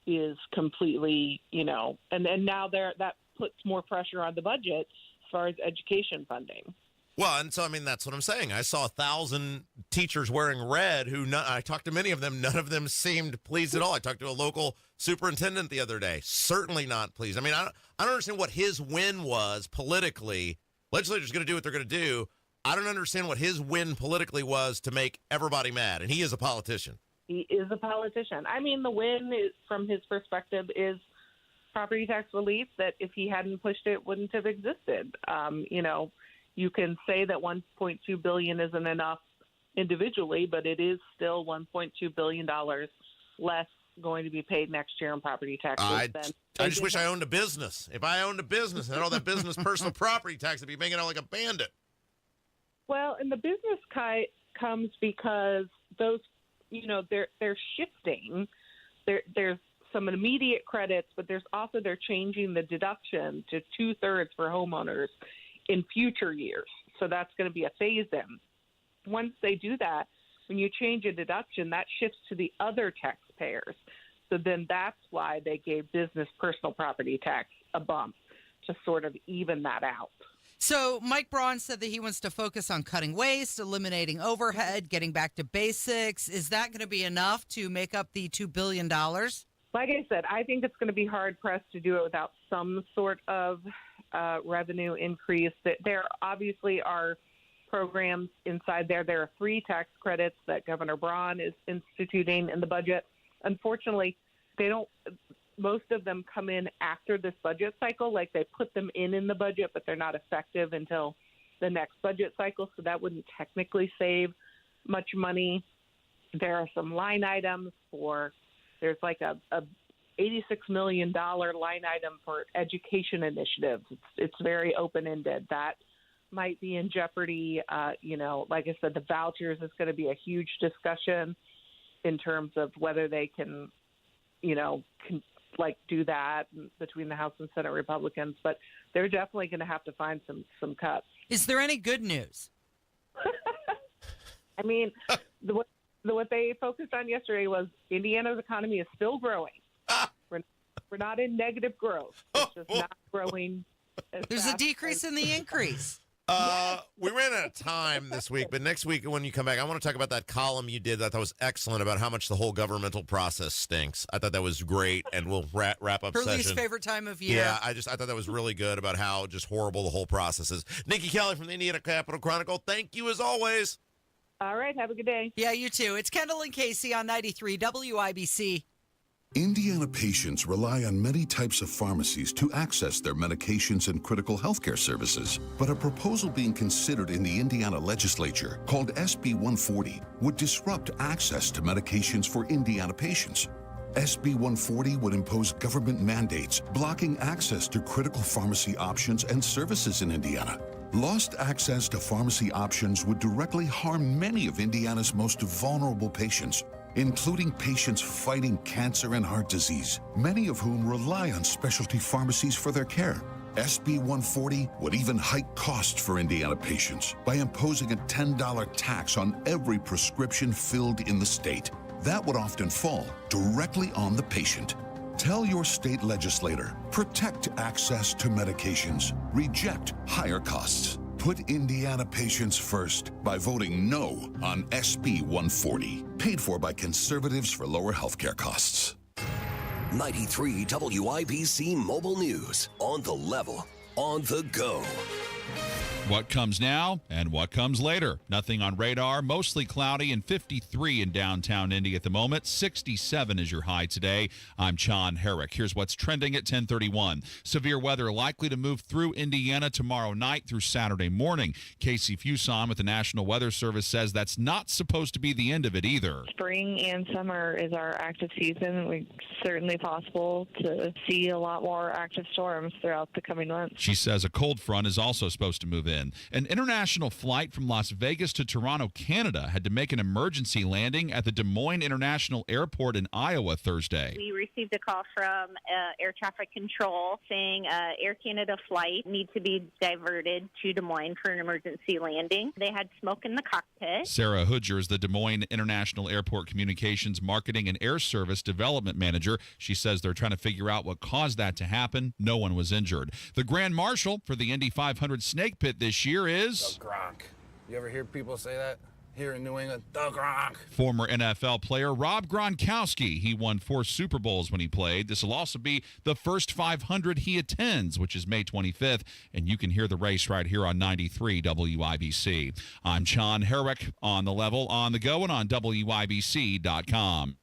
is completely, and now that puts more pressure on the budget as far as education funding. Well, and so, I mean, that's what I'm saying. I saw 1,000 teachers wearing red I talked to many of them. None of them seemed pleased at all. I talked to a local superintendent the other day. Certainly not pleased. I mean, I don't understand what his win was politically. Legislature's going to do what they're going to do. I don't understand what his win politically was to make everybody mad. And he is a politician. He is a politician. I mean, the win is, from his perspective, is property tax relief that if he hadn't pushed it wouldn't have existed. You can say that $1.2 billion isn't enough individually, but it is still $1.2 billion less going to be paid next year in property taxes. I just wish I owned a business. If I owned a business and had all that business personal property tax, I'd be making out like a bandit. Well, and the business comes because those, they're shifting. There's some immediate credits, but there's also they're changing the deduction to 2/3 for homeowners in future years. So that's going to be a phase-in. Once they do that, when you change a deduction, that shifts to the other taxpayers. So then that's why they gave business personal property tax a bump, to sort of even that out. So Mike Braun said that he wants to focus on cutting waste, eliminating overhead, getting back to basics. Is that going to be enough to make up the $2 billion? Like I said, I think it's going to be hard-pressed to do it without some sort of revenue increase. There obviously are programs inside there. There are 3 tax credits that Governor Braun is instituting in the budget. Unfortunately, most of them come in after this budget cycle. Like, they put them in the budget, but they're not effective until the next budget cycle. So that wouldn't technically save much money. There are some line items there's like a $86 million line item for education initiatives. It's very open-ended. That might be in jeopardy. Like I said, the vouchers is going to be a huge discussion in terms of whether they can do that between the House and Senate Republicans. But they're definitely going to have to find some cuts. Is there any good news? I mean, what they focused on yesterday was Indiana's economy is still growing. We're not in negative growth. It's just not growing. There's a decrease in the increase. We ran out of time this week, but next week when you come back, I want to talk about that column you did that I thought was excellent about how much the whole governmental process stinks. I thought that was great, and we'll wrap up Her session. least favorite time of year. Yeah, I thought that was really good about how just horrible the whole process is. Nikki Kelly from the Indiana Capital Chronicle, thank you as always. All right, have a good day. Yeah, you too. It's Kendall and Casey on 93 WIBC. Indiana patients rely on many types of pharmacies to access their medications and critical healthcare services. But a proposal being considered in the Indiana legislature called SB 140 would disrupt access to medications for Indiana patients. SB 140 would impose government mandates blocking access to critical pharmacy options and services in Indiana. Lost access to pharmacy options would directly harm many of Indiana's most vulnerable patients, including patients fighting cancer and heart disease, many of whom rely on specialty pharmacies for their care. SB 140 would even hike costs for Indiana patients by imposing a $10 tax on every prescription filled in the state. That would often fall directly on the patient. Tell your state legislator, protect access to medications, reject higher costs. Put Indiana patients first by voting no on SB 140, paid for by conservatives for lower healthcare costs. 93 WIBC Mobile News. On the level, on the go. What comes now and what comes later? Nothing on radar, mostly cloudy and 53 in downtown Indy at the moment. 67 is your high today. I'm John Herrick. Here's what's trending at 10:31. Severe weather likely to move through Indiana tomorrow night through Saturday morning. Casey Fuson with the National Weather Service says that's not supposed to be the end of it either. Spring and summer is our active season. It's certainly possible to see a lot more active storms throughout the coming months. She says a cold front is also supposed to move in. An international flight from Las Vegas to Toronto, Canada, had to make an emergency landing at the Des Moines International Airport in Iowa Thursday. We received a call from air traffic control saying Air Canada flight needs to be diverted to Des Moines for an emergency landing. They had smoke in the cockpit. Sarah Hudger is the Des Moines International Airport Communications Marketing and Air Service Development Manager. She says they're trying to figure out what caused that to happen. No one was injured. The Grand Marshal for the Indy 500 Snake Pit this year is the Gronk. You ever hear people say that here in New England? The Gronk. Former NFL player Rob Gronkowski. He won 4 Super Bowls when he played. This will also be the first 500 he attends, which is May 25th, and you can hear the race right here on 93 WIBC. I'm John Herrick, on the level, on the go, and on WIBC.com.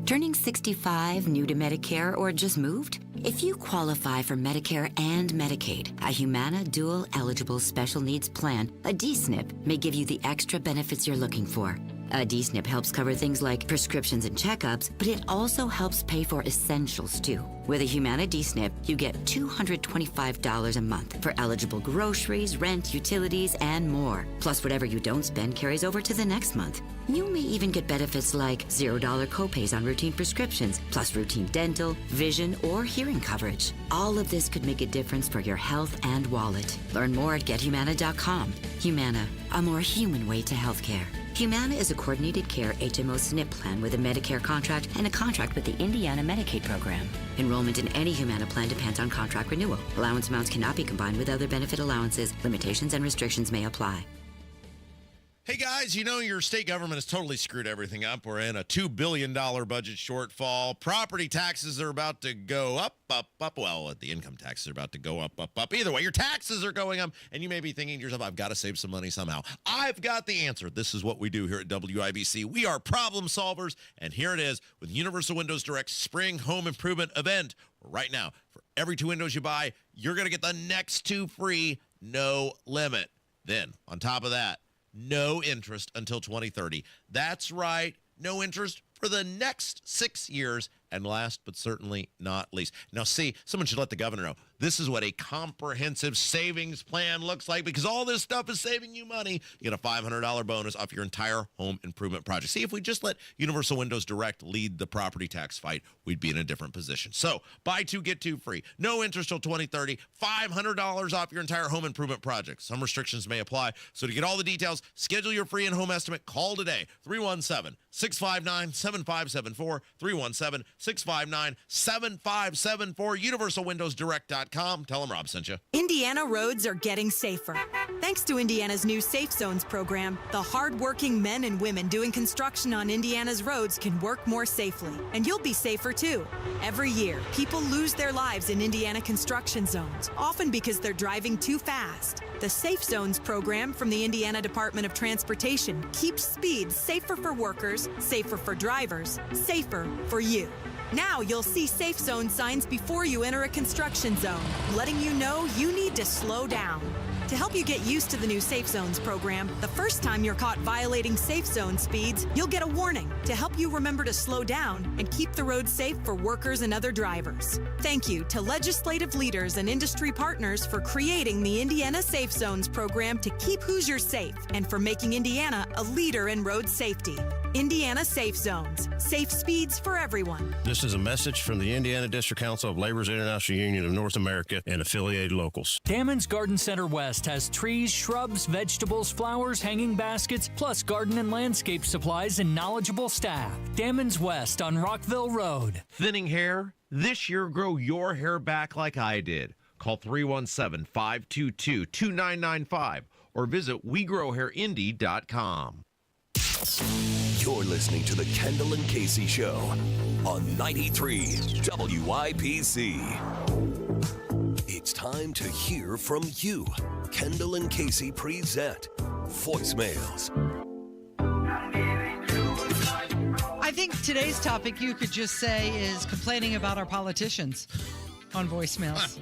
Turning 65, new to Medicare, or just moved? If you qualify for Medicare and Medicaid, a Humana Dual Eligible Special Needs Plan, a DSNP, may give you the extra benefits you're looking for. A DSNP helps cover things like prescriptions and checkups, but it also helps pay for essentials, too. With a Humana DSNP, you get $225 a month for eligible groceries, rent, utilities, and more. Plus, whatever you don't spend carries over to the next month. You may even get benefits like $0 copays on routine prescriptions, plus routine dental, vision, or hearing coverage. All of this could make a difference for your health and wallet. Learn more at GetHumana.com. Humana, a more human way to healthcare. Humana is a coordinated care HMO SNP plan with a Medicare contract and a contract with the Indiana Medicaid program. Enrollment in any Humana plan depends on contract renewal. Allowance amounts cannot be combined with other benefit allowances. Limitations and restrictions may apply. Hey guys, you know your state government has totally screwed everything up. We're in a $2 billion budget shortfall. Property taxes are about to go up. Well, the income taxes are about to go up. Either way, your taxes are going up, and you may be thinking to yourself, I've got to save some money somehow. I've got the answer. This is what we do here at WIBC. We are problem solvers, and here it is with Universal Windows Direct Spring Home Improvement Event. Right now, for every 2 windows you buy, you're going to get the next 2 free, no limit. Then, on top of that, no interest until 2030. That's right, no interest for the next 6 years. And last but certainly not least. Now, see, someone should let the governor know. This is what a comprehensive savings plan looks like, because all this stuff is saving you money. You get a $500 bonus off your entire home improvement project. See, if we just let Universal Windows Direct lead the property tax fight, we'd be in a different position. So, buy 2, get 2 free. No interest till 2030. $500 off your entire home improvement project. Some restrictions may apply. So, to get all the details, schedule your free in-home estimate. Call today. 317-659-7574. 317-659-7574. UniversalWindowsDirect.com. Tell them Rob sent you. Indiana roads are getting safer. Thanks to Indiana's new Safe Zones program, the hardworking men and women doing construction on Indiana's roads can work more safely. And you'll be safer too. Every year, people lose their lives in Indiana construction zones, often because they're driving too fast. The Safe Zones program from the Indiana Department of Transportation keeps speeds safer for workers, safer for drivers, safer for you. Now you'll see Safe Zone signs before you enter a construction zone, letting you know you need to slow down. To help you get used to the new Safe Zones program, the first time you're caught violating Safe Zone speeds, you'll get a warning to help you remember to slow down and keep the road safe for workers and other drivers. Thank you to legislative leaders and industry partners for creating the Indiana Safe Zones program to keep Hoosiers safe and for making Indiana a leader in road safety. Indiana Safe Zones. Safe speeds for everyone. This is a message from the Indiana District Council of Labor's International Union of North America and affiliated locals. Damon's Garden Center West has trees, shrubs, vegetables, flowers, hanging baskets, plus garden and landscape supplies and knowledgeable staff. Damon's West on Rockville Road. Thinning hair? This year, grow your hair back like I did. Call 317-522-2995 or visit WeGrowHairIndy.com. You're listening to the Kendall and Casey Show on 93 WIPC. It's time to hear from you. Kendall and Casey present voicemails. I think today's topic, you could just say, is complaining about our politicians on voicemails.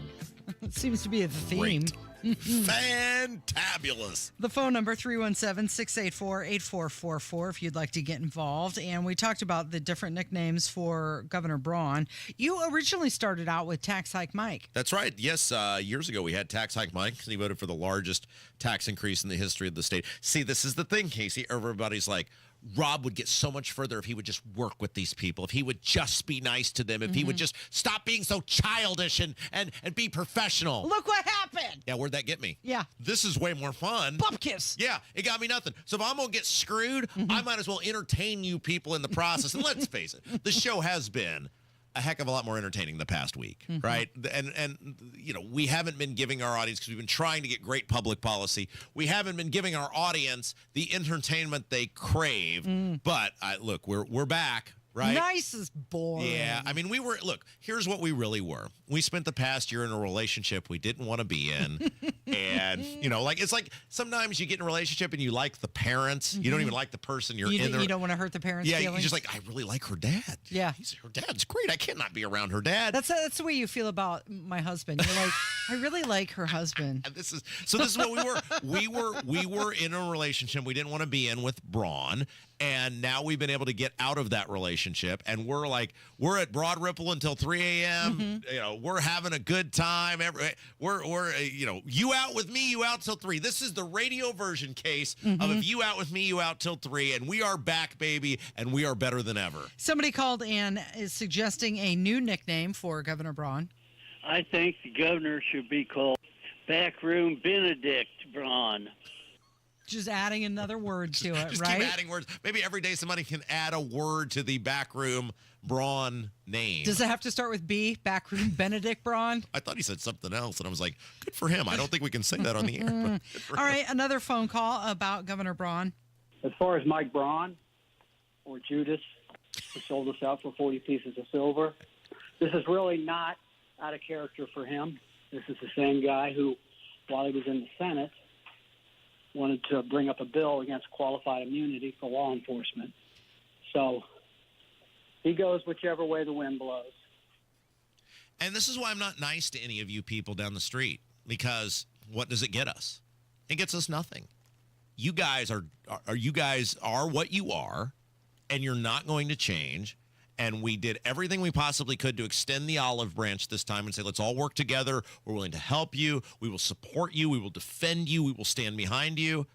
It seems to be the theme. Fantabulous. The phone number, 317-684-8444, if you'd like to get involved. And we talked about the different nicknames for Governor Braun. You originally started out with Tax Hike Mike. That's right. Yes, years ago we had Tax Hike Mike, and he voted for the largest tax increase in the history of the state. See, this is the thing, Casey. Everybody's like, Rob would get so much further if he would just work with these people, if he would just be nice to them, if he would just stop being so childish and be professional. Look what happened. Yeah, where'd that get me? Yeah. This is way more fun. Bump kiss. Yeah, it got me nothing. So if I'm going to get screwed, I might as well entertain you people in the process. And let's face it, the show has been a heck of a lot more entertaining the past week, right? And you know, we haven't been giving our audience, because we've been trying to get great public policy, we haven't been giving our audience the entertainment they crave. But look, we're back. Right? Nice is boring. Yeah. I mean, look, here's what we really were. We spent the past year in a relationship we didn't want to be in. And, you know, like, it's like sometimes you get in a relationship and you like the parents. You don't even like the person you're in there. You don't want to hurt the parents' feelings? Yeah, you're just like, I really like her dad. Yeah. Her dad's great. I cannot be around her dad. That's the way you feel about my husband. You're like, I really like her husband. And this is what we were. We were in a relationship we didn't want to be in with Braun. And now we've been able to get out of that relationship, and we're at Broad Ripple until 3 a.m. You know, we're having a good time. We're you know, you out with me, you out till 3. This is the radio version case of if you out with me, you out till 3, and we are back, baby, and we are better than ever. Somebody called and is suggesting a new nickname for Governor Braun. I think the governor should be called Backroom Benedict Braun. Just adding another word to it, just right? Keep adding words. Maybe every day somebody can add a word to the Backroom Braun name. Does it have to start with B? Backroom Benedict Braun? I thought he said something else, and I was like, good for him. I don't think we can say that on the air. All right, another phone call about Governor Braun. As far as Mike Braun or Judas, who sold us out for 40 pieces of silver, this is really not out of character for him. This is the same guy who, while he was in the Senate, wanted to bring up a bill against qualified immunity for law enforcement. So he goes whichever way the wind blows. And this is why I'm not nice to any of you people down the street, because what does it get us? It gets us nothing. You guys are what you are, and you're not going to change. And we did everything we possibly could to extend the olive branch this time and say, let's all work together. We're willing to help you. We will support you. We will defend you. We will stand behind you.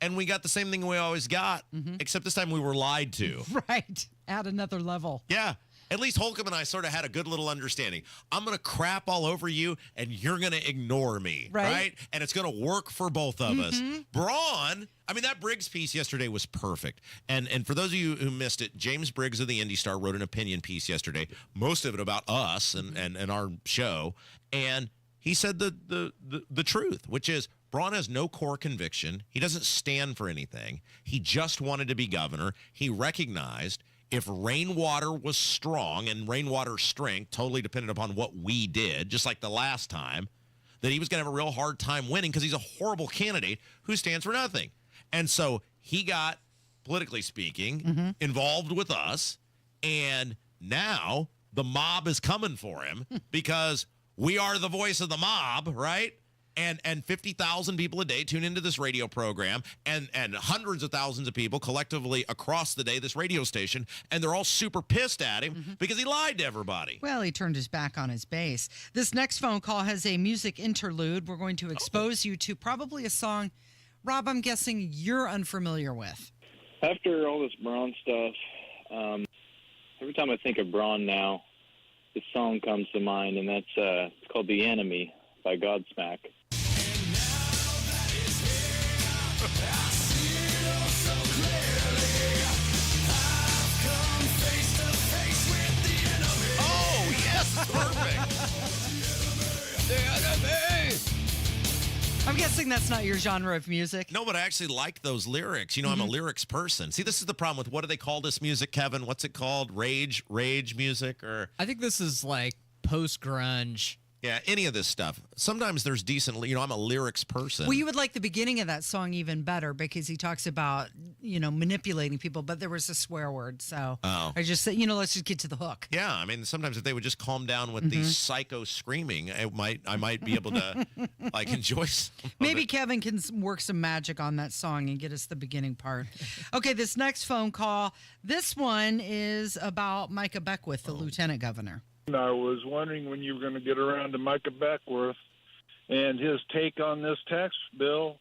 And we got the same thing we always got, except this time we were lied to. Right. At another level. Yeah. At least Holcomb and I sort of had a good little understanding. I'm going to crap all over you, and you're going to ignore me, right? And it's going to work for both of us. Braun, I mean, that Briggs piece yesterday was perfect. And for those of you who missed it, James Briggs of the Indy Star wrote an opinion piece yesterday, most of it about us and our show. And he said the truth, which is Braun has no core conviction. He doesn't stand for anything. He just wanted to be governor. He recognized if rainwater was strong, and rainwater strength totally depended upon what we did, just like the last time, that he was going to have a real hard time winning because he's a horrible candidate who stands for nothing. And so he got, politically speaking, involved with us, and now the mob is coming for him because we are the voice of the mob, right? And 50,000 people a day tune into this radio program, and hundreds of thousands of people collectively across the day, this radio station, and they're all super pissed at him because he lied to everybody. Well, he turned his back on his base. This next phone call has a music interlude. We're going to expose you to probably a song, Rob, I'm guessing you're unfamiliar with. After all this Braun stuff, every time I think of Braun now, this song comes to mind, and that's it's called "The Enemy" by Godsmack. Oh, yes, perfect. The enemy. I'm guessing that's not your genre of music. No, but I actually like those lyrics. You know, I'm a lyrics person. See, this is the problem with, what do they call this music, Kevin? What's it called? Rage music? Or I think this is like post-grunge. yeah, any of this stuff. Sometimes there's decent, you know, I'm a lyrics person. Well, you would like the beginning of that song even better because he talks about, manipulating people, but there was a swear word. So I just said, let's just get to the hook. Yeah, I mean, sometimes if they would just calm down with the psycho screaming, I might be able to like enjoy some of Maybe it. Kevin can work some magic on that song and get us the beginning part. Okay, this next phone call, this one is about Micah Beckwith, the lieutenant governor. I was wondering when you were going to get around to Micah Beckworth and his take on this tax bill.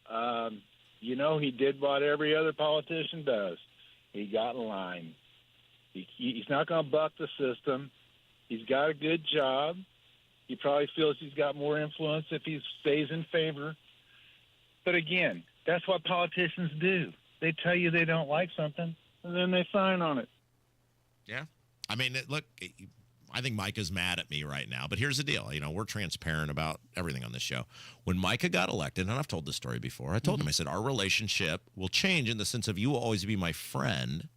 He did what every other politician does. He got in line. He's not going to buck the system. He's got a good job. He probably feels he's got more influence if he stays in favor. But again, that's what politicians do. They tell you they don't like something, and then they sign on it. Yeah. I mean, look, I think Micah's mad at me right now, but here's the deal. We're transparent about everything on this show. When Micah got elected, and I've told this story before, I told him, I said, our relationship will change in the sense of you will always be my friend,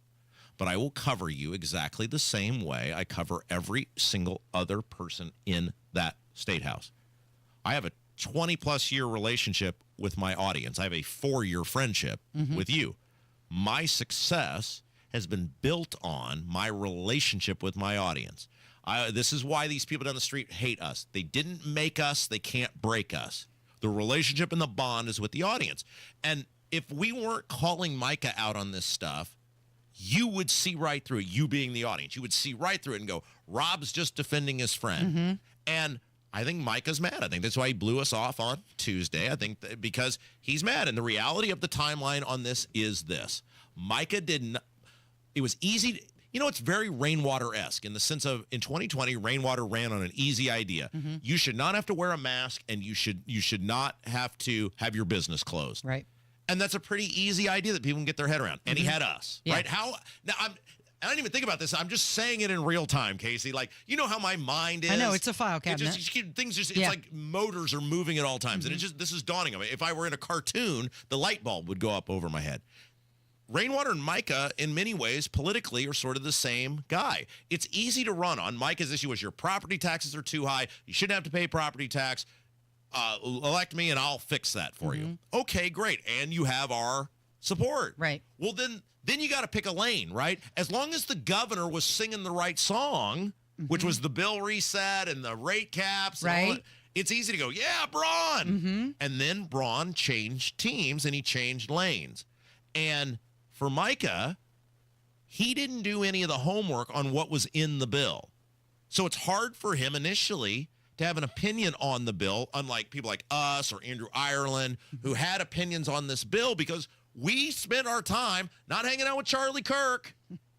but I will cover you exactly the same way I cover every single other person in that state house. I have a 20-plus year relationship with my audience. I have a 4-year friendship with you. My success has been built on my relationship with my audience. This is why these people down the street hate us. They didn't make us. They can't break us. The relationship and the bond is with the audience. And if we weren't calling Micah out on this stuff, you would see right through it, you being the audience. You would see right through it and go, Rob's just defending his friend. And I think Micah's mad. I think that's why he blew us off on Tuesday. I think because he's mad. And the reality of the timeline on this is this. Micah didn't. It was easy. It's very Rainwater-esque in the sense of in 2020, Rainwater ran on an easy idea. You should not have to wear a mask, and you should not have to have your business closed. Right. And that's a pretty easy idea that people can get their head around. And he had us, right? I don't even think about this. I'm just saying it in real time, Casey. Like, you know how my mind is. I know, it's a file cabinet. It's like motors are moving at all times. And this is dawning on me. If I were in a cartoon, the light bulb would go up over my head. Rainwater and Micah, in many ways, politically, are sort of the same guy. It's easy to run on. Micah's issue was your property taxes are too high. You shouldn't have to pay property tax. Elect me and I'll fix that for you. Okay, great. And you have our support. Right. Well, then you got to pick a lane, right? As long as the governor was singing the right song, which was the bill reset and the rate caps. And all that, it's easy to go, yeah, Braun. And then Braun changed teams and he changed lanes. And for Micah, he didn't do any of the homework on what was in the bill. So it's hard for him initially to have an opinion on the bill, unlike people like us or Andrew Ireland, who had opinions on this bill because we spent our time not hanging out with Charlie Kirk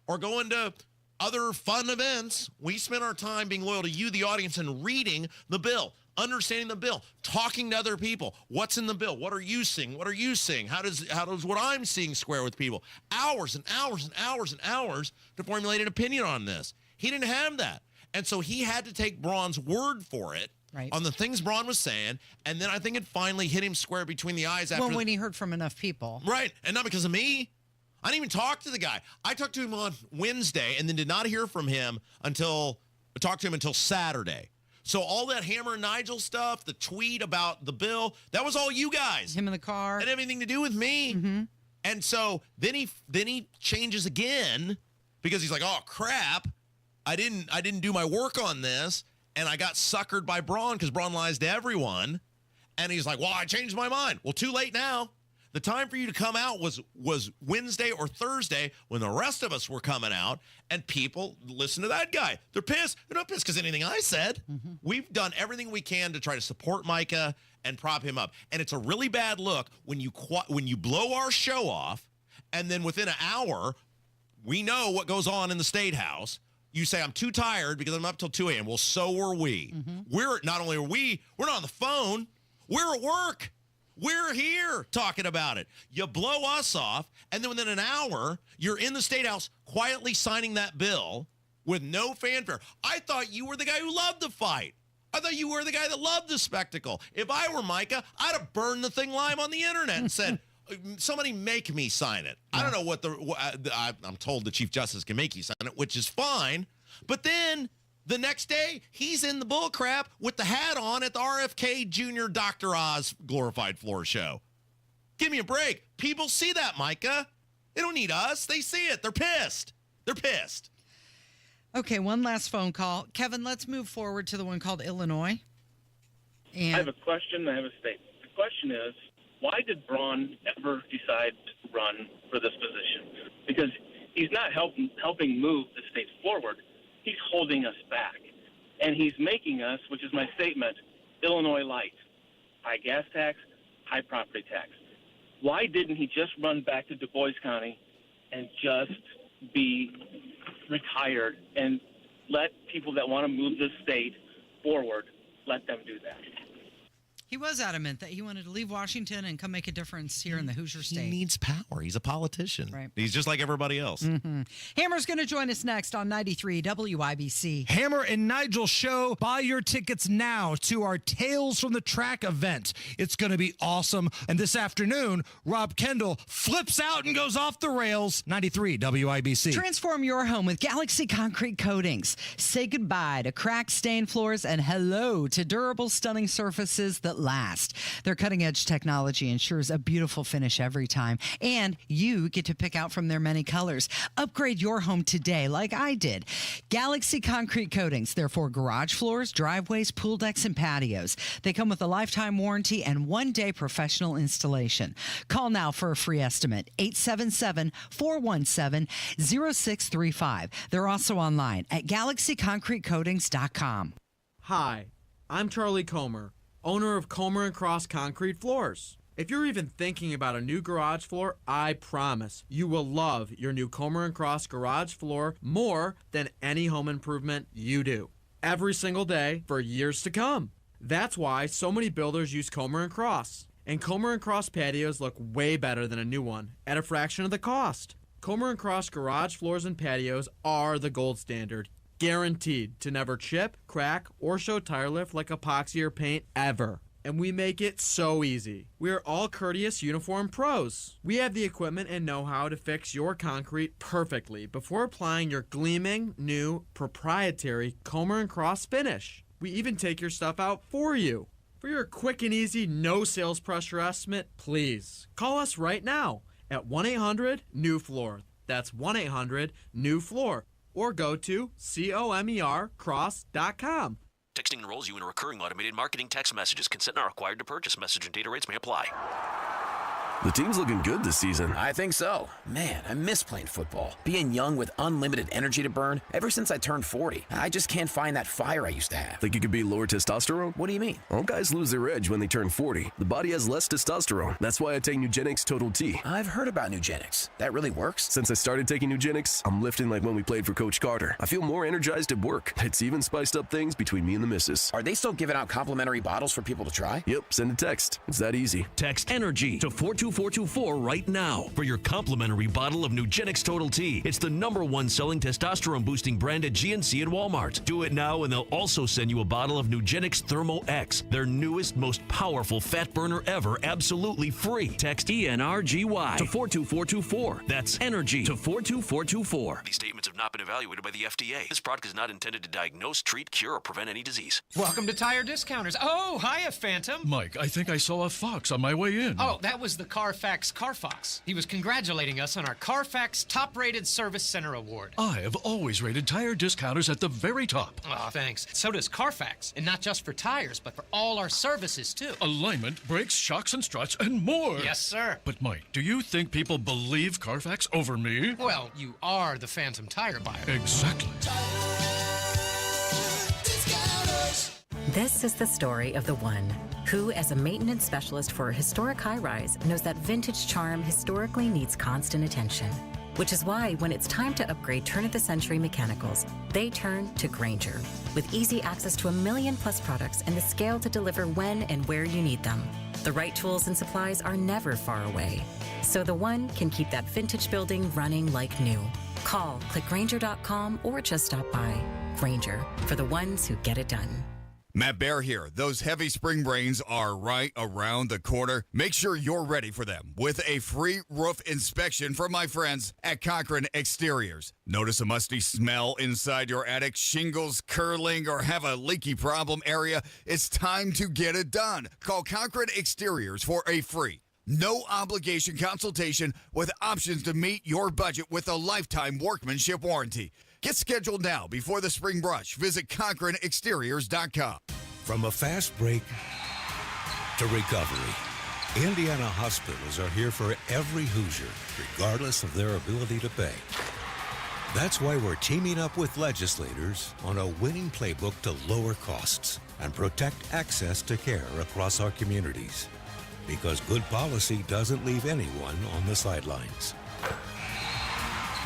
or going to other fun events. We spent our time being loyal to you, the audience, and reading the bill, understanding the bill, talking to other people. What's in the bill? What are you seeing? What are you seeing? How does what I'm seeing square with people? Hours and hours and hours and hours to formulate an opinion on this. He didn't have that. And so he had to take Braun's word for it on the things Braun was saying. And then I think it finally hit him square between the eyes after. Well, when he heard from enough people. Right. And not because of me. I didn't even talk to the guy. I talked to him on Wednesday and then did not hear from him until Saturday. So all that Hammer and Nigel stuff, the tweet about the bill, that was all you guys. Him in the car. It had anything to do with me. And so then he changes again because he's like, oh crap, I didn't do my work on this, and I got suckered by Braun because Braun lies to everyone. And he's like, well, I changed my mind. Well, too late now. The time for you to come out was Wednesday or Thursday when the rest of us were coming out, and people listen to that guy. They're pissed. They're not pissed because anything I said. We've done everything we can to try to support Micah and prop him up. And it's a really bad look when you blow our show off and then within an hour, we know what goes on in the State House. You say, I'm too tired because I'm up till 2 a.m. Well, so are we. We're not only we're not on the phone, we're at work. We're here talking about it. You blow us off, and then within an hour, you're in the State House quietly signing that bill with no fanfare. I thought you were the guy who loved the fight. I thought you were the guy that loved the spectacle. If I were Micah, I'd have burned the thing live on the internet and said, somebody make me sign it. I don't know what I'm told the Chief Justice can make you sign it, which is fine. But then the next day, he's in the bull crap with the hat on at the RFK Jr. Dr. Oz glorified floor show. Give me a break. People see that, Micah. They don't need us. They see it. They're pissed. They're pissed. Okay, one last phone call. Kevin, let's move forward to the one called Illinois. I have a question. I have a statement. The question is, why did Braun ever decide to run for this position? Because he's not helping move the state forward. He's holding us back. And he's making us, which is my statement, Illinois light. High gas tax, high property tax. Why didn't he just run back to Du Bois County and just be retired and let people that want to move this state forward, let them do that? He was adamant that he wanted to leave Washington and come make a difference here in the Hoosier State. He needs power. He's a politician. Right. He's just like everybody else. Hammer's going to join us next on 93 WIBC. Hammer and Nigel show. Buy your tickets now to our Tales from the Track event. It's going to be awesome. And this afternoon, Rob Kendall flips out and goes off the rails. 93 WIBC. Transform your home with Galaxy Concrete Coatings. Say goodbye to cracked, stained floors and hello to durable, stunning surfaces that last. Their cutting-edge technology ensures a beautiful finish every time, and you get to pick out from their many colors. Upgrade your home today like I did. Galaxy Concrete Coatings. They're for garage floors, driveways, pool decks, and patios. They come with a lifetime warranty and one-day professional installation. Call now for a free estimate. 877-417-0635. They're also online at galaxyconcretecoatings.com. Hi, I'm Charlie Comer, owner of Comer & Cross Concrete Floors. If you're even thinking about a new garage floor, I promise you will love your new Comer & Cross garage floor more than any home improvement you do. Every single day for years to come. That's why so many builders use Comer & Cross. And Comer & Cross patios look way better than a new one at a fraction of the cost. Comer & Cross garage floors and patios are the gold standard. Guaranteed to never chip, crack, or show tire lift like epoxy or paint ever. And we make it so easy. We are all courteous uniform pros. We have the equipment and know-how to fix your concrete perfectly before applying your gleaming, new, proprietary Comer & Cross finish. We even take your stuff out for you. For your quick and easy, no sales pressure estimate, please call us right now at 1-800-NEW-FLOOR. That's 1-800-NEW-FLOOR. Or go to comercross.com. Texting enrolls you in recurring automated marketing text messages. Consent not required to purchase. Message and data rates may apply. The team's looking good this season. I think so. Man, I miss playing football. Being young with unlimited energy to burn. Ever since I turned 40, I just can't find that fire I used to have. Think it could be lower testosterone? What do you mean? All guys lose their edge when they turn 40. The body has less testosterone. That's why I take Nugenix Total T. I've heard about Nugenix. That really works? Since I started taking Nugenix, I'm lifting like when we played for Coach Carter. I feel more energized at work. It's even spiced up things between me and the missus. Are they still giving out complimentary bottles for people to try? Yep, send a text. It's that easy. Text ENERGY to 42424 right now for your complimentary bottle of Nugenix Total T. It's the #1 selling testosterone boosting brand at GNC and Walmart. Do it now and they'll also send you a bottle of Nugenix Thermo X, their newest, most powerful fat burner ever, absolutely free. Text ENRGY to 42424. That's ENERGY to 42424. These statements have not been evaluated by the FDA. This product is not intended to diagnose, treat, cure, or prevent any disease. Welcome to Tire Discounters. Oh, hiya, Phantom. Mike, I think I saw a fox on my way in. Oh, that was the Carfax Carfox. He was congratulating us on our Carfax Top-Rated Service Center Award. I have always rated Tire Discounters at the very top. Oh, thanks. So does Carfax. And not just for tires, but for all our services, too. Alignment, brakes, shocks, and struts, and more. Yes, sir. But, Mike, do you think people believe Carfax over me? Well, you are the phantom tire buyer. Exactly. This is the story of the one who, as a maintenance specialist for a historic high-rise, knows that vintage charm historically needs constant attention. Which is why, when it's time to upgrade turn-of-the-century mechanicals, they turn to Grainger. With easy access to 1 million-plus products and the scale to deliver when and where you need them. The right tools and supplies are never far away. So the one can keep that vintage building running like new. Call, click Grainger.com, or just stop by. Grainger, for the ones who get it done. Matt Bear here. Those heavy spring rains are right around the corner. Make sure you're ready for them with a free roof inspection from my friends at Cochran Exteriors. Notice a musty smell inside your attic, shingles curling, or have a leaky problem area? It's time to get it done. Call Cochran Exteriors for a free, no obligation consultation with options to meet your budget with a lifetime workmanship warranty. Get scheduled now before the spring brush. Visit CochranExteriors.com. From a fast break to recovery, Indiana hospitals are here for every Hoosier, regardless of their ability to pay. That's why we're teaming up with legislators on a winning playbook to lower costs and protect access to care across our communities. Because good policy doesn't leave anyone on the sidelines.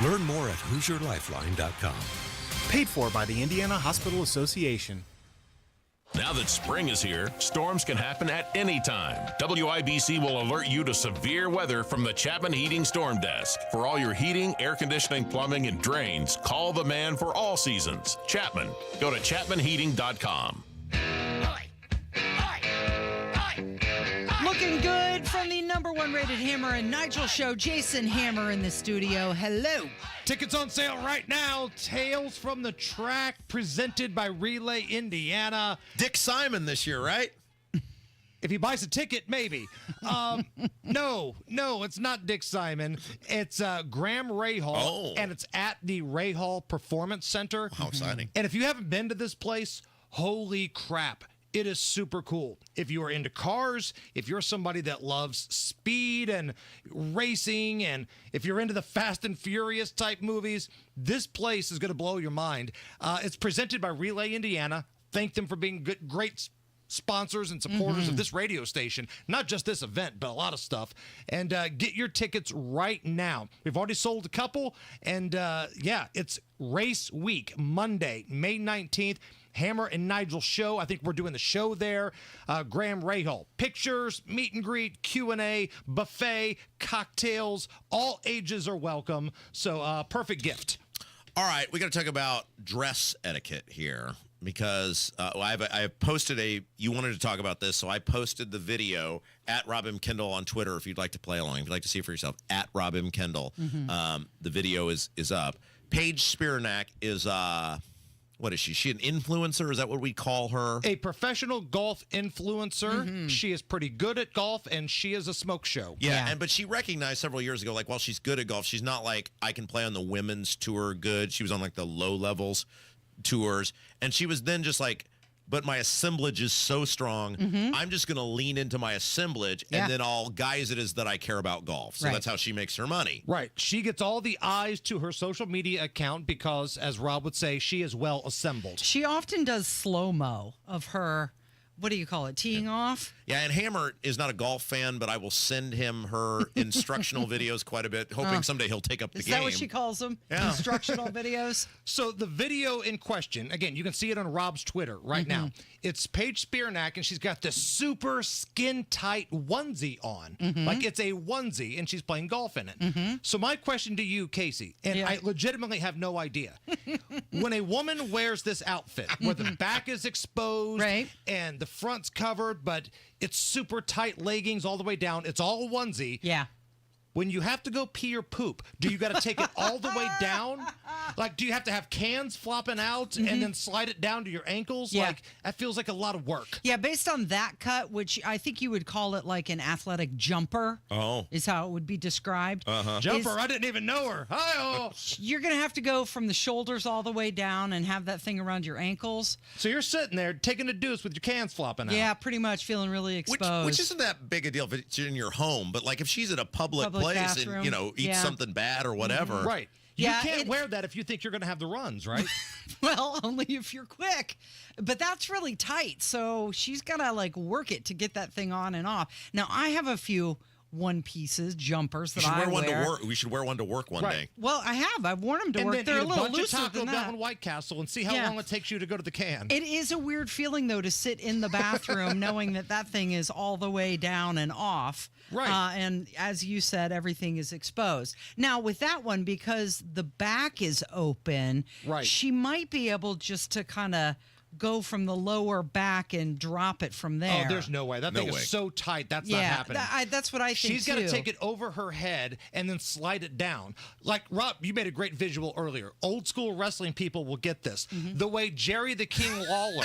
Learn more at HoosierLifeline.com. Paid for by the Indiana Hospital Association. Now that spring is here, storms can happen at any time. WIBC will alert you to severe weather from the Chapman Heating Storm Desk. For all your heating, air conditioning, plumbing, and drains, call the man for all seasons. Chapman. Go to ChapmanHeating.com. Looking good from the #1 rated Hammer and Nigel show. Jason Hammer in the studio. Hello. Tickets on sale right now. Tales from the Track presented by Relay Indiana. Dick Simon this year, right? If he buys a ticket, maybe. No, it's not Dick Simon. It's Graham Rahal, and it's at the Rahal Performance Center. How exciting. And if you haven't been to this place, holy crap. It is super cool. If you are into cars, if you're somebody that loves speed and racing, and if you're into the Fast and Furious type movies, this place is going to blow your mind. It's presented by Relay Indiana. Thank them for being great sponsors and supporters of this radio station. Not just this event, but a lot of stuff. And get your tickets right now. We've already sold a couple. And it's race week, Monday, May 19th. Hammer and Nigel show. I think we're doing the show there. Graham Rahal. Pictures, meet and greet, Q&A, buffet, cocktails. All ages are welcome. So perfect gift. All right, we got to talk about dress etiquette here because I have posted you wanted to talk about this, so I posted the video at Rob M. Kendall on Twitter if you'd like to play along, if you'd like to see it for yourself, at Rob M. Kendall. The video is up. Paige Spiranak is... what is she? Is she an influencer? Is that what we call her? A professional golf influencer. She is pretty good at golf, and she is a smoke show. Yeah. But she recognized several years ago, like, while she's good at golf, she's not like, I can play on the women's tour good. She was on, like, the low levels tours. And she was then just like, but my assemblage is so strong, I'm just going to lean into my assemblage, and then I'll guise it as that I care about golf. So that's how she makes her money. Right. She gets all the eyes to her social media account because, as Rob would say, she is well assembled. She often does slow-mo of her, what do you call it, teeing off? Yeah, and Hammer is not a golf fan, but I will send him her instructional videos quite a bit, hoping someday he'll take up the game. Is that what she calls them? Yeah. Instructional videos? So the video in question, again, you can see it on Rob's Twitter right now. It's Paige Spiranak, and she's got this super skin-tight onesie on. Like it's a onesie, and she's playing golf in it. So my question to you, Casey, and I legitimately have no idea. When a woman wears this outfit, where the back is exposed and the front's covered, but it's super tight leggings all the way down. It's all a onesie. Yeah. When you have to go pee or poop, do you got to take it all the way down? Like, do you have to have cans flopping out and then slide it down to your ankles? Yeah. Like, that feels like a lot of work. Yeah, based on that cut, which I think you would call it like an athletic jumper. Is how it would be described. Jumper, I didn't even know her. Hi-oh. You're going to have to go from the shoulders all the way down and have that thing around your ankles. So you're sitting there taking a deuce with your cans flopping out. Yeah, pretty much, feeling really exposed. Which isn't that big a deal if it's in your home, but like if she's at a public place bathroom. and, eats something bad or whatever. Right. You can't wear that if you think you're going to have the runs, right? Well, only if you're quick. But that's really tight. So she's got to like work it to get that thing on and off. Now, I have a few one pieces, jumpers that I wear. We should wear one to work one day. Well, I have. I've worn them to work. They're a little looser than that. Taco Bell and White Castle and see how long it takes you to go to the can. It is a weird feeling, though, to sit in the bathroom knowing that thing is all the way down and off. Right. And as you said, everything is exposed. Now, with that one, because the back is open, she might be able just to kind of go from the lower back and drop it from there. Oh, there's no way. That thing is so tight. That's not happening. That's what I think, She's got to take it over her head and then slide it down. Like, Rob, you made a great visual earlier. Old school wrestling people will get this. The way Jerry the King Lawler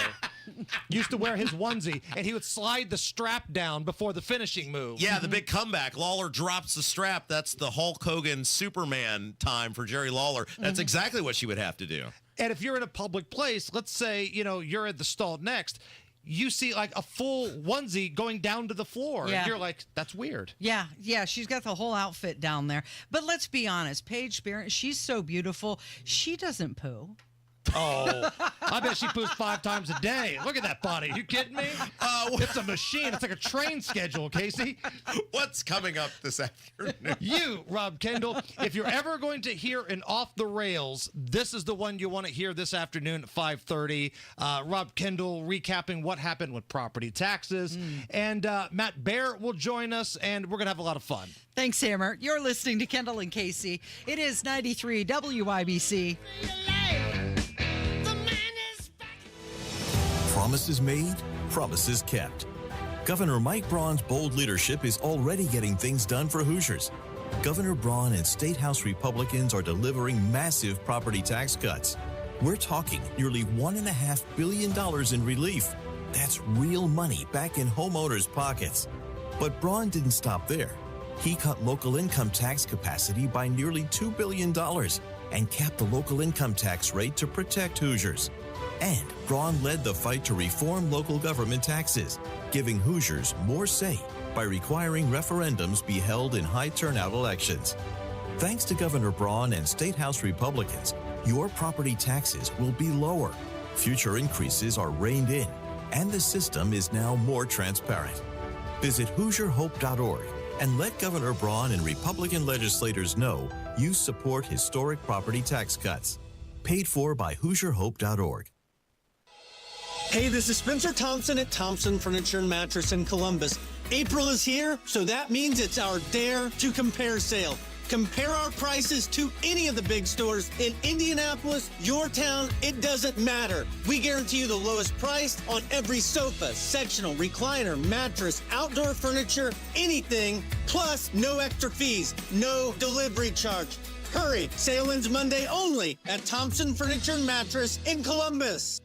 used to wear his onesie, and he would slide the strap down before the finishing move. Yeah, the big comeback. Lawler drops the strap. That's the Hulk Hogan Superman time for Jerry Lawler. That's exactly what she would have to do. And if you're in a public place, let's say, you're at the stall next, you see like a full onesie going down to the floor. Yeah. And you're like, that's weird. Yeah, she's got the whole outfit down there. But let's be honest, Paige Barrett, she's so beautiful. She doesn't poo. Oh, I bet she poos 5 times a day. Look at that body. You kidding me? It's a machine. It's like a train schedule, Casey. What's coming up this afternoon? You, Rob Kendall, if you're ever going to hear an off the rails, this is the one you want to hear this afternoon at 5:30. Rob Kendall recapping what happened with property taxes. And Matt Bear will join us, and we're going to have a lot of fun. Thanks, Hammer. You're listening to Kendall and Casey. It is 93 WIBC. Promises made, promises kept. Governor Mike Braun's bold leadership is already getting things done for Hoosiers. Governor Braun and State House Republicans are delivering massive property tax cuts. We're talking nearly $1.5 billion in relief. That's real money back in homeowners' pockets. But Braun didn't stop there. He cut local income tax capacity by nearly $2 billion and capped the local income tax rate to protect Hoosiers. And Braun led the fight to reform local government taxes, giving Hoosiers more say by requiring referendums be held in high turnout elections. Thanks to Governor Braun and State House Republicans, your property taxes will be lower. Future increases are reined in, and the system is now more transparent. Visit HoosierHope.org and let Governor Braun and Republican legislators know you support historic property tax cuts. Paid for by HoosierHope.org. Hey, this is Spencer Thompson at Thompson Furniture and Mattress in Columbus. April is here, so that means it's our Dare to Compare sale. Compare our prices to any of the big stores in Indianapolis, your town, it doesn't matter. We guarantee you the lowest price on every sofa, sectional, recliner, mattress, outdoor furniture, anything, plus no extra fees, no delivery charge. Hurry, sale ends Monday only at Thompson Furniture and Mattress in Columbus.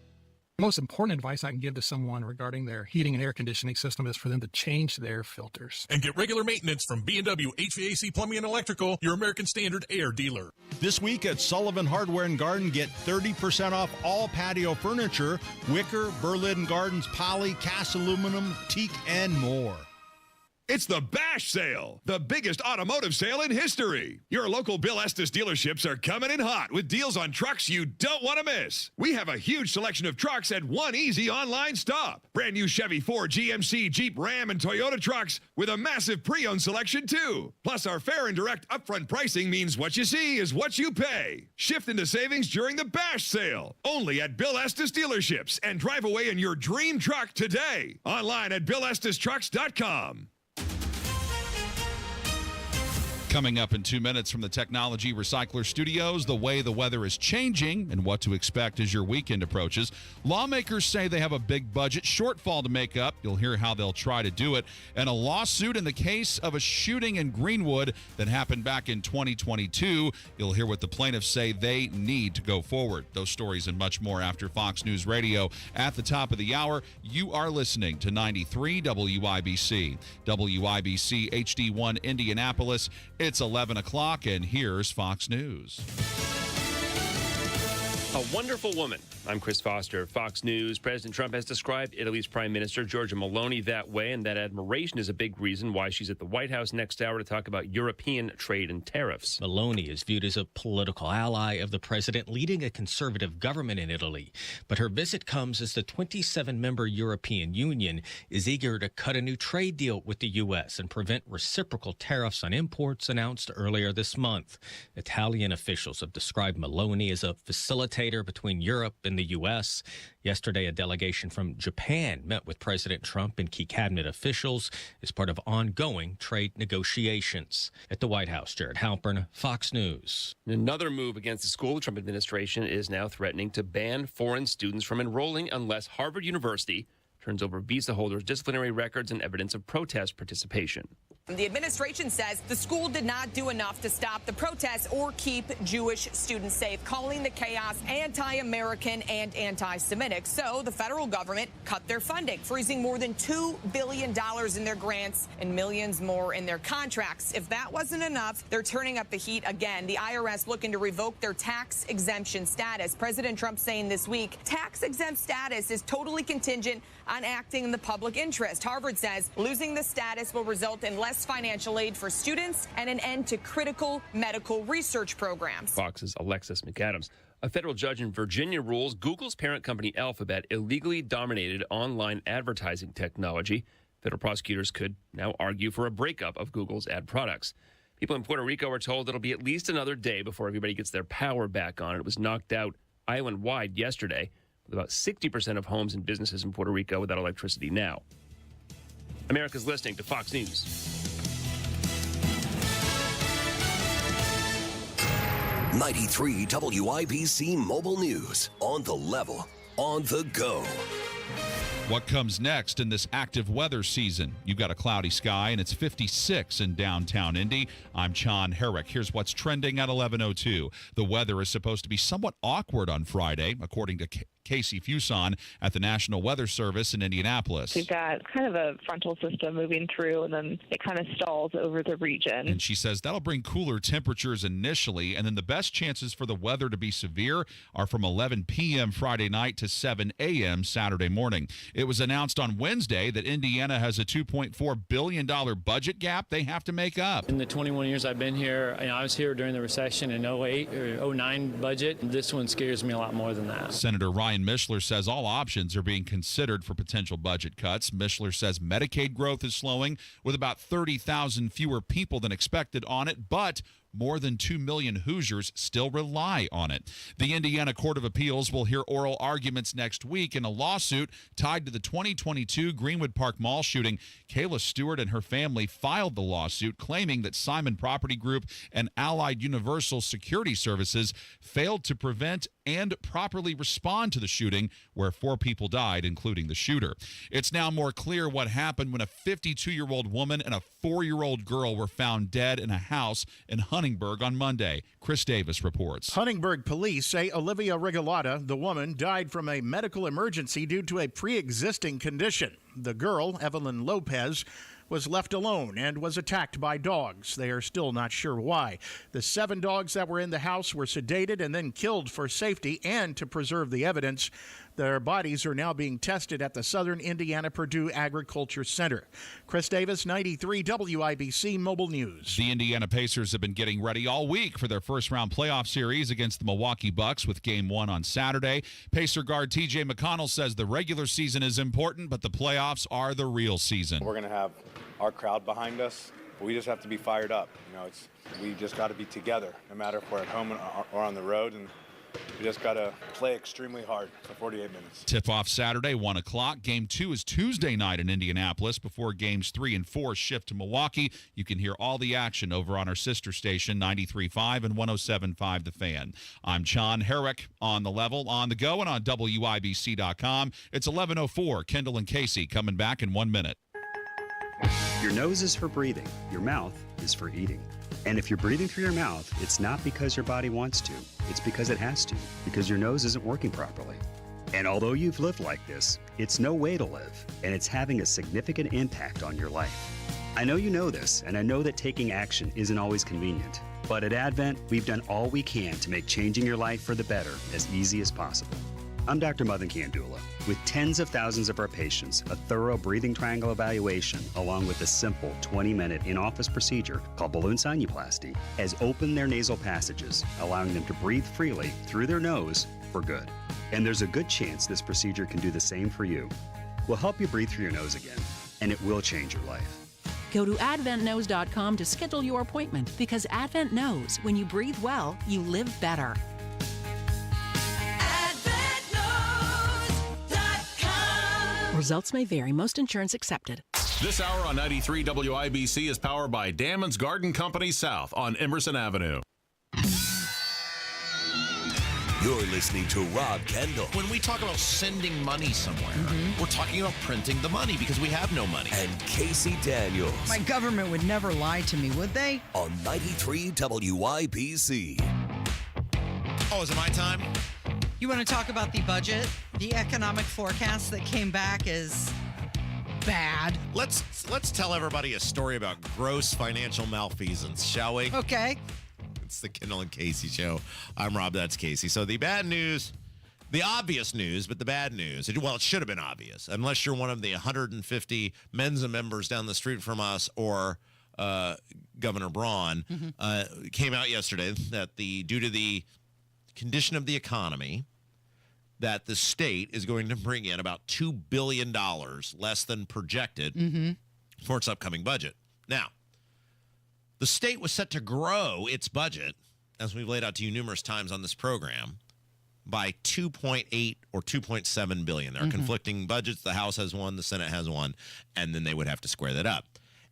The most important advice I can give to someone regarding their heating and air conditioning system is for them to change their filters. And get regular maintenance from B&W HVAC Plumbing and Electrical, your American Standard air dealer. This week at Sullivan Hardware and Garden, get 30% off all patio furniture, wicker, Berlin Gardens, poly, cast aluminum, teak, and more. It's the Bash Sale, the biggest automotive sale in history. Your local Bill Estes dealerships are coming in hot with deals on trucks you don't want to miss. We have a huge selection of trucks at one easy online stop. Brand new Chevy, Ford, GMC, Jeep, Ram, and Toyota trucks with a massive pre-owned selection too. Plus, our fair and direct upfront pricing means what you see is what you pay. Shift into savings during the Bash Sale. Only at Bill Estes dealerships, and drive away in your dream truck today. Online at BillEstesTrucks.com. Coming up in 2 minutes from the Technology Recycler Studios, the way the weather is changing and what to expect as your weekend approaches. Lawmakers say they have a big budget shortfall to make up. You'll hear how they'll try to do it. And a lawsuit in the case of a shooting in Greenwood that happened back in 2022. You'll hear what the plaintiffs say they need to go forward. Those stories and much more after Fox News Radio. At the top of the hour, you are listening to 93 WIBC. WIBC HD1 Indianapolis. It's 11 o'clock, and here's Fox News. A wonderful woman. I'm Chris Foster, Fox News. President Trump has described Italy's Prime Minister Giorgia Meloni that way, and that admiration is a big reason why she's at the White House next hour to talk about European trade and tariffs. Meloni is viewed as a political ally of the president, leading a conservative government in Italy. But her visit comes as the 27-member European Union is eager to cut a new trade deal with the U.S. and prevent reciprocal tariffs on imports announced earlier this month. Italian officials have described Meloni as a facilitator between Europe and the U.S. Yesterday, a delegation from Japan met with President Trump and key cabinet officials as part of ongoing trade negotiations. At the White House, Jared Halpern, Fox News. Another move against the school. The Trump administration is now threatening to ban foreign students from enrolling unless Harvard University turns over visa holders' disciplinary records and evidence of protest participation. The administration says the school did not do enough to stop the protests or keep Jewish students safe, calling the chaos anti-American and anti-Semitic. So the federal government cut their funding, freezing more than $2 billion in their grants and millions more in their contracts. If that wasn't enough, they're turning up the heat again. The IRS looking to revoke their tax exemption status. President Trump saying this week, tax exempt status is totally contingent on acting in the public interest. Harvard says losing the status will result in less financial aid for students and an end to critical medical research programs. Fox's Alexis McAdams. A federal judge in Virginia rules Google's parent company Alphabet illegally dominated online advertising technology. Federal prosecutors could now argue for a breakup of Google's ad products. People in Puerto Rico are told it'll be at least another day before everybody gets their power back on. It was knocked out island-wide yesterday, with about 60% of homes and businesses in Puerto Rico without electricity now. America's listening to Fox News. 93 WIBC Mobile News. On the level, on the go. What comes next in this active weather season? You've got a cloudy sky, and it's 56 in downtown Indy. I'm John Herrick. Here's what's trending at 11:02. The weather is supposed to be somewhat awkward on Friday, according to Casey Fuson at the National Weather Service in Indianapolis. We've got kind of a frontal system moving through, and then it kind of stalls over the region. And she says that'll bring cooler temperatures initially, and then the best chances for the weather to be severe are from 11 p.m. Friday night to 7 a.m. Saturday morning. It was announced on Wednesday that Indiana has a $2.4 billion budget gap they have to make up. In the 21 years I've been here, I was here during the recession in 08 or 09 budget. This one scares me a lot more than that. Senator Ryan Mishler says all options are being considered for potential budget cuts. Mishler says Medicaid growth is slowing with about 30,000 fewer people than expected on it, but more than 2 million Hoosiers still rely on it. The Indiana Court of Appeals will hear oral arguments next week in a lawsuit tied to the 2022 Greenwood Park Mall shooting. Kayla Stewart and her family filed the lawsuit claiming that Simon Property Group and Allied Universal Security Services failed to prevent and properly respond to the shooting where 4 people died, including the shooter. It's now more clear what happened when a 52-year-old woman and a 4-year-old girl were found dead in a house in Huntingburg on Monday. Chris Davis reports. Huntingburg police say Olivia Regalata, the woman, died from a medical emergency due to a pre-existing condition. The girl, Evelyn Lopez, was left alone and was attacked by dogs. They are still not sure why. The 7 dogs that were in the house were sedated and then killed for safety and to preserve the evidence. Their bodies are now being tested at the Southern Indiana Purdue Agriculture Center. Chris Davis, 93 WIBC Mobile News. The Indiana Pacers have been getting ready all week for their first-round playoff series against the Milwaukee Bucks with Game 1 on Saturday. Pacer guard T.J. McConnell says the regular season is important, but the playoffs are the real season. We're going to have our crowd behind us. We just have to be fired up. We just got to be together, no matter if we're at home or on the road, and we just got to play extremely hard for 48 minutes. Tip-off Saturday, 1 o'clock. Game 2 is Tuesday night in Indianapolis before Games 3 and 4 shift to Milwaukee. You can hear all the action over on our sister station, 93.5 and 107.5 The Fan. I'm John Herrick on The Level, on the go, and on WIBC.com. It's 11:04. Kendall and Casey coming back in 1 minute. Your nose is for breathing. Your mouth is for eating. And if you're breathing through your mouth, it's not because your body wants to. It's because it has to, because your nose isn't working properly. And although you've lived like this, it's no way to live, and it's having a significant impact on your life. I know you know this, and I know that taking action isn't always convenient. But at Advent, we've done all we can to make changing your life for the better as easy as possible. I'm Dr. Madan Kandula. With tens of thousands of our patients, a thorough breathing triangle evaluation, along with a simple 20-minute in-office procedure called balloon sinuplasty, has opened their nasal passages, allowing them to breathe freely through their nose for good. And there's a good chance this procedure can do the same for you. We'll help you breathe through your nose again, and it will change your life. Go to adventknows.com to schedule your appointment, because Advent knows when you breathe well, you live better. Results may vary. Most insurance accepted. This hour on 93 WIBC is powered by Dammon's Garden Company South on Emerson Avenue. You're listening to Rob Kendall. When we talk about sending money somewhere, we're talking about printing the money because we have no money. And Casey Daniels. My government would never lie to me, would they? On 93 WIBC. Oh, is it my time? You want to talk about the budget? The economic forecast that came back is bad. Let's tell everybody a story about gross financial malfeasance, shall we? Okay. It's the Kendall and Casey show. I'm Rob, that's Casey. So the bad news, the obvious news, but the bad news, well, it should have been obvious, unless you're one of the 150 Mensa members down the street from us or Governor Braun, came out yesterday that due to the condition of the economy, that the state is going to bring in about $2 billion less than projected for its upcoming budget. Now, the state was set to grow its budget, as we've laid out to you numerous times on this program, by 2.8 or 2.7 billion. There are conflicting budgets. The House has one, the Senate has one, and then they would have to square that up.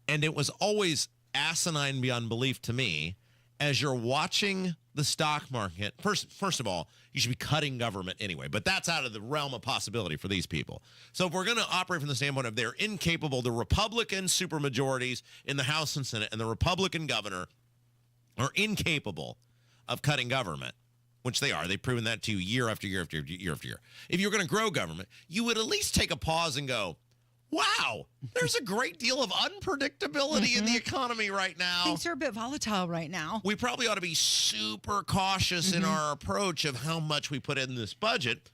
And it was always asinine beyond belief to me, as you're watching the stock market. First of all, you should be cutting government anyway, but that's out of the realm of possibility for these people. So if we're going to operate from the standpoint of they're incapable, the Republican supermajorities in the House and Senate and the Republican governor are incapable of cutting government, which they are. They've proven that to you year after year after year after year. If you're going to grow government, you would at least take a pause and go, wow, there's a great deal of unpredictability in the economy right now. Things are a bit volatile right now. We probably ought to be super cautious in our approach of how much we put in this budget.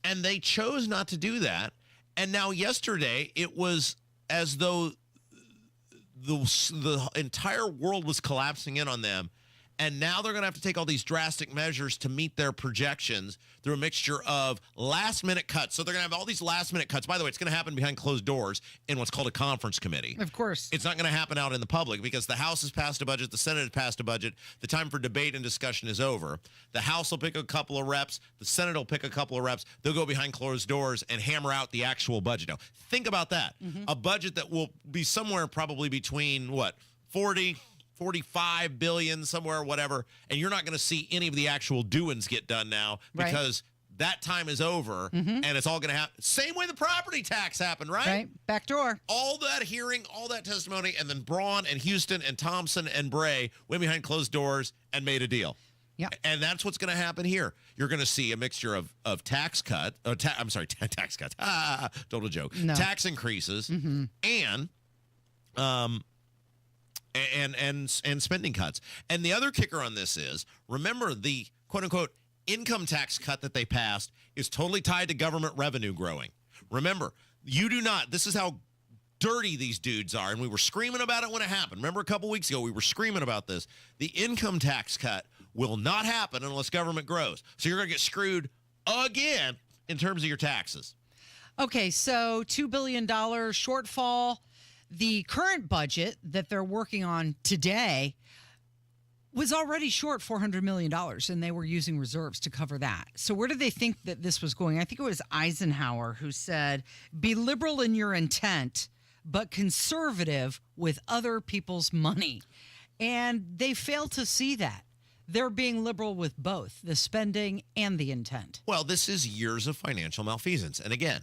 And they chose not to do that. And now yesterday, it was as though the entire world was collapsing in on them. And now they're going to have to take all these drastic measures to meet their projections through a mixture of last-minute cuts. So they're going to have all these last-minute cuts. By the way, it's going to happen behind closed doors in what's called a conference committee. Of course. It's not going to happen out in the public because the House has passed a budget, the Senate has passed a budget. The time for debate and discussion is over. The House will pick a couple of reps. The Senate will pick a couple of reps. They'll go behind closed doors and hammer out the actual budget. Now, think about that. A budget that will be somewhere probably between, 45 billion, somewhere, whatever, and you're not going to see any of the actual doings get done now because that time is over and it's all going to happen. Same way the property tax happened, right? Right. Back door. All that hearing, all that testimony, and then Braun and Houston and Thompson and Bray went behind closed doors and made a deal. Yeah. And that's what's going to happen here. You're going to see a mixture of tax cuts. Tax cuts. Total joke. No. Tax increases and spending cuts. And the other kicker on this is, remember, the quote-unquote income tax cut that they passed is totally tied to government revenue growing. Remember, you do not, this is how dirty these dudes are, and we were screaming about it when it happened. Remember a couple weeks ago, we were screaming about this. The income tax cut will not happen unless government grows. So you're going to get screwed again in terms of your taxes. Okay, so $2 billion shortfall. The current budget that they're working on today was already short $400 million, and they were using reserves to cover that. So where do they think that this was going? I think it was Eisenhower who said, be liberal in your intent, but conservative with other people's money. And they failed to see that. They're being liberal with both the spending and the intent. Well, this is years of financial malfeasance. And again,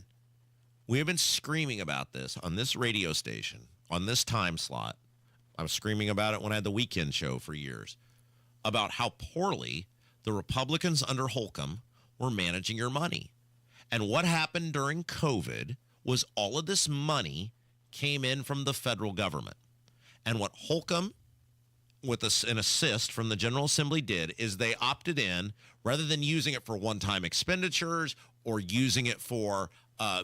we have been screaming about this on this radio station, on this time slot. I was screaming about it when I had the weekend show for years, about how poorly the Republicans under Holcomb were managing your money. And what happened during COVID was all of this money came in from the federal government. And what Holcomb with an assist from the General Assembly did is they opted in, rather than using it for one-time expenditures or using it for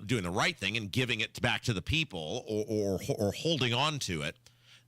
doing the right thing and giving it back to the people or holding on to it,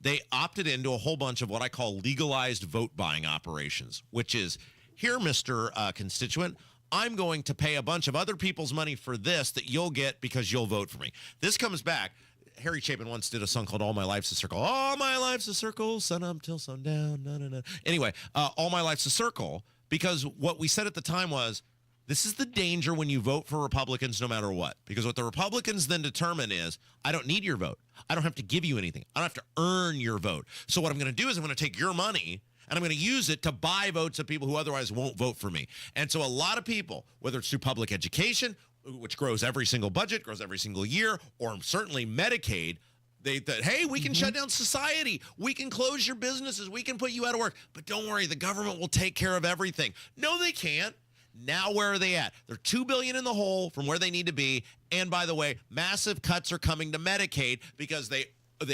they opted into a whole bunch of what I call legalized vote-buying operations, which is, here, Mr. Constituent, I'm going to pay a bunch of other people's money for this that you'll get because you'll vote for me. This comes back. Harry Chapin once did a song called All My Life's a Circle. All my life's a circle, sun up till sundown. Na, na, na. Anyway, All My Life's a Circle, because what we said at the time was, this is the danger when you vote for Republicans no matter what. Because what the Republicans then determine is, I don't need your vote. I don't have to give you anything. I don't have to earn your vote. So what I'm going to do is I'm going to take your money and I'm going to use it to buy votes of people who otherwise won't vote for me. And so a lot of people, whether it's through public education, which grows every single budget, grows every single year, or certainly Medicaid, they thought, hey, we can shut down society. We can close your businesses. We can put you out of work. But don't worry, the government will take care of everything. No, they can't. Now where are they at? They're $2 billion in the hole from where they need to be. And by the way, massive cuts are coming to Medicaid because they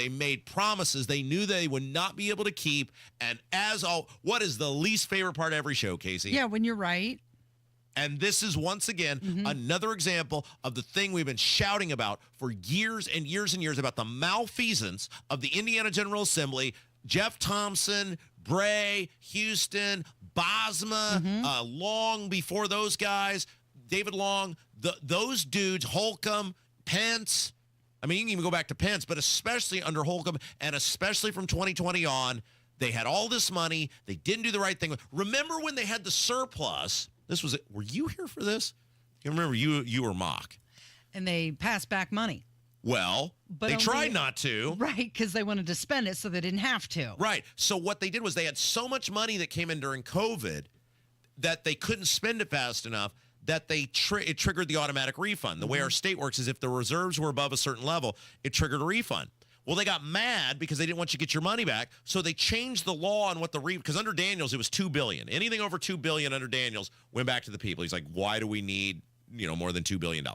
made promises they knew they would not be able to keep. And what is the least favorite part of every show, Casey? Yeah, when you're right. And this is, once again, another example of the thing we've been shouting about for years and years and years about the malfeasance of the Indiana General Assembly. Jeff Thompson, Bray, Houston, Bosma, Long before those guys, David Long, those dudes, Holcomb, Pence. I mean, you can even go back to Pence, but especially under Holcomb and especially from 2020 on, they had all this money. They didn't do the right thing. Remember when they had the surplus? Were you here for this? You remember you were Mock. And they passed back money. Well, they tried not to. Right, because they wanted to spend it so they didn't have to. Right. So what they did was they had so much money that came in during COVID that they couldn't spend it fast enough that it triggered the automatic refund. The way our state works is if the reserves were above a certain level, it triggered a refund. Well, they got mad because they didn't want you to get your money back, so they changed the law on what because under Daniels, it was $2 billion. Anything over $2 billion under Daniels went back to the people. He's like, why do we need more than $2 billion?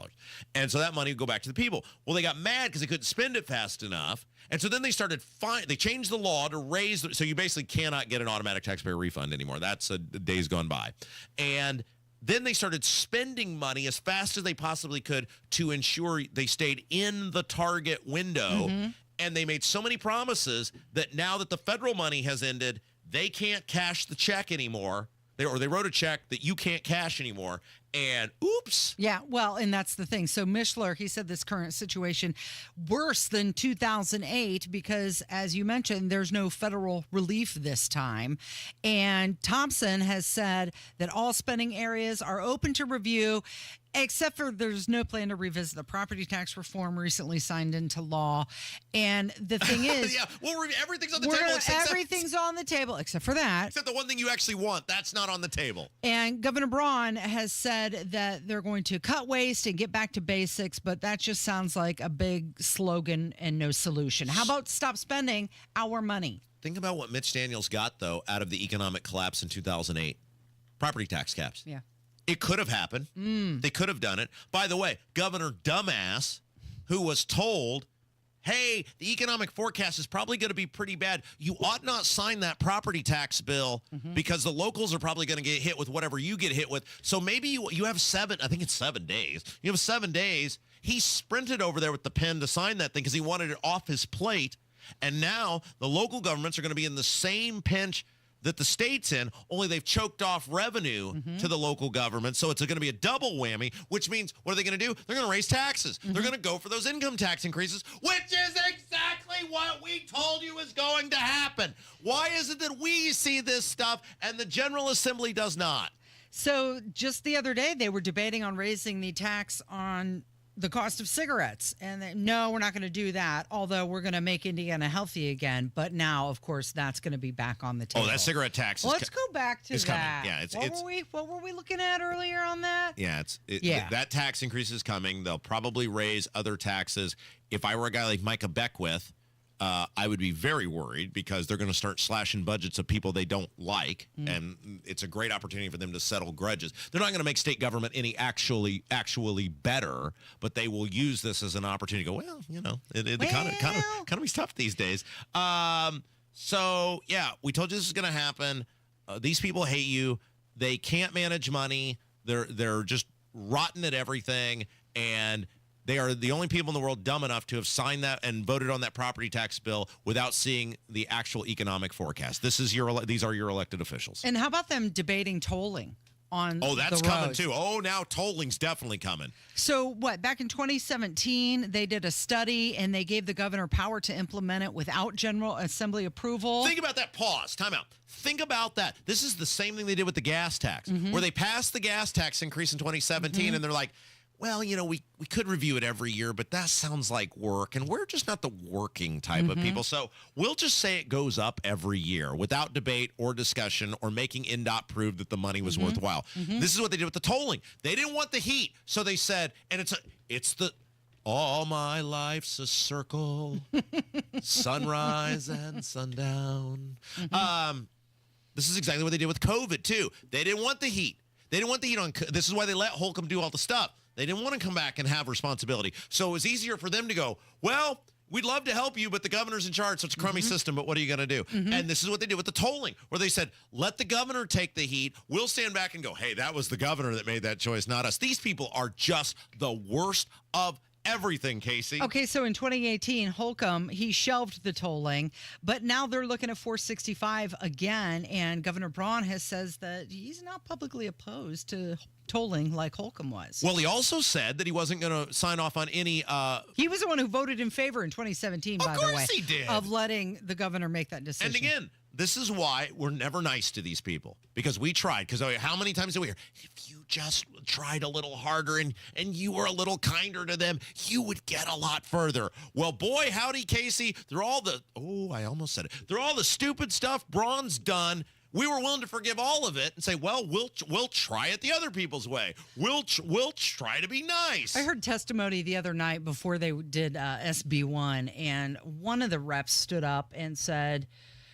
And so that money would go back to the people. Well, they got mad because they couldn't spend it fast enough. And so then they started they changed the law to raise so you basically cannot get an automatic taxpayer refund anymore. That's a days gone by. And then they started spending money as fast as they possibly could to ensure they stayed in the target window. And they made so many promises that now that the federal money has ended, they can't cash the check anymore. They wrote a check that you can't cash anymore. And oops. Yeah, well, and that's the thing. So Mishler, he said this current situation worse than 2008 because, as you mentioned, there's no federal relief this time. And Thompson has said that all spending areas are open to review, except for there's no plan to revisit the property tax reform recently signed into law. And the thing is, yeah, well, everything's on the table. Everything's on the table except for that. Except the one thing you actually want, that's not on the table. And Governor Braun has said that they're going to cut waste and get back to basics, but that just sounds like a big slogan and no solution. How about stop spending our money? Think about what Mitch Daniels got, though, out of the economic collapse in 2008. Property tax caps. Yeah. It could have happened. They could have done it. By the way, Governor Dumbass, who was told, hey, the economic forecast is probably going to be pretty bad. You ought not sign that property tax bill because the locals are probably going to get hit with whatever you get hit with. So maybe you have 7 days. You have 7 days. He sprinted over there with the pen to sign that thing because he wanted it off his plate. And now the local governments are going to be in the same pinch that the state's in, only they've choked off revenue to the local government. So it's going to be a double whammy, which means what are they going to do? They're going to raise taxes. They're going to go for those income tax increases, which is exactly what we told you is going to happen. Why is it that we see this stuff and the General Assembly does not? So just the other day, they were debating on raising the tax on the cost of cigarettes. And no, we're not going to do that, although we're going to make Indiana healthy again. But now, of course, that's going to be back on the table. Oh, that cigarette tax is Let's go back to that. Coming. Yeah, what were we looking at earlier on that? Yeah, that tax increase is coming. They'll probably raise other taxes. If I were a guy like Micah Beckwith, I would be very worried because they're going to start slashing budgets of people they don't like, and it's a great opportunity for them to settle grudges. They're not going to make state government any actually better, but they will use this as an opportunity to go, well, the economy's tough these days. So, yeah, we told you this is going to happen. These people hate you. They can't manage money. They're just rotten at everything, and they are the only people in the world dumb enough to have signed that and voted on that property tax bill without seeing the actual economic forecast. These are your elected officials. And how about them debating tolling on that's the coming roads? too. Oh, now tolling's definitely coming. So back in 2017, they did a study and they gave the governor power to implement it without General Assembly approval. Think about that. Pause. Time out. Think about that. This is the same thing they did with the gas tax, where they passed the gas tax increase in 2017, and they're like, well, we could review it every year, but that sounds like work, and we're just not the working type of people. So we'll just say it goes up every year without debate or discussion or making NDOT prove that the money was worthwhile. This is what they did with the tolling. They didn't want the heat, so they said, and it's the all my life's a circle, sunrise and sundown. This is exactly what they did with COVID, too. They didn't want the heat. They didn't want the heat on. This is why they let Holcomb do all the stuff. They didn't want to come back and have responsibility. So it was easier for them to go, well, we'd love to help you, but the governor's in charge, so it's a crummy system, but what are you going to do? And this is what they did with the tolling, where they said, let the governor take the heat. We'll stand back and go, hey, that was the governor that made that choice, not us. These people are just the worst of everything, Casey. Okay, so in 2018, Holcomb, he shelved the tolling, but now they're looking at 465 again, and Governor Braun says that he's not publicly opposed to tolling like Holcomb was. Well, he also said that he wasn't going to sign off on any... He was the one who voted in favor in 2017, by the way. Of course he did. Of letting the governor make that decision. And again, this is why we're never nice to these people, because we tried. Because how many times did we hear, if you just tried a little harder and you were a little kinder to them, you would get a lot further. Well, boy, howdy, Casey. They're all I almost said it. They're all the stupid stuff Braun's done. We were willing to forgive all of it and say, well, we'll try it the other people's way. We'll try to be nice. I heard testimony the other night before they did SB1, and one of the reps stood up and said,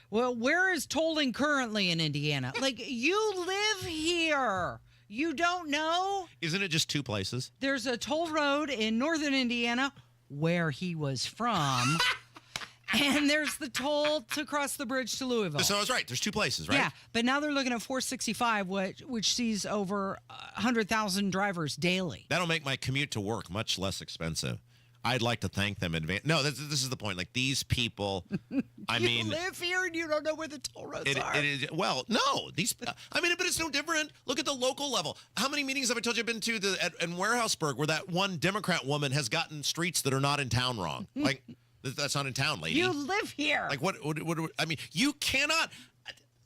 well, where is tolling currently in Indiana? Like, you live here. You don't know? Isn't it just two places? There's a toll road in northern Indiana, where he was from. And there's the toll to cross the bridge to Louisville. So I was right. There's two places, right? Yeah, but now they're looking at 465, which sees over 100,000 drivers daily. That'll make my commute to work much less expensive. I'd like to thank them in advance. No, this is the point. Like, these people, I mean... You live here and you don't know where the toll roads are. It is, well, no. But it's no different. Look at the local level. How many meetings have I told you I've been to in Warehouseburg where that one Democrat woman has gotten streets that are not in town wrong? Like... That's not in town, lady. You live here. Like, what I mean, you cannot...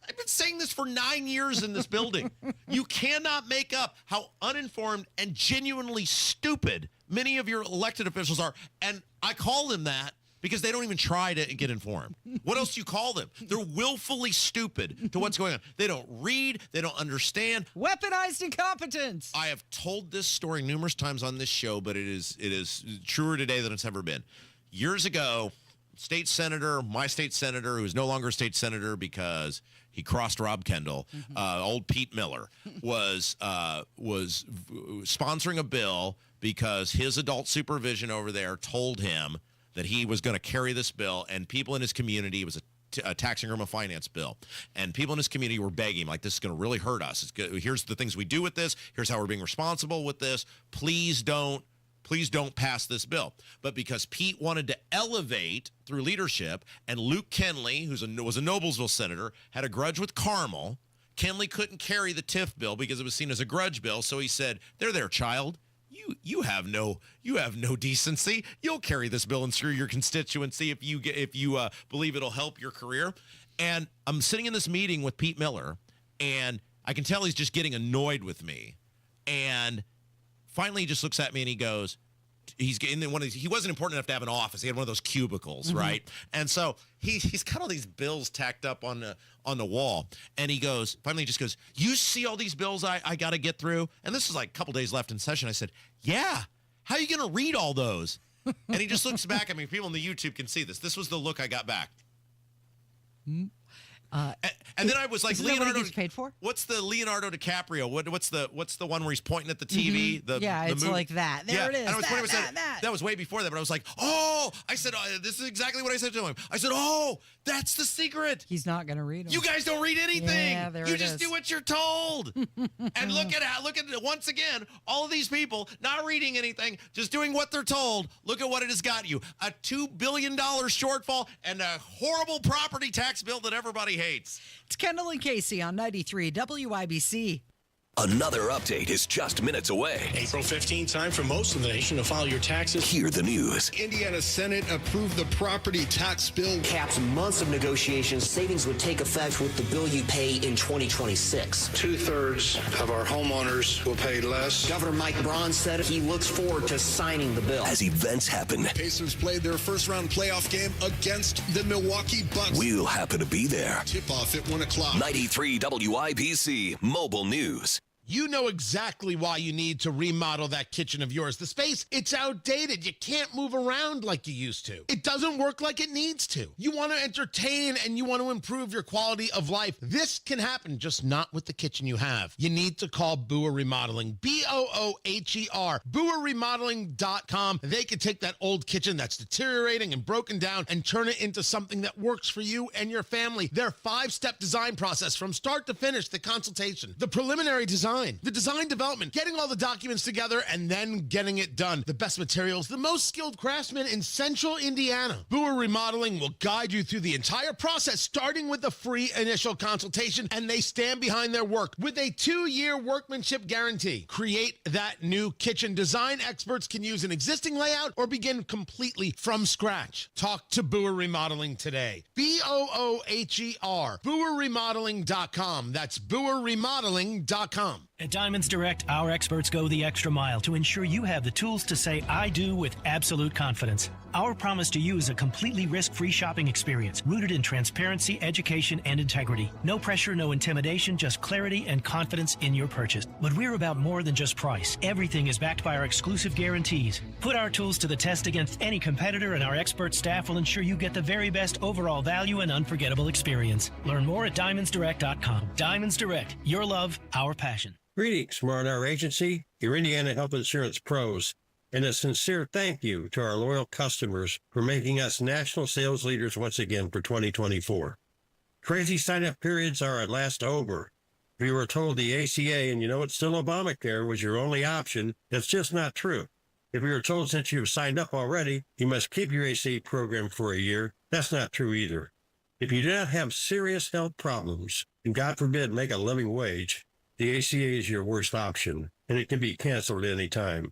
I've been saying this for 9 years in this building. You cannot make up how uninformed and genuinely stupid many of your elected officials are. And I call them that because they don't even try to get informed. What else do you call them? They're willfully stupid to what's going on. They don't read. They don't understand. Weaponized incompetence. I have told this story numerous times on this show, but it is truer today than it's ever been. Years ago, my state senator, who is no longer a state senator because he crossed Rob Kendall, old Pete Miller, was sponsoring a bill because his adult supervision over there told him that he was going to carry this bill, and people in his community, it was a tax increment finance bill, and people in his community were begging, like, this is going to really hurt us. Here's the things we do with this. Here's how we're being responsible with this. Please don't pass this bill. But because Pete wanted to elevate through leadership, and Luke Kenley, who was a Noblesville senator, had a grudge with Carmel, Kenley couldn't carry the TIF bill because it was seen as a grudge bill. So he said, there, child. You have no decency. You'll carry this bill and screw your constituency if you believe it'll help your career. And I'm sitting in this meeting with Pete Miller, and I can tell he's just getting annoyed with me. And finally, he just looks at me and he goes, he wasn't important enough to have an office. He had one of those cubicles, right? And so he's got all these bills tacked up on the wall. And he finally just goes, you see all these bills I got to get through? And this is like a couple days left in session. I said, yeah. How are you going to read all those? And he just looks back at me. People on the YouTube can see this. This was the look I got back. And then I was like, isn't that what Leonardo he gets paid for? What's the Leonardo DiCaprio? What's the one where he's pointing at the TV? Mm-hmm. It's movie? like that. There it is. And I was pointing at that was way before that, but I was like, oh, I said, this is exactly what I said to him. I said, oh, that's the secret. He's not going to read them. You guys don't read anything. Yeah, there you it just is. do what you're told. And look at once again, all of these people not reading anything, just doing what they're told. Look at what it has got you. A $2 billion shortfall and a horrible property tax bill that everybody hates. It's Kendall and Casey on 93 WIBC. Another update is just minutes away. April 15th, time for most of the nation to file your taxes. Hear the news. Indiana Senate approved the property tax bill. Caps months of negotiations. Savings would take effect with the bill you pay in 2026. 2/3 of our homeowners will pay less. Governor Mike Braun said he looks forward to signing the bill. As events happen, Pacers played their first-round playoff game against the Milwaukee Bucks. we'll happen to be there. Tip-off at 1 o'clock. 93 WIBC Mobile News. You know exactly why you need to remodel that kitchen of yours. The space, it's outdated. You can't move around like you used to. It doesn't work like it needs to. You want to entertain and you want to improve your quality of life. This can happen, just not with the kitchen you have. You need to call Booher Remodeling. BOOHER. BooherRemodeling.com. They can take that old kitchen that's deteriorating and broken down and turn it into something that works for you and your family. Their 5-step design process from start to finish, the consultation, the preliminary design, the design development, getting all the documents together, and then getting it done. The best materials, the most skilled craftsmen in Central Indiana. Booher Remodeling will guide you through the entire process, starting with the free initial consultation, and they stand behind their work with a 2-year workmanship guarantee. Create that new kitchen. Design experts can use an existing layout or begin completely from scratch. Talk to Booher Remodeling today. BOOHER. BooherRemodeling.com. That's BooherRemodeling.com. At Diamonds Direct, our experts go the extra mile to ensure you have the tools to say I do with absolute confidence. Our promise to you is a completely risk-free shopping experience rooted in transparency, education, and integrity. No pressure, no intimidation, just clarity and confidence in your purchase. But we're about more than just price. Everything is backed by our exclusive guarantees. Put our tools to the test against any competitor, and our expert staff will ensure you get the very best overall value and unforgettable experience. Learn more at DiamondsDirect.com. Diamonds Direct, your love, our passion. Greetings from our agency, your Indiana Health Insurance Pros, and a sincere thank you to our loyal customers for making us national sales leaders once again for 2024. Crazy sign-up periods are at last over. If you were told the ACA and you know it's still Obamacare was your only option, that's just not true. If you were told since you've signed up already, you must keep your ACA program for a year, that's not true either. If you do not have serious health problems, and God forbid make a living wage, the ACA is your worst option, and it can be canceled at any time.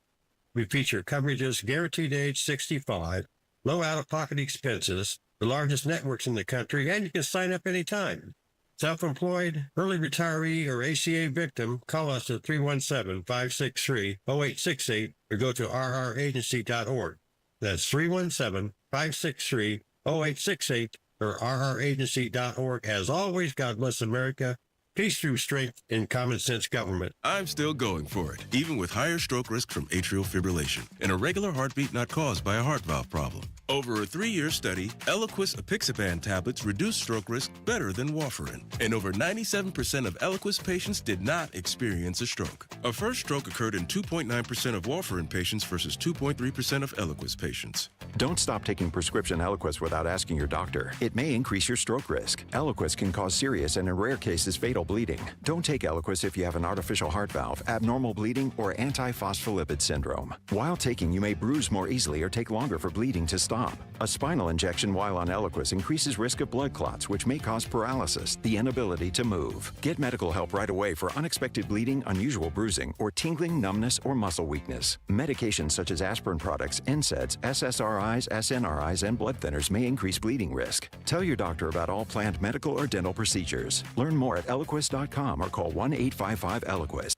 We feature coverages guaranteed age 65, low out-of-pocket expenses, the largest networks in the country, and you can sign up anytime. Self-employed, early retiree, or ACA victim, call us at 317-563-0868 or go to rragency.org. That's 317-563-0868 or rragency.org. As always, God bless America. Peace through strength and common sense government. I'm still going for it, even with higher stroke risk from atrial fibrillation, an irregular heartbeat not caused by a heart valve problem. Over a 3-year study, Eliquis apixaban tablets reduced stroke risk better than warfarin, and over 97% of Eliquis patients did not experience a stroke. A first stroke occurred in 2.9% of warfarin patients versus 2.3% of Eliquis patients. Don't stop taking prescription Eliquis without asking your doctor. It may increase your stroke risk. Eliquis can cause serious and in rare cases fatal bleeding. Don't take Eliquis if you have an artificial heart valve, abnormal bleeding, or antiphospholipid syndrome. While taking, you may bruise more easily or take longer for bleeding to stop. A spinal injection while on Eliquis increases risk of blood clots, which may cause paralysis, the inability to move. Get medical help right away for unexpected bleeding, unusual bruising, or tingling, numbness, or muscle weakness. Medications such as aspirin products, NSAIDs, SSRIs, SNRIs, and blood thinners may increase bleeding risk. Tell your doctor about all planned medical or dental procedures. Learn more at Eliquis.com or call 1-855-ELIQUIS.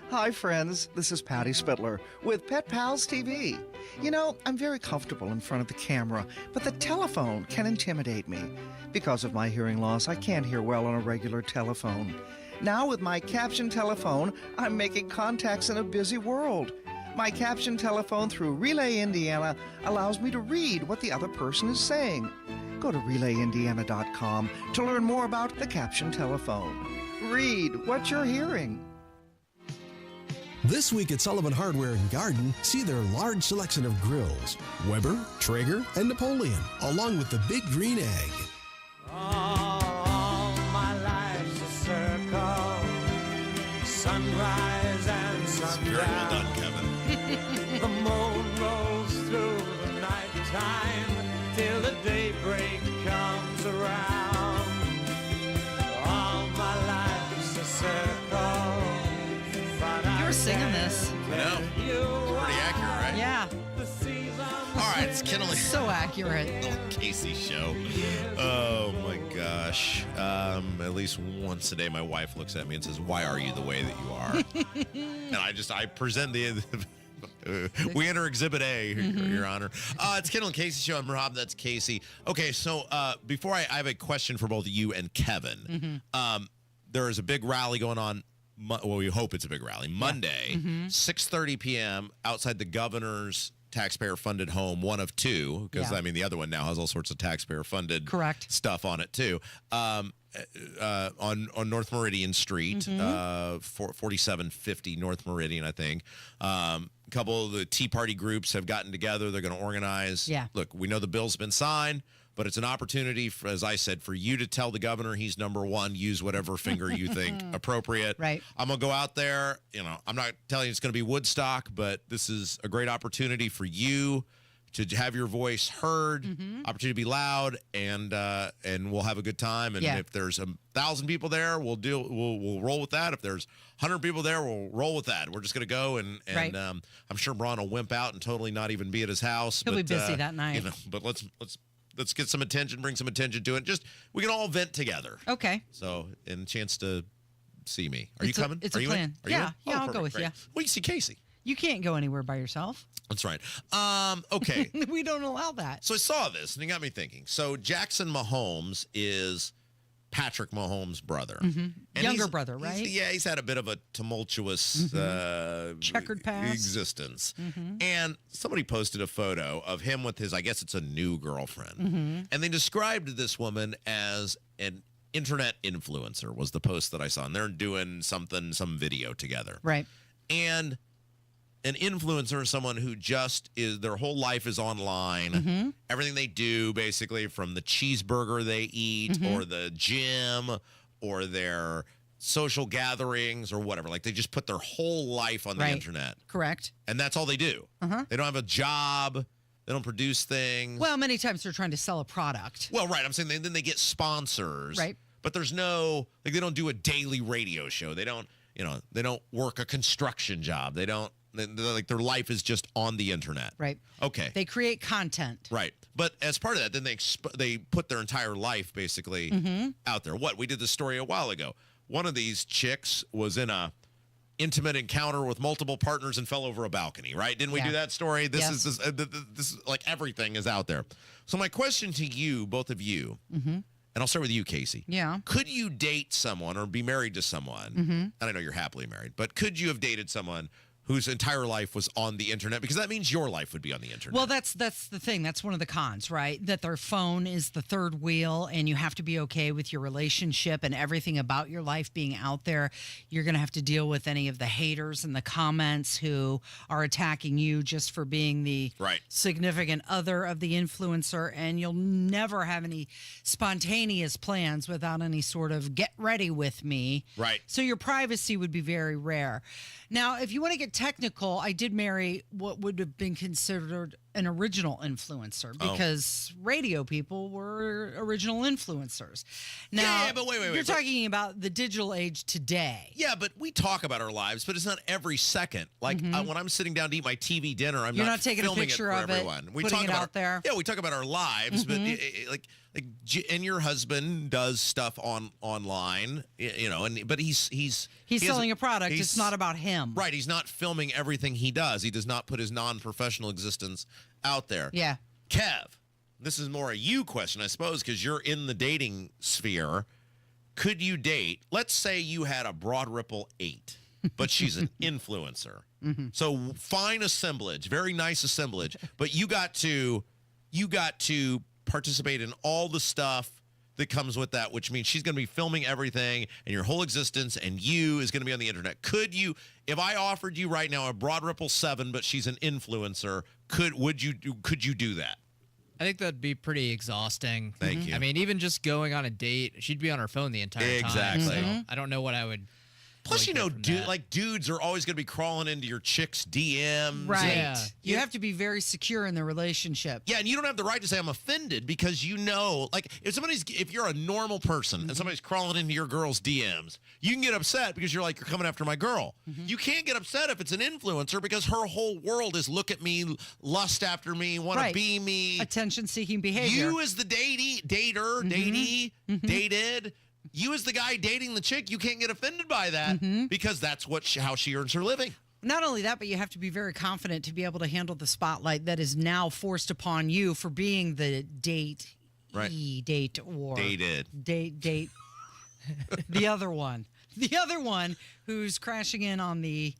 Hi, friends. This is Patty Spittler with Pet Pals TV. You know, I'm very comfortable in front of the camera, but the telephone can intimidate me. Because of my hearing loss, I can't hear well on a regular telephone. Now with my caption telephone, I'm making contacts in a busy world. My caption telephone through Relay Indiana allows me to read what the other person is saying. Go to RelayIndiana.com to learn more about the caption telephone. Read what you're hearing. This week at Sullivan Hardware and Garden, see their large selection of grills, Weber, Traeger, and Napoleon, along with the Big Green Egg. All my life's a circle, sunrise and sundown. Very well done, Kevin. The moon rolls through the nighttime till the daybreak comes around. All my life's a circle. You were singing this. I know. Pretty accurate, right? Yeah. All right, it's Kendall. So accurate. Little Casey show. Oh my gosh. At least once a day, my wife looks at me and says, "Why are you the way that you are?" And I present the. We enter Exhibit A, Your Honor. It's Kendall Casey show. I'm Rob. That's Casey. Okay, so before I have a question for both you and Kevin. There is a big rally going on. Well, we hope it's a big rally. Monday, 6:30 p.m. outside the governor's taxpayer-funded home, one of two, because, I mean, the other one now has all sorts of taxpayer-funded stuff on it, too, on North Meridian Street, 4750 North Meridian, I think. A couple of the Tea Party groups have gotten together. They're going to organize. Yeah. Look, we know the bill's been signed, but it's an opportunity, for, as I said, for you to tell the governor he's number one. Use whatever finger you think appropriate. Right. I'm going to go out there. You know, I'm not telling you it's going to be Woodstock, but this is a great opportunity for you to have your voice heard, opportunity to be loud, and we'll have a good time. And if there's 1,000 people there, we'll roll with that. If there's 100 people there, we'll roll with that. We're just going to go, and I'm sure Braun will wimp out and totally not even be at his house. He'll be busy that night. You know, but let's get some attention, bring some attention to it. Just we can all vent together. Okay. So, and a chance to see me. Are you coming? It's Are a you plan. in? Are you in? Yeah, I'll perfect, go with great. you. Well, you see Casey. You can't go anywhere by yourself. That's right. Okay. We don't allow that. So I saw this, and it got me thinking. So Jackson Mahomes is Patrick Mahomes' brother. And Younger brother, right? He's had a bit of a tumultuous checkered past existence. And somebody posted a photo of him with his, I guess it's a new girlfriend. And they described this woman as an internet influencer, was the post that I saw. And they're doing some video together. Right. And an influencer is someone who just is, their whole life is online. Everything they do, basically, from the cheeseburger they eat or the gym or their social gatherings or whatever. Like, they just put their whole life on the internet. Correct. And that's all they do. They don't have a job. They don't produce things. Well, many times they're trying to sell a product. Well, right. I'm saying then they get sponsors. Right. But there's no, like, they don't do a daily radio show. They don't, they don't work a construction job. They don't, like, their life is just on the internet. Right. Okay. They create content. Right. But as part of that, then they put their entire life basically out there. We did the story a while ago. One of these chicks was in a intimate encounter with multiple partners and fell over a balcony, right? Didn't we do that story? This is like, everything is out there. So my question to you, both of you, and I'll start with you, Casey. Yeah. Could you date someone or be married to someone? And I know you're happily married, but could you have dated someone whose entire life was on the internet? Because that means your life would be on the internet. Well, that's the thing. That's one of the cons, right? That their phone is the third wheel, and you have to be okay with your relationship and everything about your life being out there. You're going to have to deal with any of the haters and the comments who are attacking you just for being the significant other of the influencer, and you'll never have any spontaneous plans without any sort of get ready with me. Right. So your privacy would be very rare. Now, if you want to get technical, I did marry what would have been considered an original influencer because radio people were original influencers. Now, but wait. You're talking about the digital age today. Yeah, but we talk about our lives, but it's not every second. Like when I'm sitting down to eat my TV dinner, You're not taking a filming picture it for of everyone. it, We putting talk it about out there. Yeah, we talk about our lives, but and your husband does stuff online, but he's selling a product. It's not about him. Right. He's not filming everything he does. He does not put his non-professional existence out there. Yeah. Kev, this is more a you question, I suppose, because you're in the dating sphere. Could you date, let's say you had a Broad Ripple 8, but she's an influencer. So fine assemblage, very nice assemblage, but you got to participate in all the stuff that comes with that, which means she's going to be filming everything, and your whole existence and you is going to be on the internet. Could you, if I offered you right now a Broad Ripple 7, but she's an influencer, could you do that? I think that'd be pretty exhausting. Thank you. I mean, even just going on a date, she'd be on her phone the entire time. Exactly. So I don't know what I would. Plus, really dudes are always going to be crawling into your chick's DMs. Right. Yeah. You have to be very secure in the relationship. Yeah, and you don't have the right to say I'm offended because like if you're a normal person and somebody's crawling into your girl's DMs, you can get upset because you're like, you're coming after my girl. You can't get upset if it's an influencer because her whole world is look at me, lust after me, want to be me. Attention-seeking behavior. You as the dated, you as the guy dating the chick, you can't get offended by that because that's how she earns her living. Not only that, but you have to be very confident to be able to handle the spotlight that is now forced upon you for being the date, dated. The other one who's crashing in on the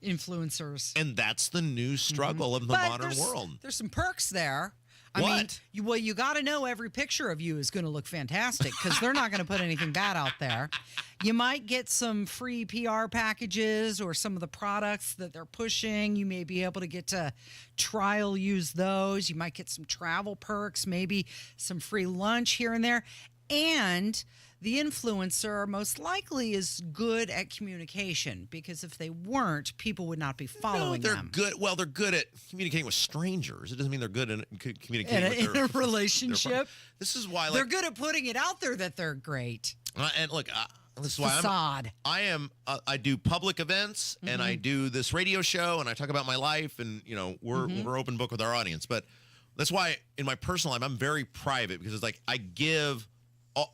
influencers. And that's the new struggle of the modern world. There's some perks there. I mean, you got to know every picture of you is going to look fantastic because they're not going to put anything bad out there. You might get some free PR packages or some of the products that they're pushing. You may be able to get to trial use those. You might get some travel perks, maybe some free lunch here and there. And the influencer most likely is good at communication because if they weren't, people would not be following them. They're good at communicating with strangers. It doesn't mean they're good at communicating in a relationship. This is why they're good at putting it out there that they're great. And look, this is why Facade. I do public events and I do this radio show and I talk about my life and we're open book with our audience. But that's why in my personal life I'm very private because it's like I give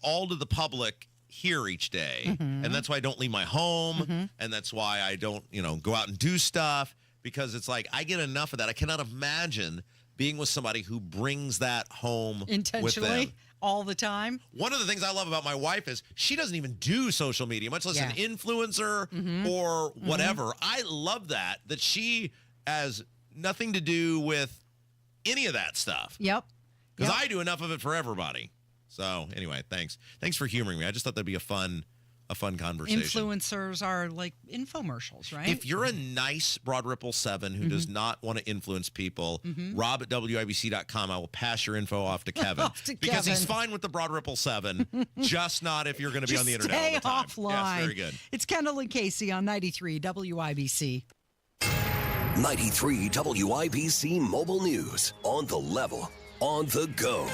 all to the public here each day. And that's why I don't leave my home. And that's why I don't, go out and do stuff because it's like I get enough of that. I cannot imagine being with somebody who brings that home intentionally with them. All the time. One of the things I love about my wife is she doesn't even do social media, much less an influencer or whatever. I love that she has nothing to do with any of that stuff. Yep. Because I do enough of it for everybody. So anyway, thanks for humoring me. I just thought that'd be a fun conversation. Influencers are like infomercials, right? If you're a nice Broad Ripple 7 who does not want to influence people, Rob at WIBC.com, I will pass your info off to Kevin. Because he's fine with the Broad Ripple 7, just not if you're going to be on the internet all the time. Stay offline. Yes, very good. It's Kendall and Casey on 93 WIBC. 93 WIBC Mobile News. On the level, on the go.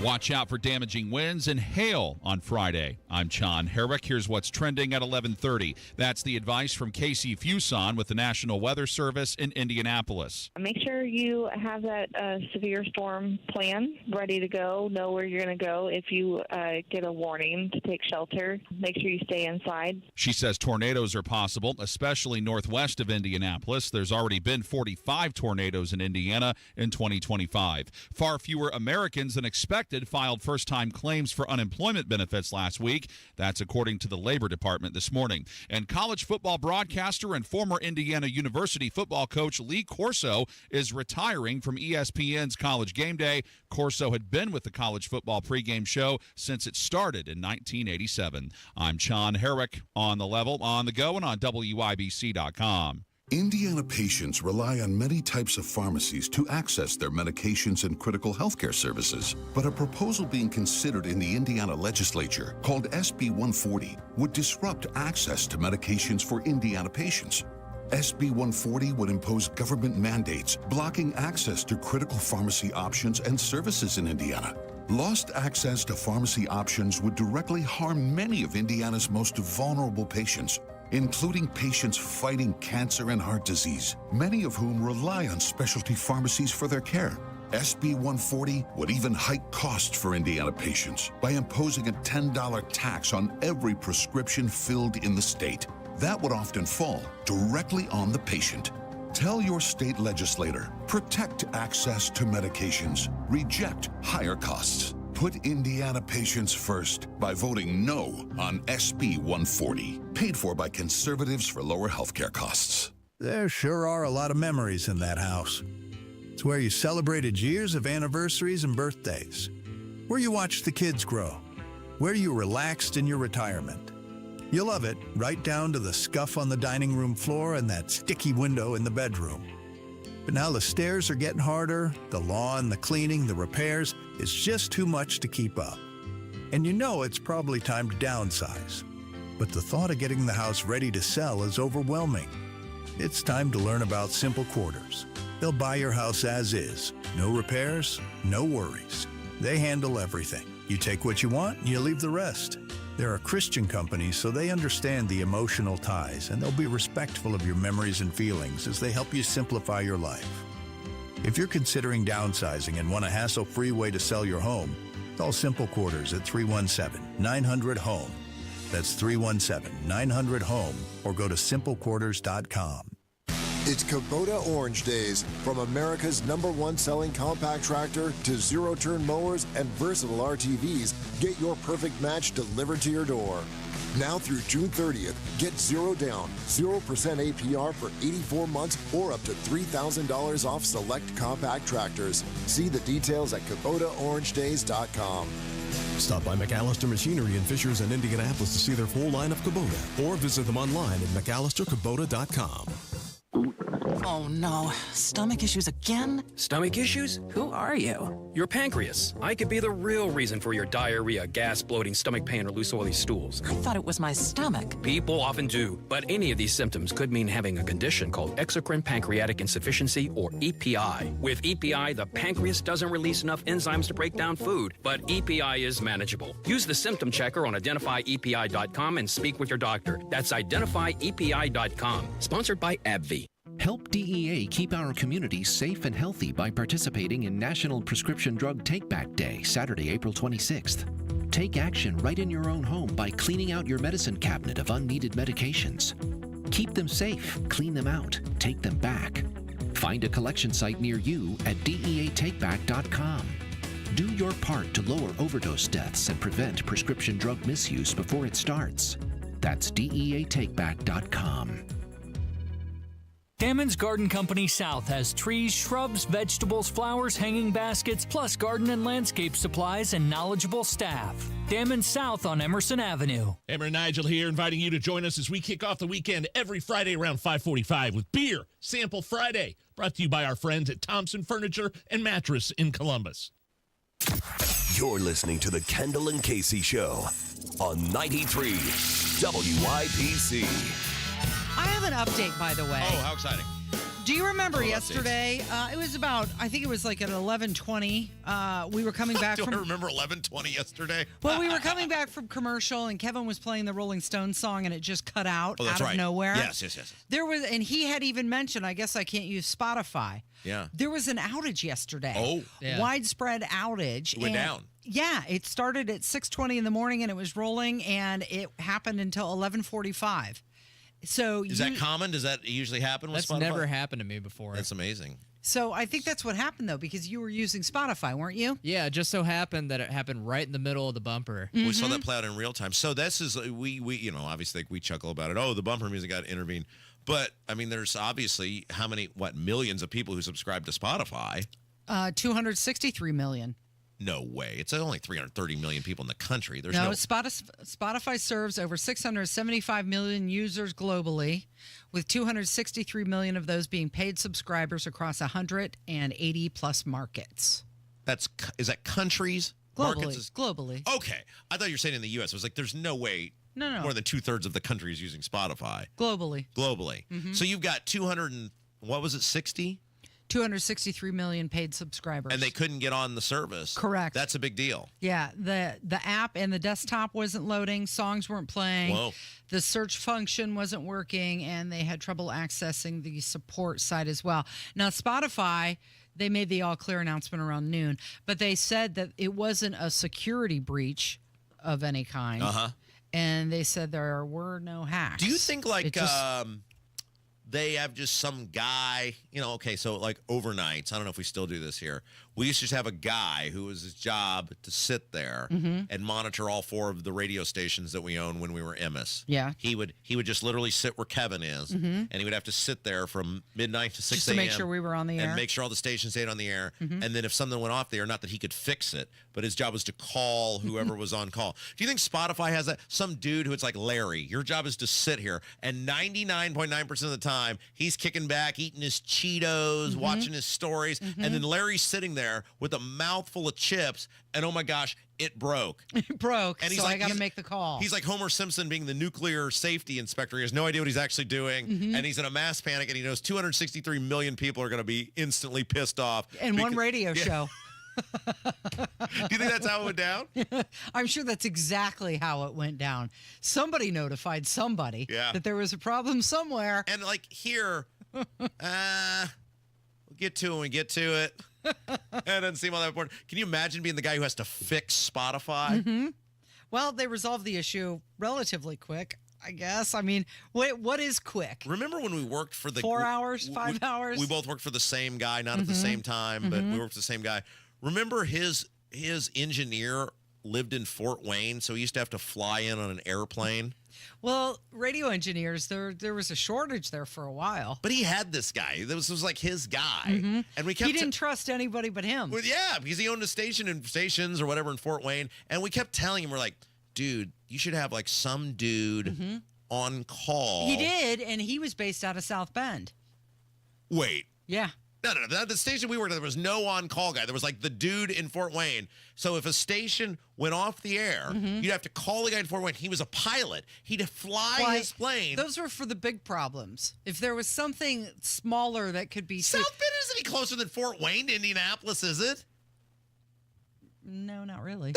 Watch out for damaging winds and hail on Friday. I'm John Herrick. Here's what's trending at 11:30. That's the advice from Casey Fuson with the National Weather Service in Indianapolis. Make sure you have that severe storm plan ready to go, know where you're going to go. If you get a warning to take shelter, make sure you stay inside. She says tornadoes are possible, especially northwest of Indianapolis. There's already been 45 tornadoes in Indiana in 2025. Far fewer Americans than expected filed first-time claims for unemployment benefits last week. That's according to the Labor Department this morning. And college football broadcaster and former Indiana University football coach Lee Corso is retiring from ESPN's College Game Day. Corso had been with the college football pregame show since it started in 1987. I'm John Herrick on the level, on the go, and on WIBC.com. Indiana patients rely on many types of pharmacies to access their medications and critical healthcare services. But a proposal being considered in the Indiana legislature called SB 140 would disrupt access to medications for Indiana patients. SB 140 would impose government mandates blocking access to critical pharmacy options and services in Indiana. Lost access to pharmacy options would directly harm many of Indiana's most vulnerable patients, including patients fighting cancer and heart disease, many of whom rely on specialty pharmacies for their care. SB 140 would even hike costs for Indiana patients by imposing a $10 tax on every prescription filled in the state. That would often fall directly on the patient. Tell your state legislator, protect access to medications, reject higher costs. Put Indiana patients first by voting no on SB 140, paid for by conservatives for lower healthcare costs. There sure are a lot of memories in that house. It's where you celebrated years of anniversaries and birthdays. Where you watched the kids grow. Where you relaxed in your retirement. You'll love it, right down to the scuff on the dining room floor and that sticky window in the bedroom. But now the stairs are getting harder, the lawn, the cleaning, the repairs, it's just too much to keep up. And you know it's probably time to downsize. But the thought of getting the house ready to sell is overwhelming. It's time to learn about Simple Quarters. They'll buy your house as is. No repairs, no worries. They handle everything. You take what you want, and you leave the rest. They're a Christian company, so they understand the emotional ties, and they'll be respectful of your memories and feelings as they help you simplify your life. If you're considering downsizing and want a hassle-free way to sell your home, call Simple Quarters at 317-900-HOME. That's 317-900-HOME, or go to simplequarters.com. It's Kubota Orange Days. From America's #1 selling compact tractor to zero-turn mowers and versatile RTVs, get your perfect match delivered to your door. Now through June 30th, get zero down, 0% APR for 84 months or up to $3,000 off select compact tractors. See the details at KubotaOrangeDays.com. Stop by McAllister Machinery in Fishers and Indianapolis to see their full line of Kubota, or visit them online at McAllisterKubota.com. Oh no, stomach issues again? Stomach issues? Who are you? Your pancreas. I could be the real reason for your diarrhea, gas, bloating, stomach pain, or loose oily stools. I thought it was my stomach. People often do, but any of these symptoms could mean having a condition called exocrine pancreatic insufficiency, or EPI. With EPI, the pancreas doesn't release enough enzymes to break down food, but EPI is manageable. Use the symptom checker on identifyepi.com and speak with your doctor. That's identifyepi.com. Sponsored by AbbVie. Help DEA keep our community safe and healthy by participating in National Prescription Drug Take-Back Day, Saturday, April 26th. Take action right in your own home by cleaning out your medicine cabinet of unneeded medications. Keep them safe, clean them out, take them back. Find a collection site near you at DEATakeback.com. Do your part to lower overdose deaths and prevent prescription drug misuse before it starts. That's DEATakeback.com. Damon's Garden Company South has trees, shrubs, vegetables, flowers, hanging baskets, plus garden and landscape supplies and knowledgeable staff. Damon's South on Emerson Avenue. Emmer and Nigel here, inviting you to join us as we kick off the weekend every Friday around 5:45 with Beer Sample Friday, brought to you by our friends at Thompson Furniture and Mattress in Columbus. You're listening to the Kendall and Casey Show on 93 WIPC. I have an update, by the way. Oh, how exciting. Do you remember yesterday? It was about, I think it was like at 11:20. We were coming back from... Do I remember 11:20 yesterday? Well, we were coming back from commercial, and Kevin was playing the Rolling Stones song, and it just cut out of nowhere. Yes. There was, and he had even mentioned, I guess I can't use Spotify. Yeah. There was an outage yesterday. Oh. Yeah. Widespread outage. It went down. Yeah, it started at 6:20 in the morning, and it was rolling, and it happened until 11:45. So is that common? Does that usually happen with Spotify? That's never happened to me before. That's amazing. So I think that's what happened, though, because you were using Spotify, weren't you? Yeah, it just so happened that it happened right in the middle of the bumper. We saw that play out in real time. So this is, we you know, obviously we chuckle about it. Oh, the bumper music got intervened. But, I mean, there's obviously millions of people who subscribe to Spotify? 263 million. No way. It's only 330 million people in the country. There's Spotify serves over 675 million users globally, with 263 million of those being paid subscribers across 180 plus markets. Is that countries? Globally. Okay. I thought you were saying in the U.S. I was like, there's no way. No. More than 2/3 of the country is using Spotify. Globally. Mm-hmm. So you've got 60? 263 million paid subscribers. And they couldn't get on the service. Correct. That's a big deal. Yeah, the app and the desktop wasn't loading, songs weren't playing. Whoa. The search function wasn't working, and they had trouble accessing the support site as well. Now, Spotify, they made the all-clear announcement around noon, but they said that it wasn't a security breach of any kind. Uh-huh. And they said there were no hacks. Do you think, they have just some guy, so like overnights, I don't know if we still do this here, We used to just have a guy who was his job to sit there and monitor all 4 of the radio stations that we own when we were Emmis. Yeah. He would just literally sit where Kevin is, and he would have to sit there from midnight to 6 a.m. Just to make sure we were on the air. And make sure all the stations stayed on the air. And then if something went off the air, not that he could fix it, but his job was to call whoever was on call. Do you think Spotify has that? Some dude who it's like, Larry, your job is to sit here. And 99.9% of the time, he's kicking back, eating his Cheetos, watching his stories. And then Larry's sitting there with a mouthful of chips, and oh my gosh, it broke. It broke, and he's so like, I got to make the call. He's like Homer Simpson being the nuclear safety inspector. He has no idea what he's actually doing, and he's in a mass panic, and he knows 263 million people are going to be instantly pissed off. In one radio show. Do you think that's how it went down? I'm sure that's exactly how it went down. Somebody notified somebody that there was a problem somewhere. And like here, we'll get to it when we get to it. It doesn't seem all that important. Can you imagine being the guy who has to fix Spotify? Well, they resolved the issue relatively quick, I guess. I mean, what is quick? Remember when we worked for the 4 hours, 5 hours? We both worked for the same guy, not at the same time, but we worked for the same guy. Remember his engineer lived in Fort Wayne, so he used to have to fly in on an airplane. Well, radio engineers, there was a shortage there for a while. But he had this guy. This was like his guy. And we kept he didn't trust anybody but him. Well, yeah, because he owned a station in stations or whatever in Fort Wayne. And we kept telling him, we're like, dude, you should have like some dude on call. He did, and he was based out of South Bend. Wait. Yeah. No. The station we worked at, there was no on-call guy. There was like the dude in Fort Wayne. So if a station went off the air, you'd have to call the guy in Fort Wayne. He was a pilot. He'd fly his plane. Those were for the big problems. If there was something smaller that could be... South Bend isn't any closer than Fort Wayne to Indianapolis, is it? No, not really.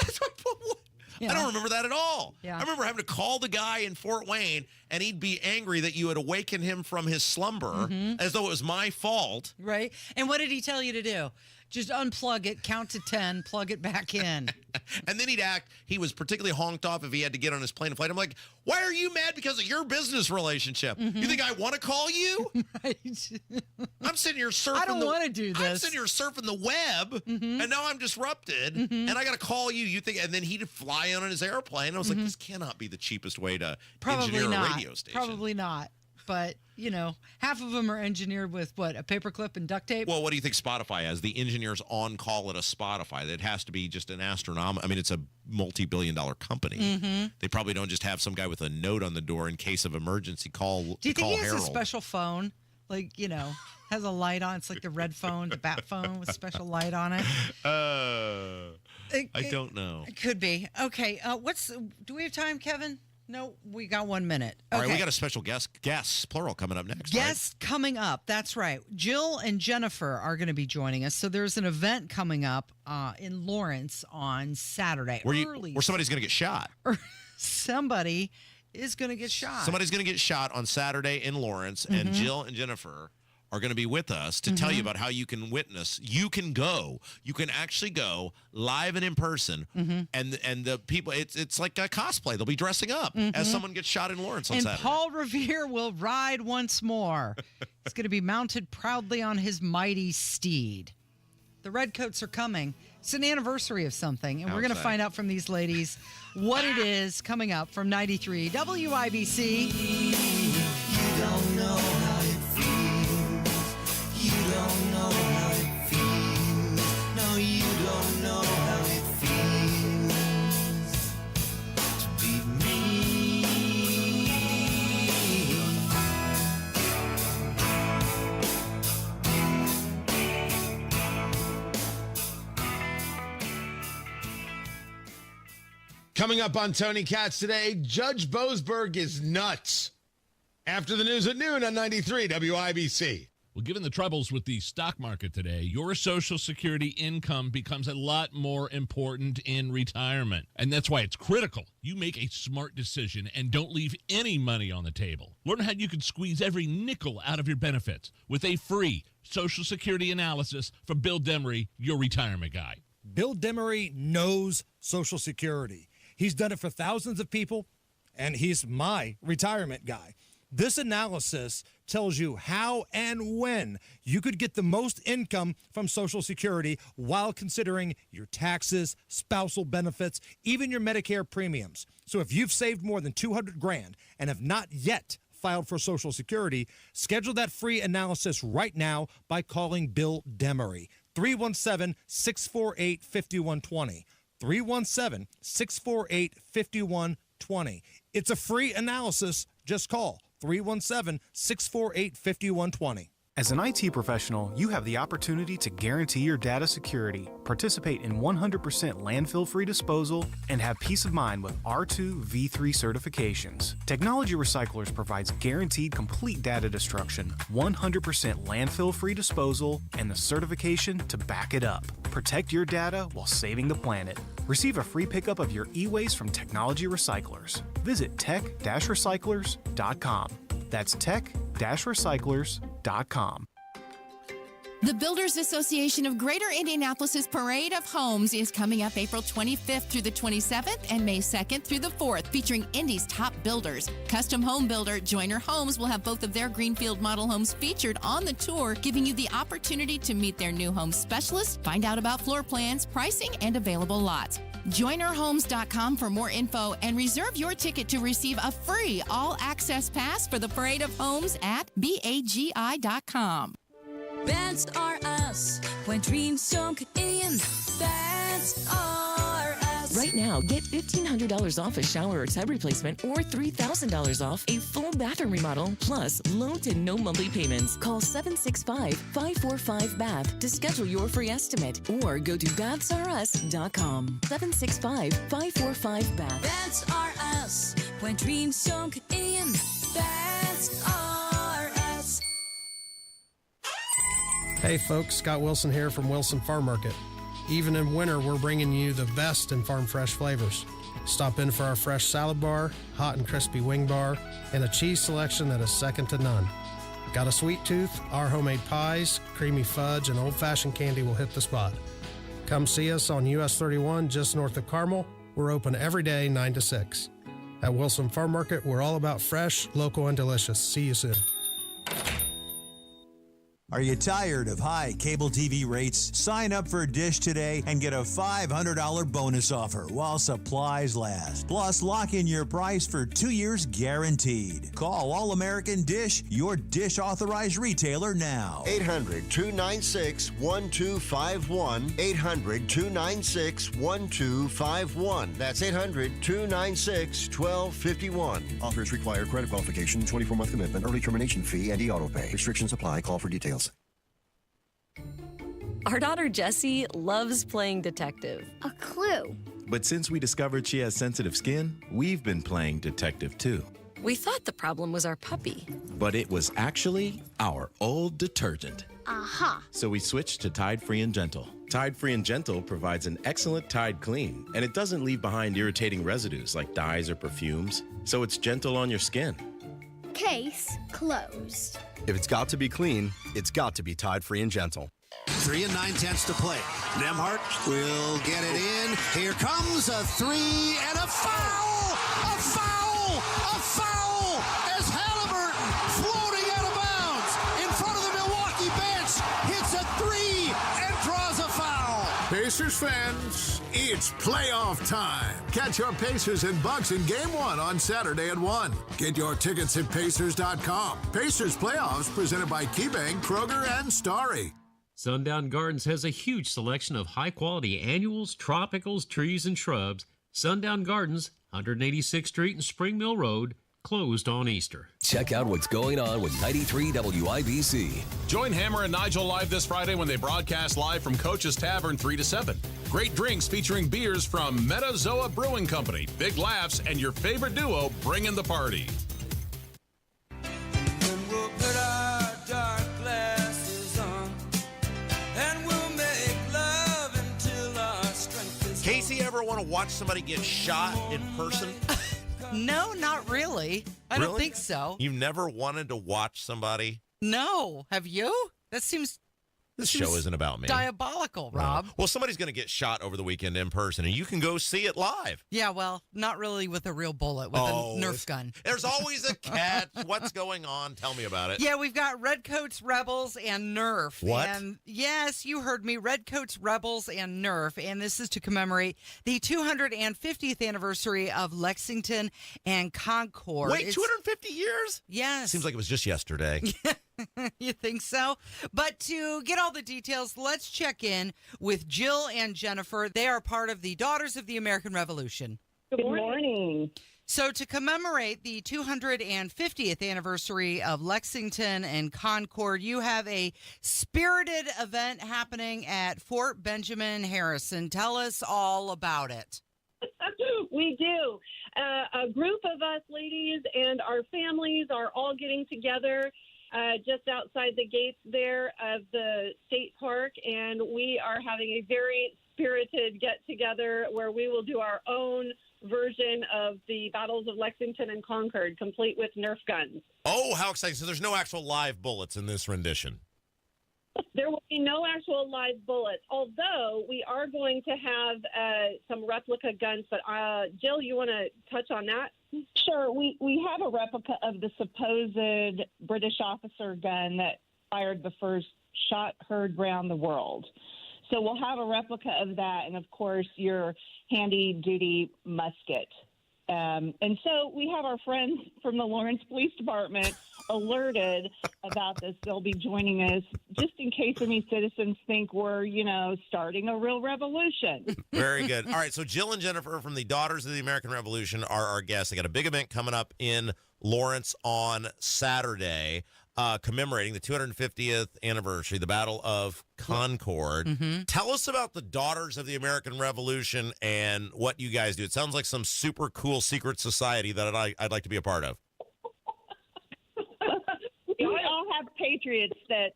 I don't remember that at all. Yeah. I remember having to call the guy in Fort Wayne, and he'd be angry that you had awakened him from his slumber as though it was my fault. Right. And what did he tell you to do? Just unplug it, count to 10, plug it back in. And then he'd act, he was particularly honked off if he had to get on his plane and flight. I'm like, why are you mad because of your business relationship? You think I want to call you? Right. I'm sitting here surfing I don't want to do this. I'm sitting here surfing the web, and now I'm disrupted, and I got to call you. You think, and then he'd fly on his airplane. I was like, this cannot be the cheapest way to engineer a radio station. Probably not. But, you know, half of them are engineered with, what, a paperclip and duct tape? Well, what do you think Spotify has? The engineers on call at a Spotify. It has to be just an astronomical. I mean, it's a multi-billion-dollar company. They probably don't just have some guy with a note on the door in case of emergency call. Do you think he has Harold. a special phone? Like, you know, has a light on. It's like the red phone, the bat phone with special light on it. I don't know. It could be. Okay. Do we have time, Kevin? No, we got 1 minute. Okay. All right, we got a special guests, plural, coming up next. Guests coming up. That's right. Jill and Jennifer are going to be joining us. So there's an event coming up in Lawrence on Saturday. Where somebody's going to get shot. Somebody is going to get shot. Somebody's going to get shot on Saturday in Lawrence, and Jill and Jennifer are going to be with us to tell you about how you can witness. You can actually go live and in person, and the people. It's like a cosplay. They'll be dressing up as someone gets shot in Lawrence on Saturday. And Paul Revere will ride once more. He's going to be mounted proudly on his mighty steed. The Redcoats are coming. It's an anniversary of something, and we're going to find out from these ladies what it is coming up from 93 WIBC. You don't know how it feels. You don't know how it feels. No, you don't know how it feels to be me. Coming up on Tony Katz today, Judge Boasberg is nuts. After the news at noon on 93 WIBC. Well, given the troubles with the stock market today, your Social Security income becomes a lot more important in retirement. And that's why it's critical you make a smart decision and don't leave any money on the table. Learn how you can squeeze every nickel out of your benefits with a free Social Security analysis from Bill Demery, your retirement guy. Bill Demery knows Social Security. He's done it for thousands of people, and he's my retirement guy. This analysis tells you how and when you could get the most income from Social Security while considering your taxes, spousal benefits, even your Medicare premiums. So if you've saved more than $200,000 and have not yet filed for Social Security, schedule that free analysis right now by calling Bill Demery. 317-648-5120. 317-648-5120. It's a free analysis. Just call 317-648-5120. As an IT professional, you have the opportunity to guarantee your data security, participate in 100% landfill-free disposal, and have peace of mind with R2 V3 certifications. Technology Recyclers provides guaranteed complete data destruction, 100% landfill-free disposal, and the certification to back it up. Protect your data while saving the planet. Receive a free pickup of your e-waste from Technology Recyclers. Visit tech-recyclers.com. That's tech-recyclers.com. The Builders Association of Greater Indianapolis's Parade of Homes is coming up April 25th through the 27th and May 2nd through the 4th, featuring Indy's top builders. Custom home builder Joyner Homes will have both of their Greenfield model homes featured on the tour, giving you the opportunity to meet their new home specialist, find out about floor plans, pricing, and available lots. JoynerHomes.com for more info and reserve your ticket to receive a free all-access pass for the Parade of Homes at BAGI.com. That's are us. When dreams don't get in, that's are us. Right now, get $1,500 off a shower or tub replacement or $3,000 off a full bathroom remodel, plus low to no monthly payments. Call 765-545-BATH to schedule your free estimate or go to bathsareus.com. 765-545-BATH. That's are us. When dreams don't get in, that's are us. Hey folks, Scott Wilson here from Wilson Farm Market. Even in winter, we're bringing you the best in farm fresh flavors. Stop in for our fresh salad bar, hot and crispy wing bar, and a cheese selection that is second to none. Got a sweet tooth? Our homemade pies, creamy fudge, and old-fashioned candy will hit the spot. Come see us on US 31 just north of Carmel. We're open every day 9 to 6. At Wilson Farm Market, we're all about fresh, local, and delicious. See you soon. Are you tired of high cable TV rates? Sign up for Dish today and get a $500 bonus offer while supplies last. Plus, lock in your price for 2 years guaranteed. Call All American Dish, your Dish authorized retailer now. 800-296-1251. 800-296-1251. That's 800-296-1251. Offers require credit qualification, 24-month commitment, early termination fee, and e-auto pay. Restrictions apply. Call for details. Our daughter Jessie loves playing detective. A clue. But since we discovered she has sensitive skin, we've been playing detective too. We thought the problem was our puppy. But it was actually our old detergent. Aha. So we switched to Tide Free and Gentle. Tide Free and Gentle provides an excellent Tide clean, and it doesn't leave behind irritating residues like dyes or perfumes, so it's gentle on your skin. Case closed. If it's got to be clean, it's got to be Tide Free and Gentle. 3 9/10 to play. Nemhart will get it in. Here comes a 3 and a foul! A foul! A foul! As Halliburton, floating out of bounds in front of the Milwaukee bench, hits a 3 and draws a foul. Pacers fans, it's playoff time. Catch your Pacers and Bucks in Game 1 on Saturday at 1. Get your tickets at Pacers.com. Pacers playoffs presented by KeyBank, Kroger, and Starry. Sundown Gardens has a huge selection of high-quality annuals, tropicals, trees, and shrubs. Sundown Gardens, 186th Street and Spring Mill Road, closed on Easter. Check out what's going on with 93 WIBC. Join Hammer and Nigel live this Friday when they broadcast live from Coach's Tavern 3 to 7. Great drinks featuring beers from Metazoa Brewing Company, big laughs, and your favorite duo bringing the party. Casey, ever want to watch somebody get shot in person? No, not really. I don't Really? think so. You've never wanted to watch somebody? No. Have you? That seems This show isn't about me. Diabolical, Rob. Well, somebody's going to get shot over the weekend in person, and you can go see it live. Yeah, well, not really with a real bullet, with a Nerf gun. There's always a catch. What's going on? Tell me about it. Yeah, we've got Redcoats, Rebels, and Nerf. What? And yes, you heard me. Redcoats, Rebels, and Nerf. And this is to commemorate the 250th anniversary of Lexington and Concord. Wait, 250 years? Yes. Seems like it was just yesterday. You think so? But to get all the details, let's check in with Jill and Jennifer. They are part of the Daughters of the American Revolution. Good morning. So to commemorate the 250th anniversary of Lexington and Concord, you have a spirited event happening at Fort Benjamin Harrison. Tell us all about it. We do. A group of us ladies and our families are all getting together just outside the gates there of the state park, and we are having a very spirited get-together where we will do our own version of the battles of Lexington and Concord, complete with Nerf guns. Oh, how exciting. So there's no actual live bullets in this rendition. There will be no actual live bullets, although we are going to have some replica guns. But Jill, you want to touch on that? Sure. We have a replica of the supposed British officer gun that fired the first shot heard round the world. So we'll have a replica of that, and of course your handy-duty musket. And so we have our friends from the Lawrence Police Department alerted about this. They'll be joining us just in case any citizens think we're, starting a real revolution. Very good. All right, so Jill and Jennifer from the Daughters of the American Revolution are our guests. They got a big event coming up in Lawrence on Saturday, commemorating the 250th anniversary, the Battle of Concord. Mm-hmm. Tell us about the Daughters of the American Revolution and what you guys do. It sounds like some super cool secret society that I'd like to be a part of. We all have patriots that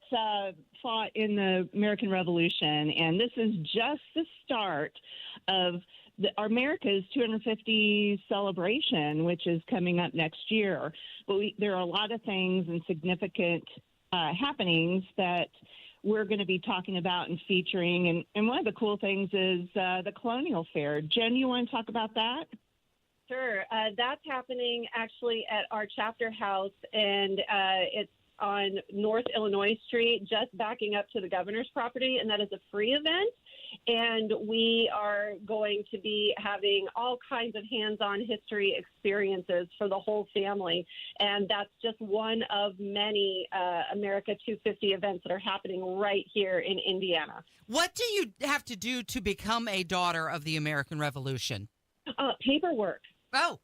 fought in the American Revolution, and this is just the start of America's 250 celebration, which is coming up next year. But there are a lot of things and significant happenings that we're going to be talking about and featuring. And one of the cool things is the Colonial Fair. Jen, you want to talk about that? Sure. That's happening actually at our chapter house, and it's on North Illinois Street, just backing up to the governor's property, and that is a free event. And we are going to be having all kinds of hands-on history experiences for the whole family. And that's just one of many America 250 events that are happening right here in Indiana. What do you have to do to become a Daughter of the American Revolution? Paperwork. Oh,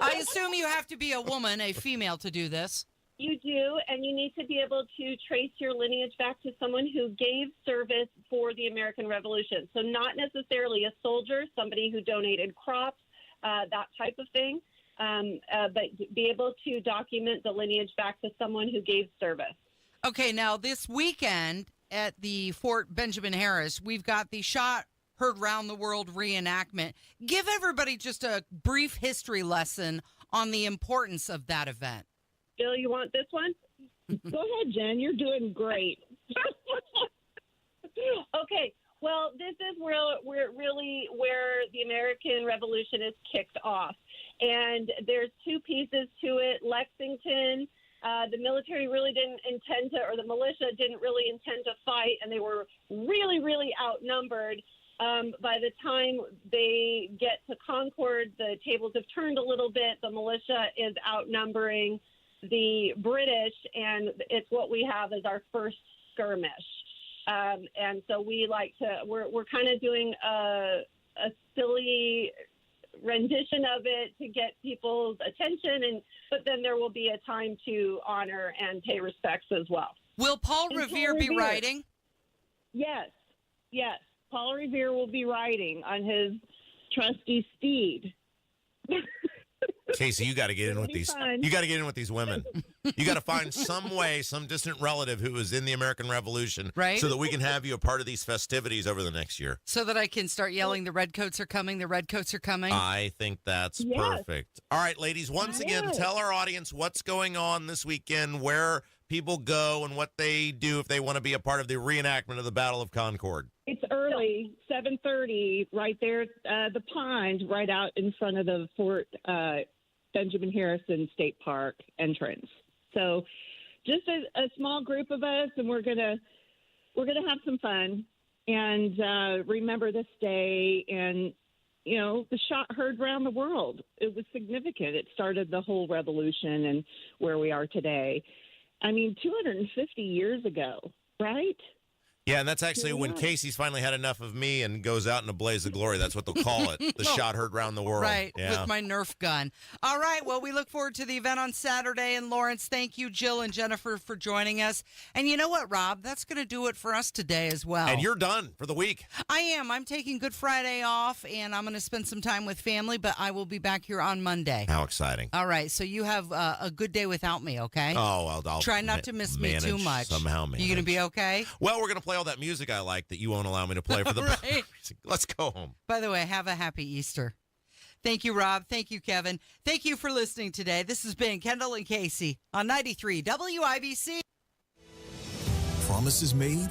I assume you have to be a woman, a female, to do this. You do, and you need to be able to trace your lineage back to someone who gave service for the American Revolution. So not necessarily a soldier, somebody who donated crops, that type of thing, but be able to document the lineage back to someone who gave service. Okay, now this weekend at the Fort Benjamin Harris, we've got the Shot Heard Round the World reenactment. Give everybody just a brief history lesson on the importance of that event. Jill, you want this one? Go ahead, Jen. You're doing great. Okay. Well, this is where the American Revolution is kicked off. And there's two pieces to it. Lexington, the military really didn't intend to, or the militia didn't really intend to fight, and they were really, really outnumbered. By the time they get to Concord, the tables have turned a little bit. The militia is outnumbering the British, and it's what we have as our first skirmish. And so we're kind of doing a silly rendition of it to get people's attention, but then there will be a time to honor and pay respects as well. Will Paul Revere be riding? Yes. Paul Revere will be riding on his trusty steed. Casey, you got to get in with these. You got to get in with these women. You got to find some way, some distant relative who was in the American Revolution, right? So that we can have you a part of these festivities over the next year. So that I can start yelling, "The Redcoats are coming! The Redcoats are coming!" I think that's perfect. All right, ladies. Once again, tell our audience what's going on this weekend, where people go and what they do if they want to be a part of the reenactment of the Battle of Concord? It's early, 7:30, right there at the pond, right out in front of the Fort Benjamin Harrison State Park entrance. So just a small group of us, and we're gonna have some fun and remember this day. And the shot heard around the world. It was significant. It started the whole revolution and where we are today. I mean, 250 years ago, right? Yeah, and that's actually when Casey's finally had enough of me and goes out in a blaze of glory. That's what they'll call it. The shot heard round the world. Right, yeah. with my Nerf gun. All right, well, we look forward to the event on Saturday. And Lawrence, thank you, Jill and Jennifer, for joining us. And you know what, Rob? That's going to do it for us today as well. And you're done for the week. I am. I'm taking Good Friday off, and I'm going to spend some time with family, but I will be back here on Monday. How exciting. All right, so you have a good day without me, okay? Oh, I'll try not to miss me too much. Somehow manage. You going to be okay? Well, we're going to play all that music I like that you won't allow me to play for the right. Let's go home. By the way, have a happy Easter. Thank you, Rob. Thank you, Kevin. Thank you for listening today. This has been Kendall and Casey on 93 WIBC. Promises made,